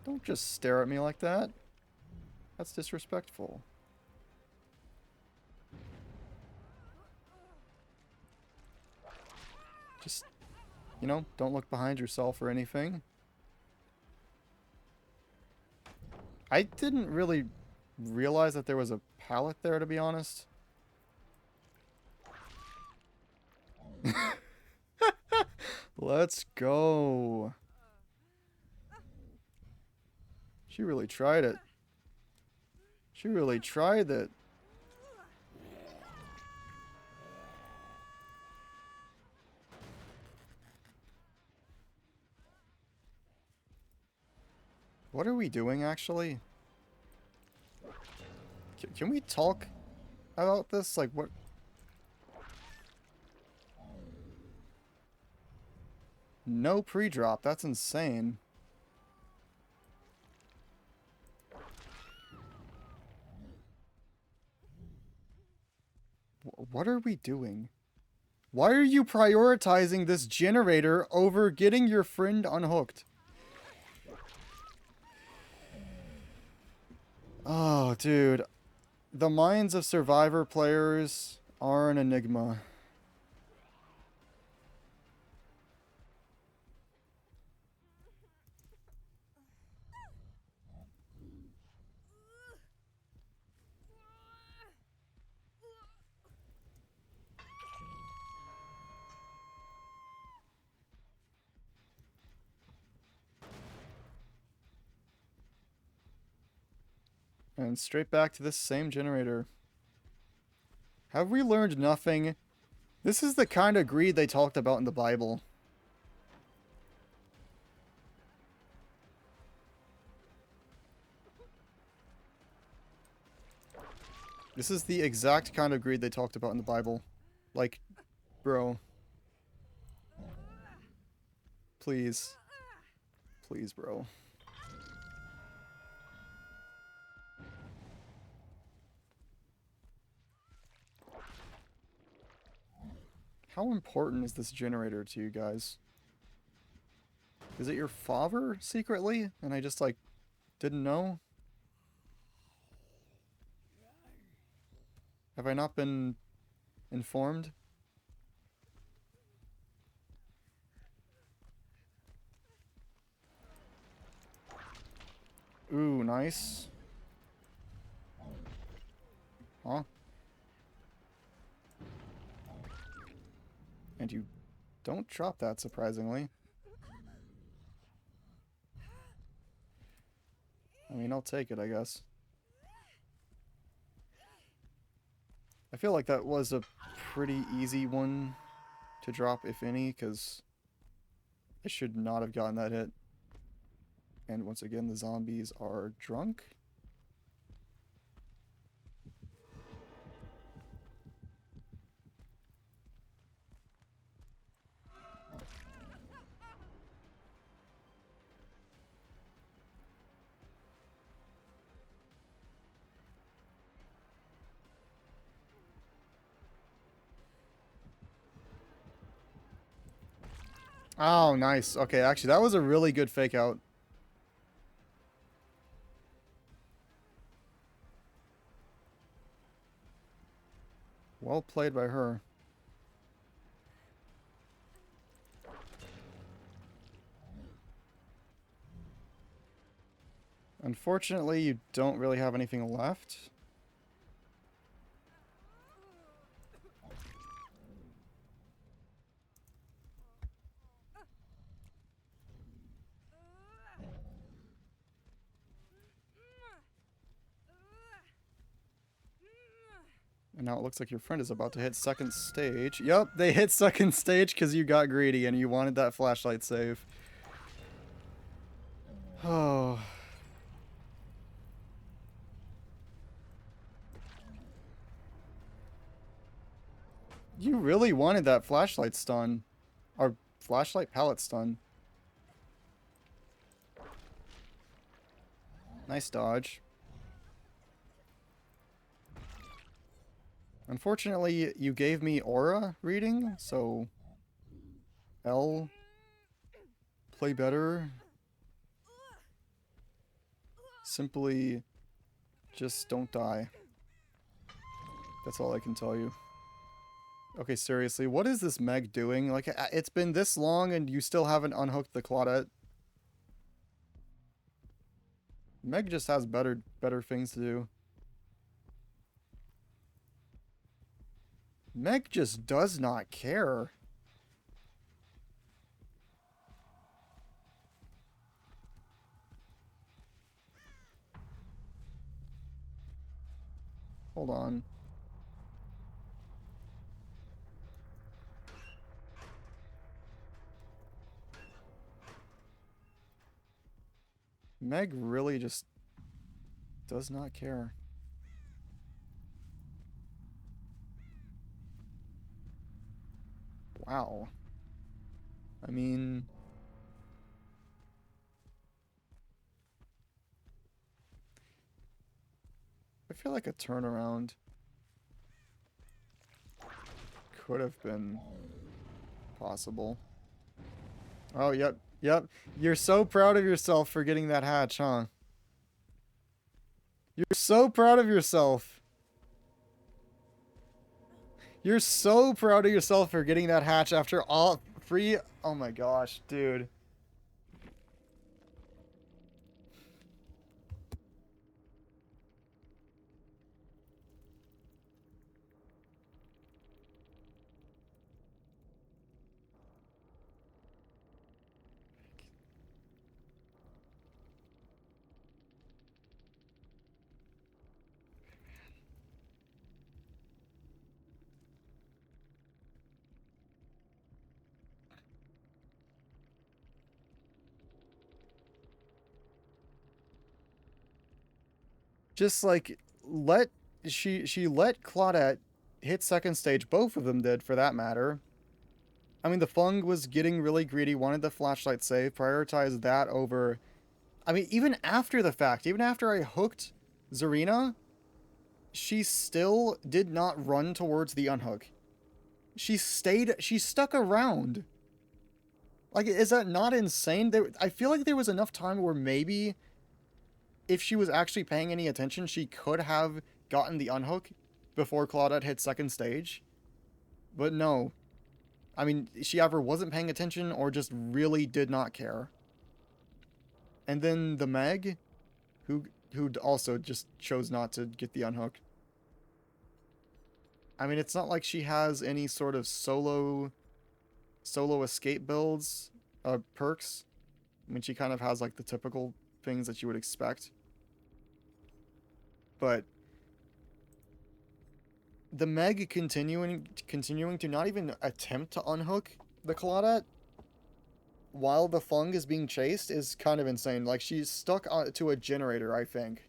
Don't just stare at me like that. That's disrespectful. Just, you know, don't look behind yourself or anything. I didn't really realize that there was a pallet there, to be honest. Let's go. She really tried it. She really tried it. What are we doing, actually? Can we talk about this? Like, what? No pre-drop. That's insane. What are we doing? Why are you prioritizing this generator over getting your friend unhooked? Oh, dude. The minds of Survivor players are an enigma. And straight back to this same generator. Have we learned nothing? This is the kind of greed they talked about in the Bible. This is the exact kind of greed they talked about in the Bible. Like, bro. Please. Please, bro. How important is this generator to you guys? Is it your father secretly? And I just, like, didn't know? Have I not been informed? Ooh, nice. Huh? And you don't drop that, surprisingly. I mean, I'll take it, I guess. I feel like that was a pretty easy one to drop, if any, because I should not have gotten that hit. And once again, the zombies are drunk. Oh, nice. Okay, actually, that was a really good fake out. Well played by her. Unfortunately, you don't really have anything left. And now it looks like your friend is about to hit second stage. Yep, they hit second stage because you got greedy and you wanted that flashlight save. Oh. You really wanted that flashlight stun. Or flashlight pallet stun. Nice dodge. Unfortunately, you gave me aura reading, so L, play better. Simply just don't die. That's all I can tell you. Okay, seriously, what is this Meg doing? Like, it's been this long and you still haven't unhooked the Claudette. Meg just has better things to do. Meg just does not care. Hold on. Meg really just does not care. Wow. I mean... I feel like a turnaround. could have been possible. Oh, yep, yep. You're so proud of yourself for getting that hatch, huh? You're so proud of yourself. You're so proud of yourself for getting that hatch after all free. Oh my gosh, dude. Just like let she let Claudette hit second stage. Both of them did, for that matter. I mean, the Fung was getting really greedy, wanted the flashlight save, prioritized that over. I mean, even after the fact, even after I hooked Zarina, she still did not run towards the unhook. She stuck around. Like, is that not insane? I feel like there was enough time where maybe if she was actually paying any attention, she could have gotten the unhook before Claudette hit second stage. But no. I mean, she either wasn't paying attention or just really did not care. And then the Meg, who also just chose not to get the unhook. I mean, it's not like she has any sort of solo escape builds, perks. I mean, she kind of has like the typical things that you would expect. But the Meg continuing to not even attempt to unhook the Claudette while the Fung is being chased is kind of insane. Like, she's stuck to a generator, I think.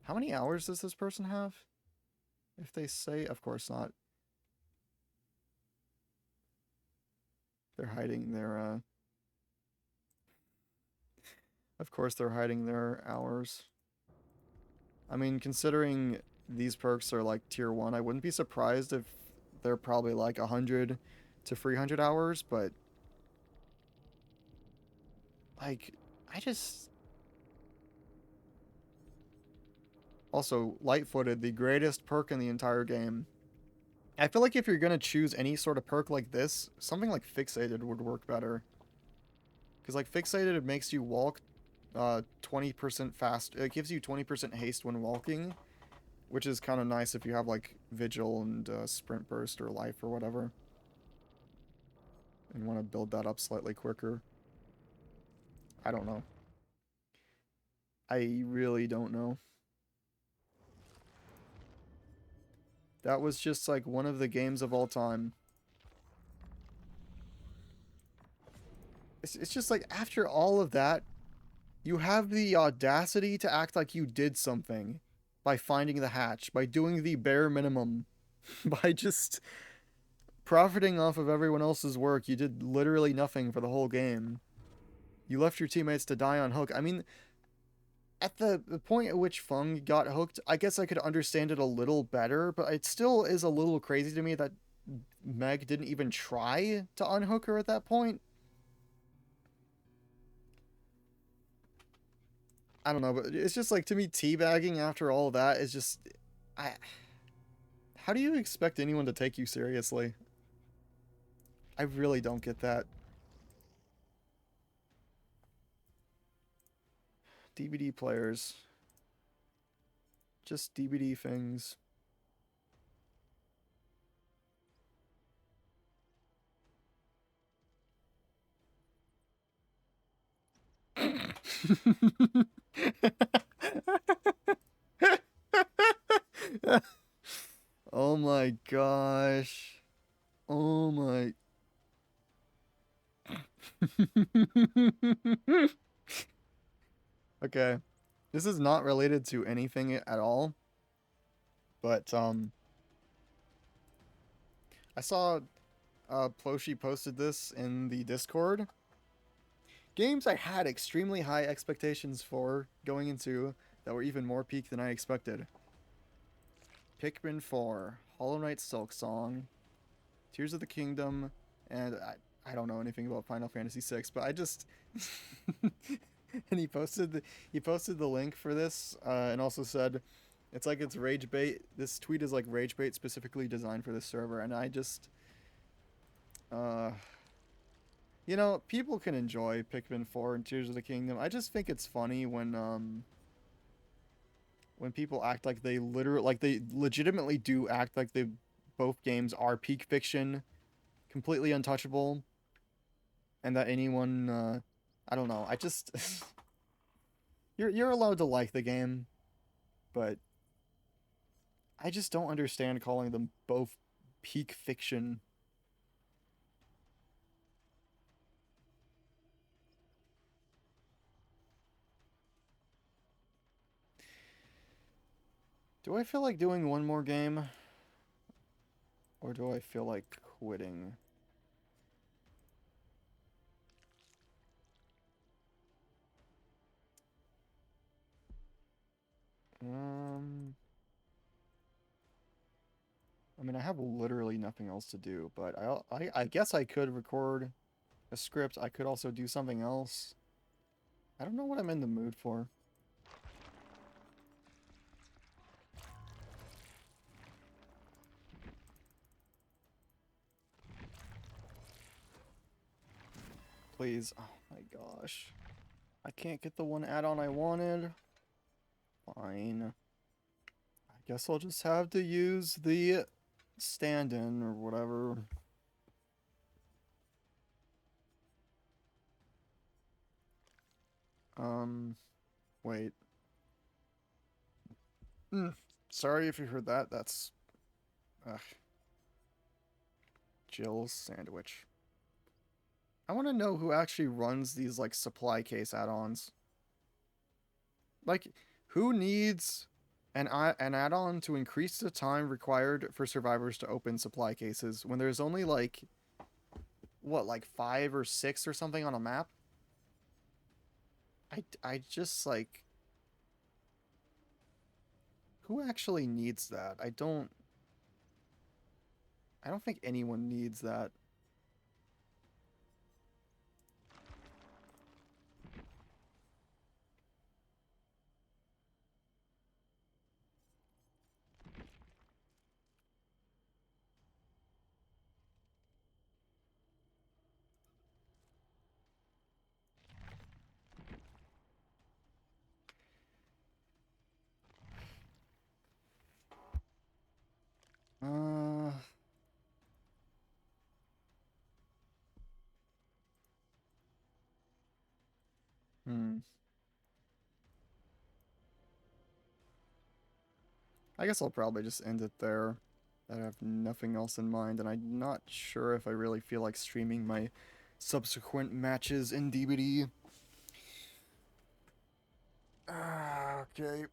How many hours does this person have? If they say, of course not. They're hiding their, Of course they're hiding their hours. I mean, considering these perks are like tier 1, I wouldn't be surprised if they're probably like 100 to 300 hours, but like, I just... Also, Light-Footed, the greatest perk in the entire game. I feel like if you're going to choose any sort of perk like this, something like Fixated would work better. Because like Fixated, it makes you walk 20% fast. It gives you 20% haste when walking, which is kind of nice if you have like Vigil and Sprint Burst or Life or whatever. And want to build that up slightly quicker. I don't know. I really don't know. That was just like one of the games of all time. It's just like after all of that, you have the audacity to act like you did something by finding the hatch, by doing the bare minimum, by just profiting off of everyone else's work. You did literally nothing for the whole game. You left your teammates to die on hook. I mean, at the point at which Fung got hooked, I guess I could understand it a little better, but it still is a little crazy to me that Meg didn't even try to unhook her at that point. I don't know, but it's just like, to me, teabagging after all that is just... How do you expect anyone to take you seriously? I really don't get that. DVD players. Just DVD things. Oh my gosh. Oh my. Okay. This is not related to anything at all. But, I saw, Ploshi posted this in the Discord. Games I had extremely high expectations for going into that were even more peak than I expected. Pikmin 4, Hollow Knight Silk Song, Tears of the Kingdom, and I don't know anything about Final Fantasy 6, but I just and he posted the link for this and also said it's like it's rage bait. This tweet is like rage bait specifically designed for this server, and I just uh you know, people can enjoy Pikmin 4 and Tears of the Kingdom. I just think it's funny when people act like they legitimately do act like they both games are peak fiction, completely untouchable, and that anyone I don't know. I just you're allowed to like the game, but I just don't understand calling them both peak fiction. Do I feel like doing one more game? Or do I feel like quitting? Um, I mean, I have literally nothing else to do, but I guess I could record a script. I could also do something else. I don't know what I'm in the mood for. Please. Oh my gosh. I can't get the one add-on I wanted. Fine. I guess I'll just have to use the stand-in or whatever. Wait. Sorry if you heard that. That's Jill's sandwich. I want to know who actually runs these like supply case add-ons. Like, who needs an add-on to increase the time required for survivors to open supply cases when there's only like what, like 5 or 6 or something on a map? I just like, who actually needs that? I don't think anyone needs that. Uh, hmm. I guess I'll probably just end it there. I have nothing else in mind, and I'm not sure if I really feel like streaming my subsequent matches in DBD. Okay.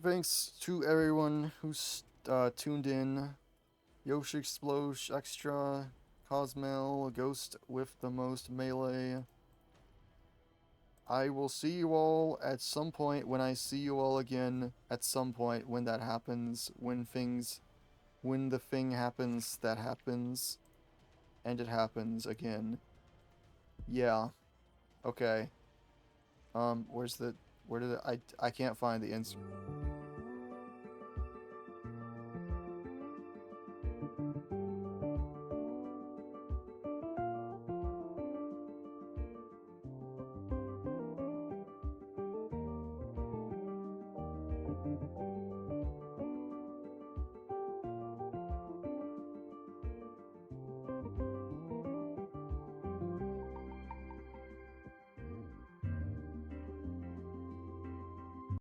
Thanks to everyone who's tuned in. Yoshi Explosion Extra, Cosmel, Ghost with the most melee. I will see you all at some point when I see you all again. At some point when that happens. When the thing happens that happens. And it happens again. Yeah. Okay. Where did I can't find the Instagram.